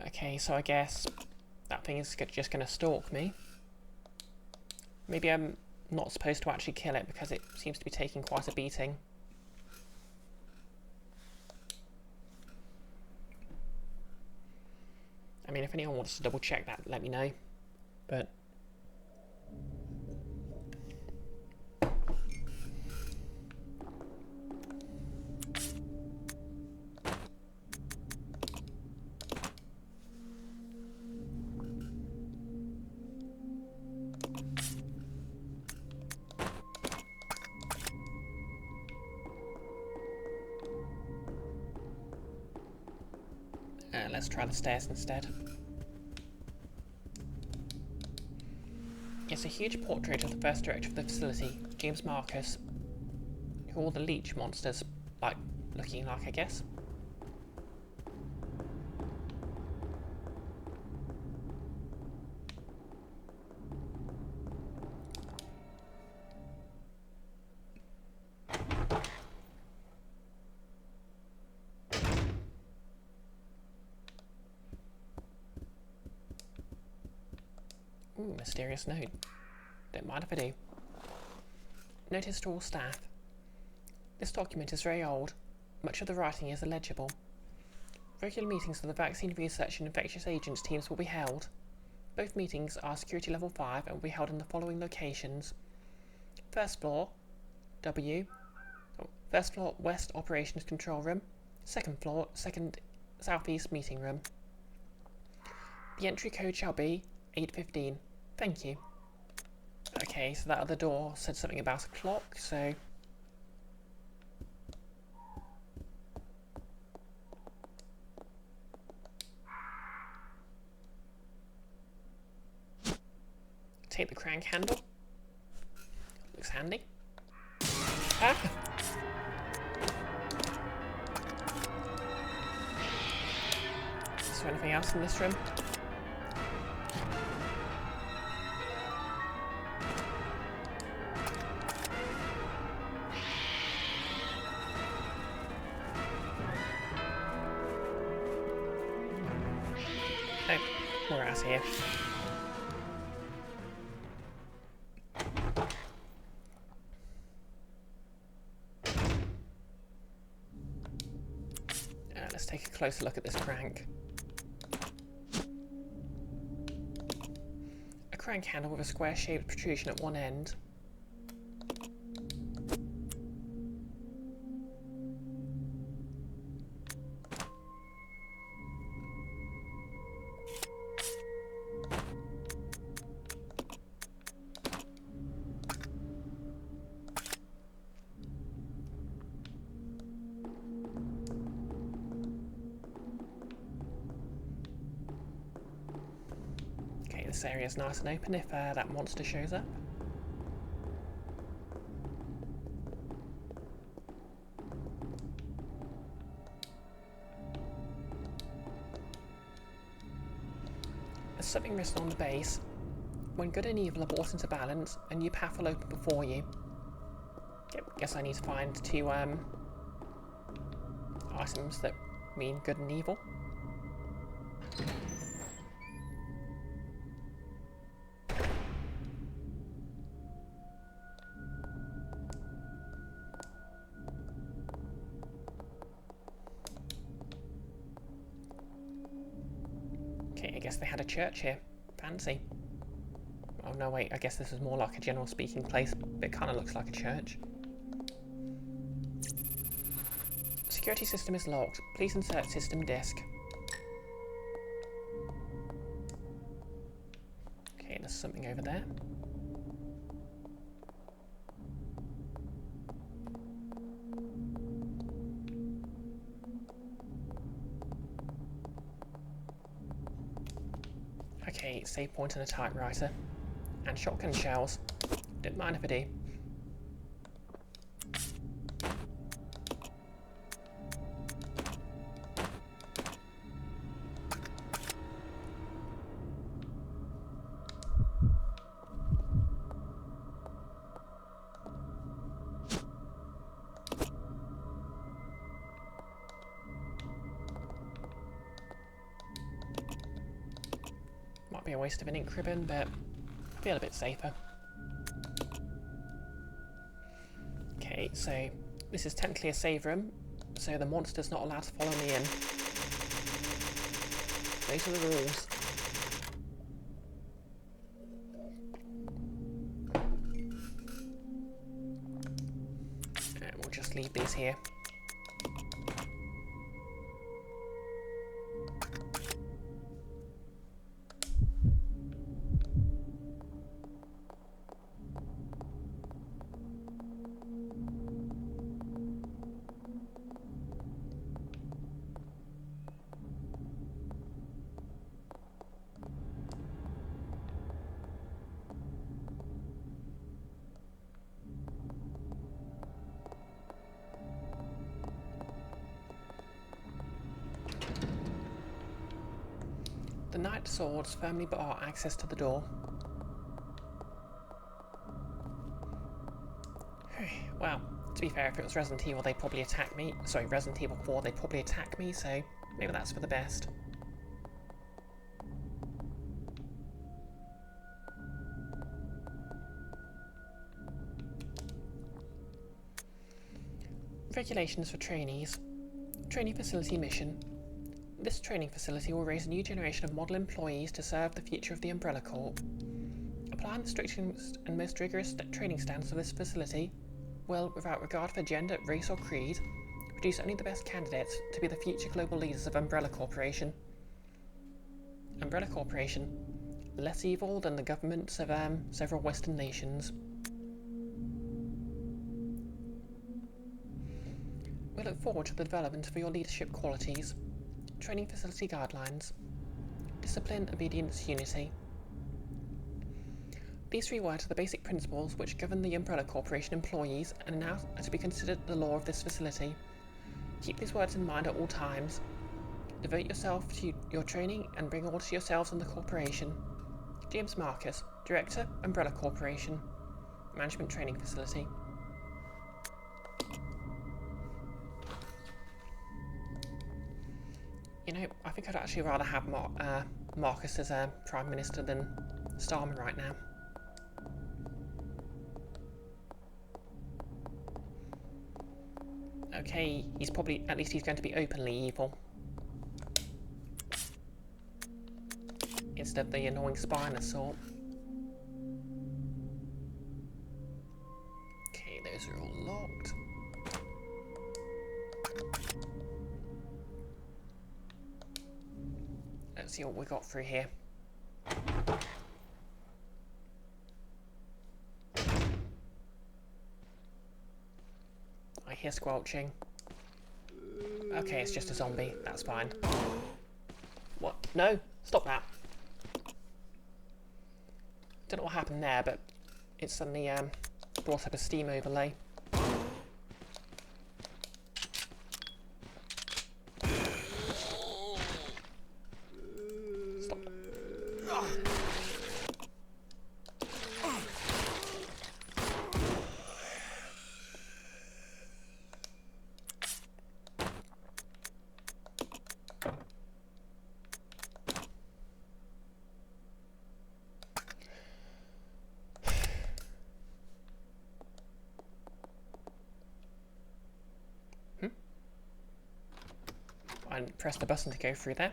[SPEAKER 1] Okay, so I guess that thing is just going to stalk me. Maybe I'm not supposed to actually kill it because it seems to be taking quite a beating. I mean, if anyone wants to double check that, let me know. But let's try the stairs instead. It's a huge portrait of the first director of the facility, James Marcus, who all the leech monsters like looking like, I guess. Ooh, mysterious note. Don't mind if I do. Notice to all staff. This document is very old. Much of the writing is illegible. Regular meetings of the Vaccine Research and Infectious Agents teams will be held. Both meetings are security level 5 and will be held in the following locations. First floor, First floor, West Operations Control Room. Second floor, Southeast Meeting Room. The entry code shall be 815. Thank you. Okay, so that other door said something about a clock, so... Take the crank handle. Looks handy. Ah! Is there anything else in this room? No, we're out here. Let's take a closer look at this crank. A crank handle with a square-shaped protrusion at one end. This area is nice and open if that monster shows up. There's something written on the base. When good and evil are brought into balance, a new path will open before you. Yep, guess I need to find two items that mean good and evil. Okay, I guess they had a church here. Fancy. Oh no, wait, I guess this is more like a general speaking place, but it kind of looks like a church. Security system is locked. Please insert system disk. Okay, there's something over there. Okay, save point and a typewriter. And shotgun shells. Don't mind if I do. Might be a waste of an ink ribbon, but I feel a bit safer. Okay, so this is technically a save room, so the monster's not allowed to follow me in. Those are the rules. And we'll just leave these here. The knight swords firmly bar access to the door. Well, to be fair, if it was Resident Evil, they'd probably attack me. Sorry, Resident Evil 4, they'd probably attack me, so maybe that's for the best. Regulations for trainees. Training facility mission. This training facility will raise a new generation of model employees to serve the future of the Umbrella Corp. Applying the strictest and most rigorous training standards of this facility will, without regard for gender, race or creed, produce only the best candidates to be the future global leaders of Umbrella Corporation. Umbrella Corporation, less evil than the governments of several Western nations. We look forward to the development of your leadership qualities, training facility guidelines, discipline, obedience, unity. These 3 words are the basic principles which govern the Umbrella Corporation employees and are now to be considered the law of this facility. Keep these words in mind at all times. Devote yourself to your training and bring order to yourselves and the corporation. James Marcus, Director, Umbrella Corporation, Management Training Facility. You know, I think I'd actually rather have Marcus as Prime Minister than Starmer right now. Okay, he's probably, at least he's going to be openly evil. Instead of the annoying Spiner sort. Okay, those are all locked. Let's see what we got through here. I hear squelching. Okay, it's just a zombie. That's fine. What? No! Stop that! Don't know what happened there, but it suddenly brought up a Steam overlay. Stop. I press the button to go through there.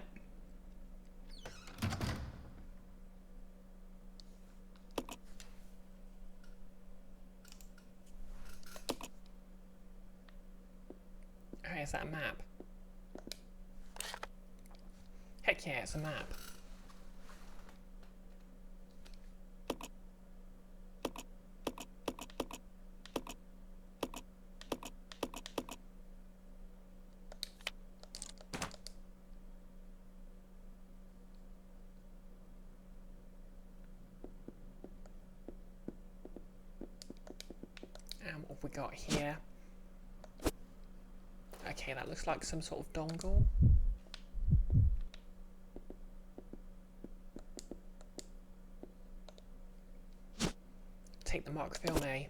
[SPEAKER 1] Oh, is that a map? Heck yeah, it's a map. And what have we got here? Okay, that looks like some sort of dongle. Take the Mark Film A.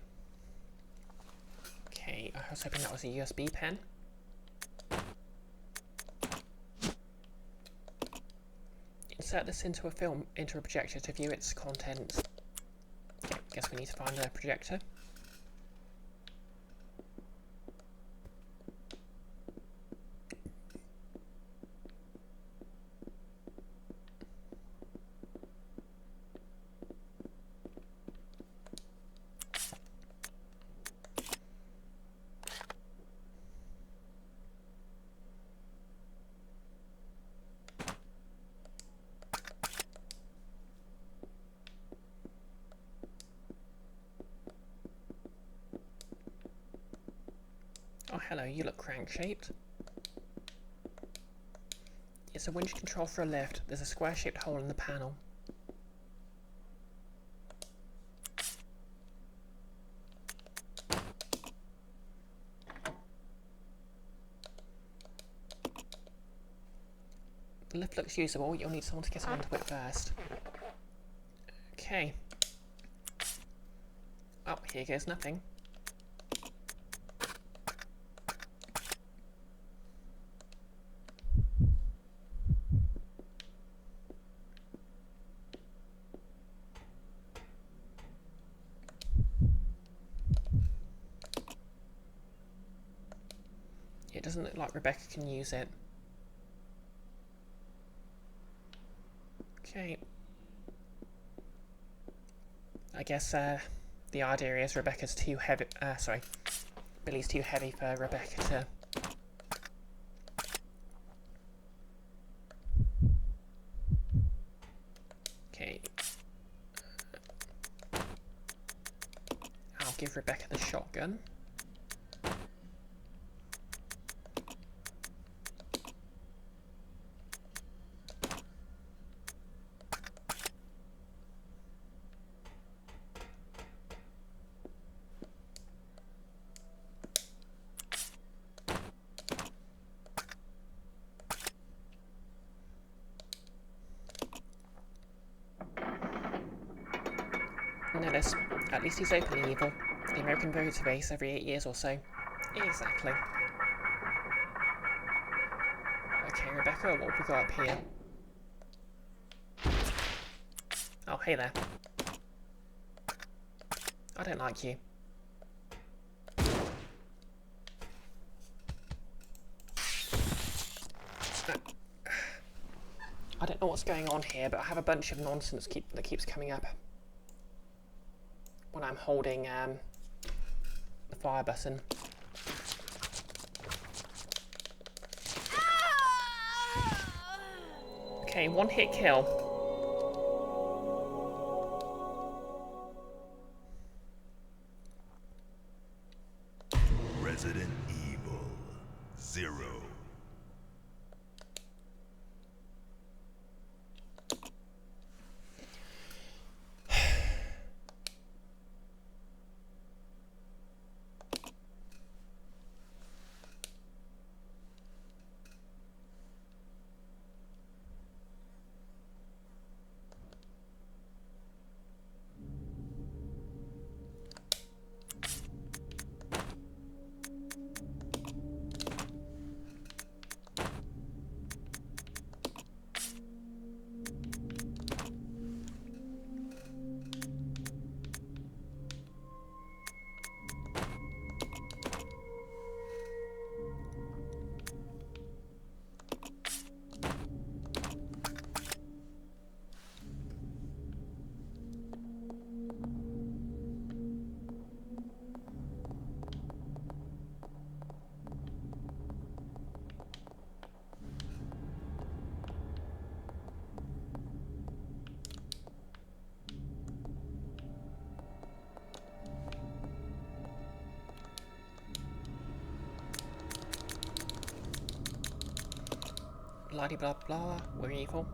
[SPEAKER 1] Okay, I was hoping that was a USB pen. Insert this into a projector to view its contents. Okay, guess we need to find a projector. Oh, hello, you look crank-shaped. It's a winch control for a lift. There's a square-shaped hole in the panel. The lift looks usable. You'll need someone to get onto it first. Okay. Oh, here goes nothing. doesn't look like Rebecca can use it. Okay. I guess the idea is Rebecca's too heavy. Sorry, Billy's too heavy for Rebecca to. Okay. I'll give Rebecca the shotgun. Notice, at least he's openly evil. The American votes base every 8 years or so. Exactly. Okay, Rebecca, what have we got up here? Oh, hey there. I don't like you. I don't know what's going on here, but I have a bunch of nonsense that keeps coming up when I'm holding the fire button. Okay, one hit kill.
[SPEAKER 15] Resident Evil 0.
[SPEAKER 1] Bloody blah blah, we're evil.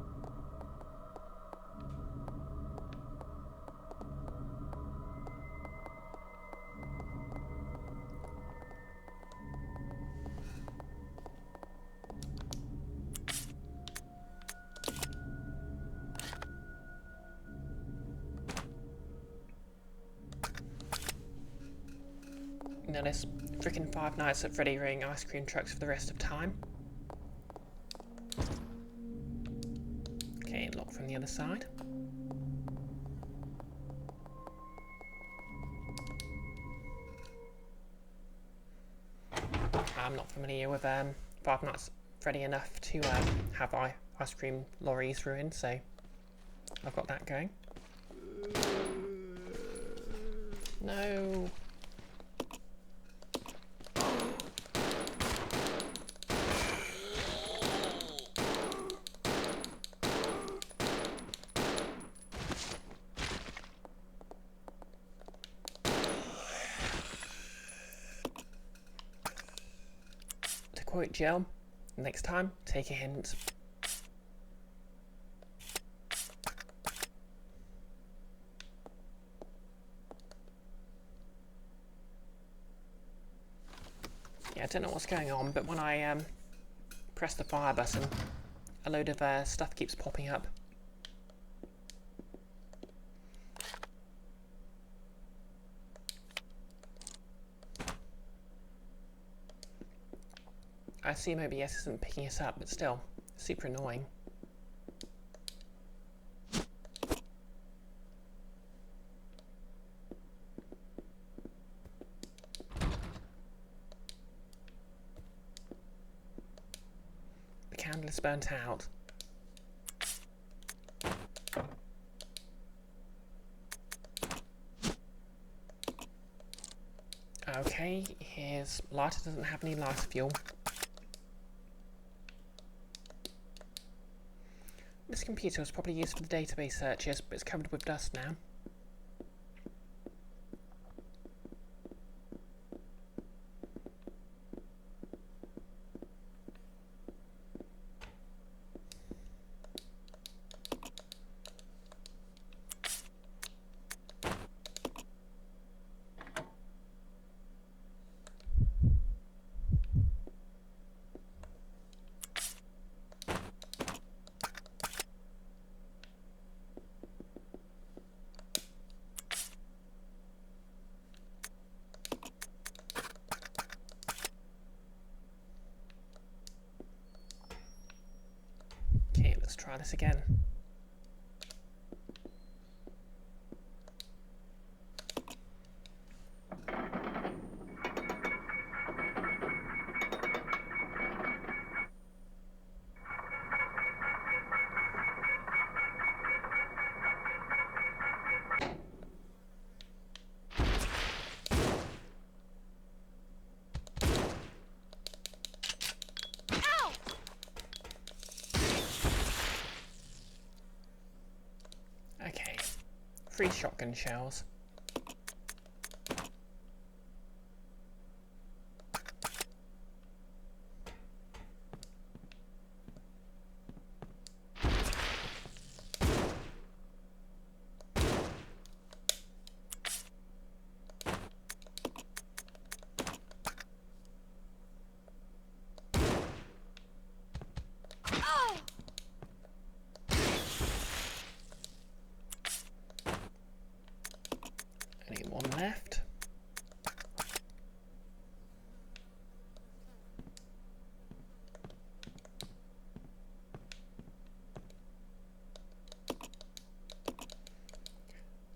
[SPEAKER 1] Notice, frickin' Five Nights at Freddy ring ice cream trucks for the rest of time. Okay, lock from the other side. I'm not familiar with Five Nights at Freddy enough to have ice cream lorries ruined, so I've got that going. No. To quote Jill, next time, take a hint. Yeah, I don't know what's going on, but when I press the fire button, a load of stuff keeps popping up. I assume OBS isn't picking us up, but still, super annoying. is burnt out. Okay, his lighter doesn't have any lighter fuel. This computer was probably used for the database searches, but it's covered with dust now. Okay, let's try this again. Okay, 3 shotgun shells. Only 1 left.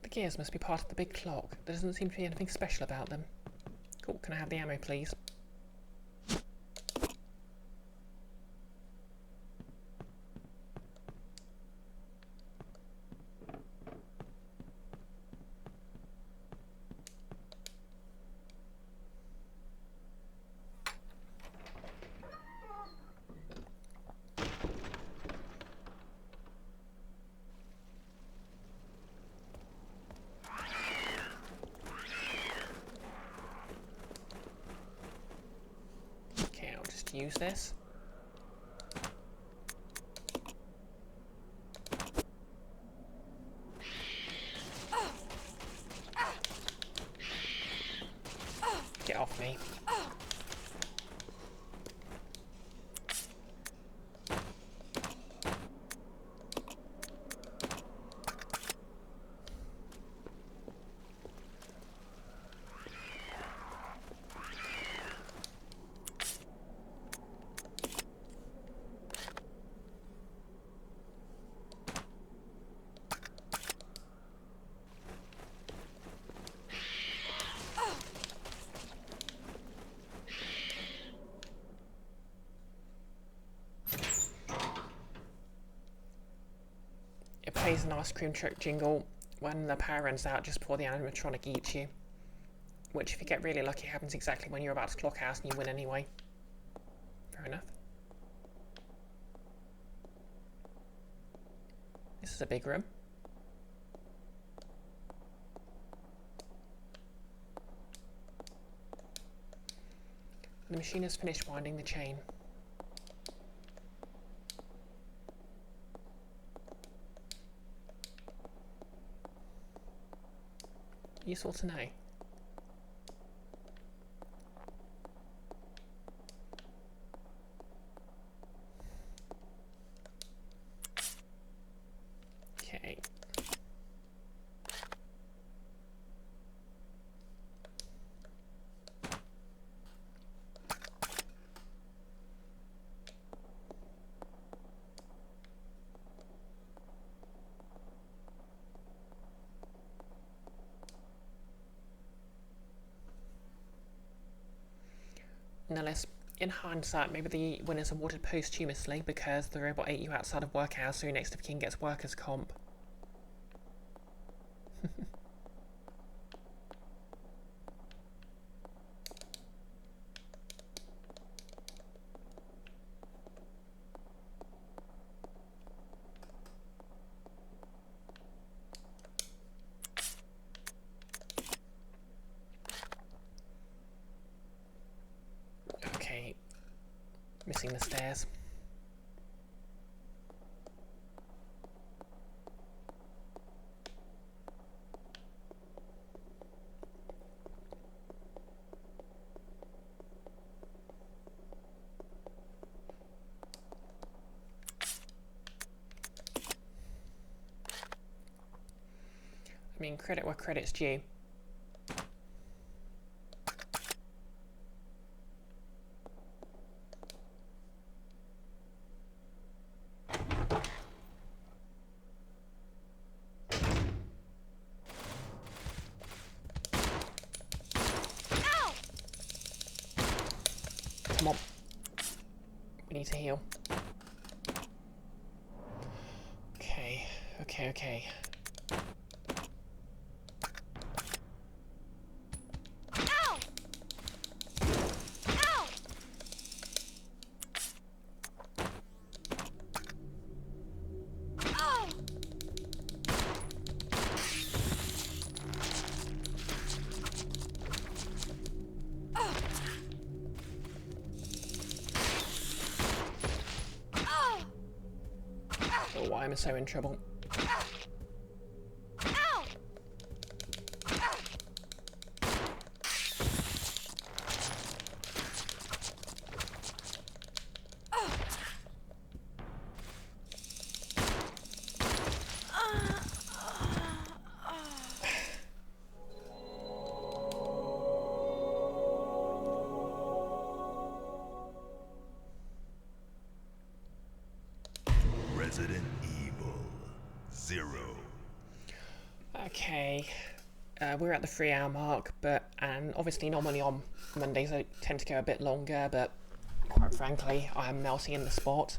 [SPEAKER 1] The gears must be part of the big clock. There doesn't seem to be anything special about them. Cool, can I have the ammo, please? Okay, I'll just use this. Get off me. It plays an ice cream truck jingle when the power runs out just before the animatronic eats you. Which, if you get really lucky, happens exactly when you're about to clock out and you win anyway. Fair enough. This is a big room. The machine has finished winding the chain. Useful to know. Okay. Now let's In hindsight, maybe the winner's awarded posthumously because the robot ate you outside of work hours, so your next of kin gets workers' comp. Okay, missing the stairs. I mean, credit where credit's due. Come on. We need to heal. Okay. Oh, why am I so in trouble?
[SPEAKER 15] Resident Evil 0.
[SPEAKER 1] Okay, we're at the 3-hour mark, and obviously normally on Mondays I tend to go a bit longer, but quite frankly, I am melting in the spot.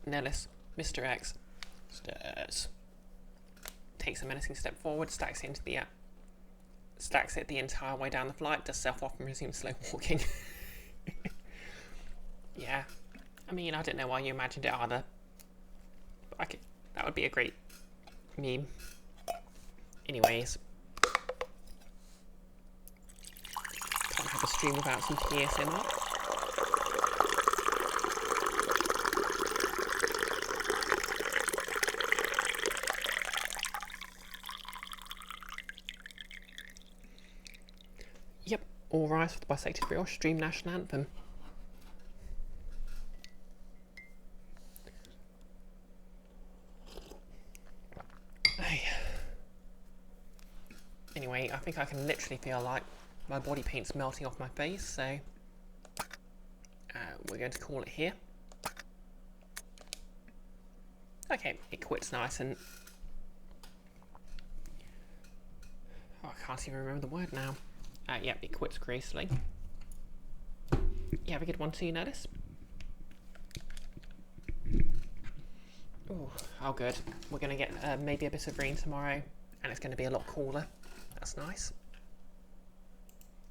[SPEAKER 1] Nellis, Mr. X, stairs. Takes a menacing step forward, stacks it the entire way down the flight, does self-off and resumes slow walking. Yeah, I mean, I don't know why you imagined it either. But that would be a great meme. Anyways. Can't have a stream without some TSMR. Yep, all rise for the Bisected Brioche stream national anthem. Anyway, I think I can literally feel like my body paint's melting off my face, so we're going to call it here. Okay, it quits nice and... Oh, I can't even remember the word now. Yep, it quits gracefully. You have a good one too, Notice? Ooh, oh good. We're going to get maybe a bit of rain tomorrow, and it's going to be a lot cooler. That's nice.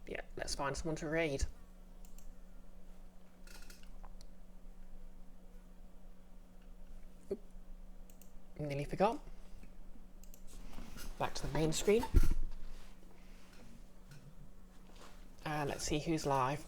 [SPEAKER 1] Yeah, let's find someone to raid. Oop. Nearly forgot. Back to the main screen. Let's see who's live.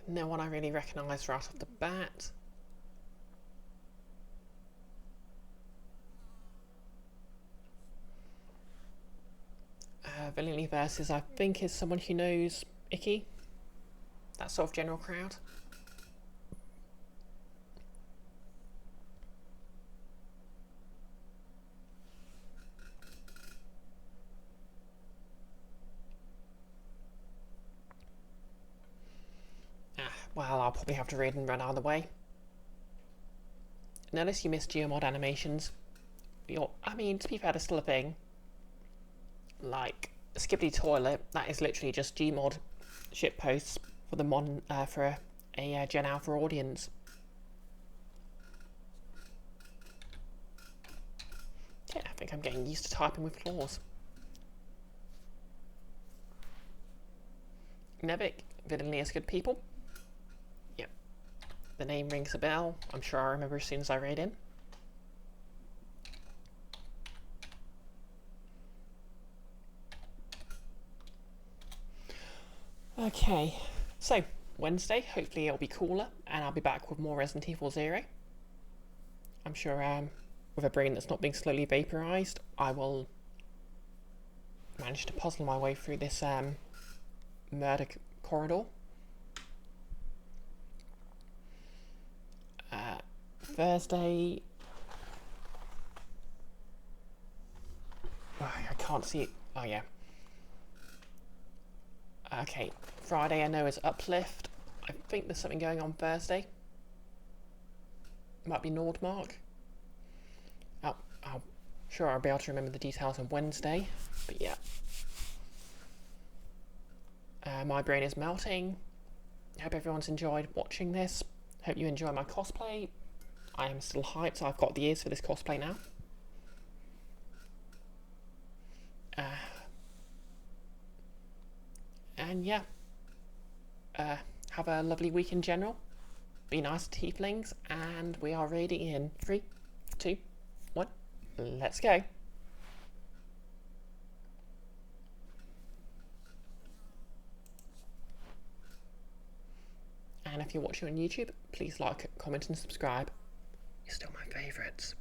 [SPEAKER 1] No one I really recognise right off the bat. Valiantly versus, I think, is someone who knows Icky. that sort of general crowd. Well, I'll probably have to read and run out of the way. Notice you missed geomod animations. I mean, to be fair, they're still a thing. Like, Skibbity Toilet, that is literally just Gmod shitposts for the for a Gen Alpha audience. Yeah, I think I'm getting used to typing with claws. Nevik, villainly as good people. Yep. The name rings a bell. I'm sure I'll remember as soon as I read in. Okay, so Wednesday, hopefully it'll be cooler, and I'll be back with more Resident Evil 0. I'm sure with a brain that's not being slowly vaporized, I will manage to puzzle my way through this murder corridor. Thursday, oh, I can't see it. Oh yeah. Okay, Friday I know is Uplift. I think there's something going on Thursday. Might be Nordmark. Sure I'll be able to remember the details on Wednesday, but yeah. My brain is melting. Hope everyone's enjoyed watching this. Hope you enjoy my cosplay. I am still hyped, so I've got the ears for this cosplay now. And yeah, have a lovely week in general. Be nice to tieflings, and we are raiding in 3, 2, 1. Let's go. And if you're watching on YouTube, please like, comment and subscribe. You're still my favourites.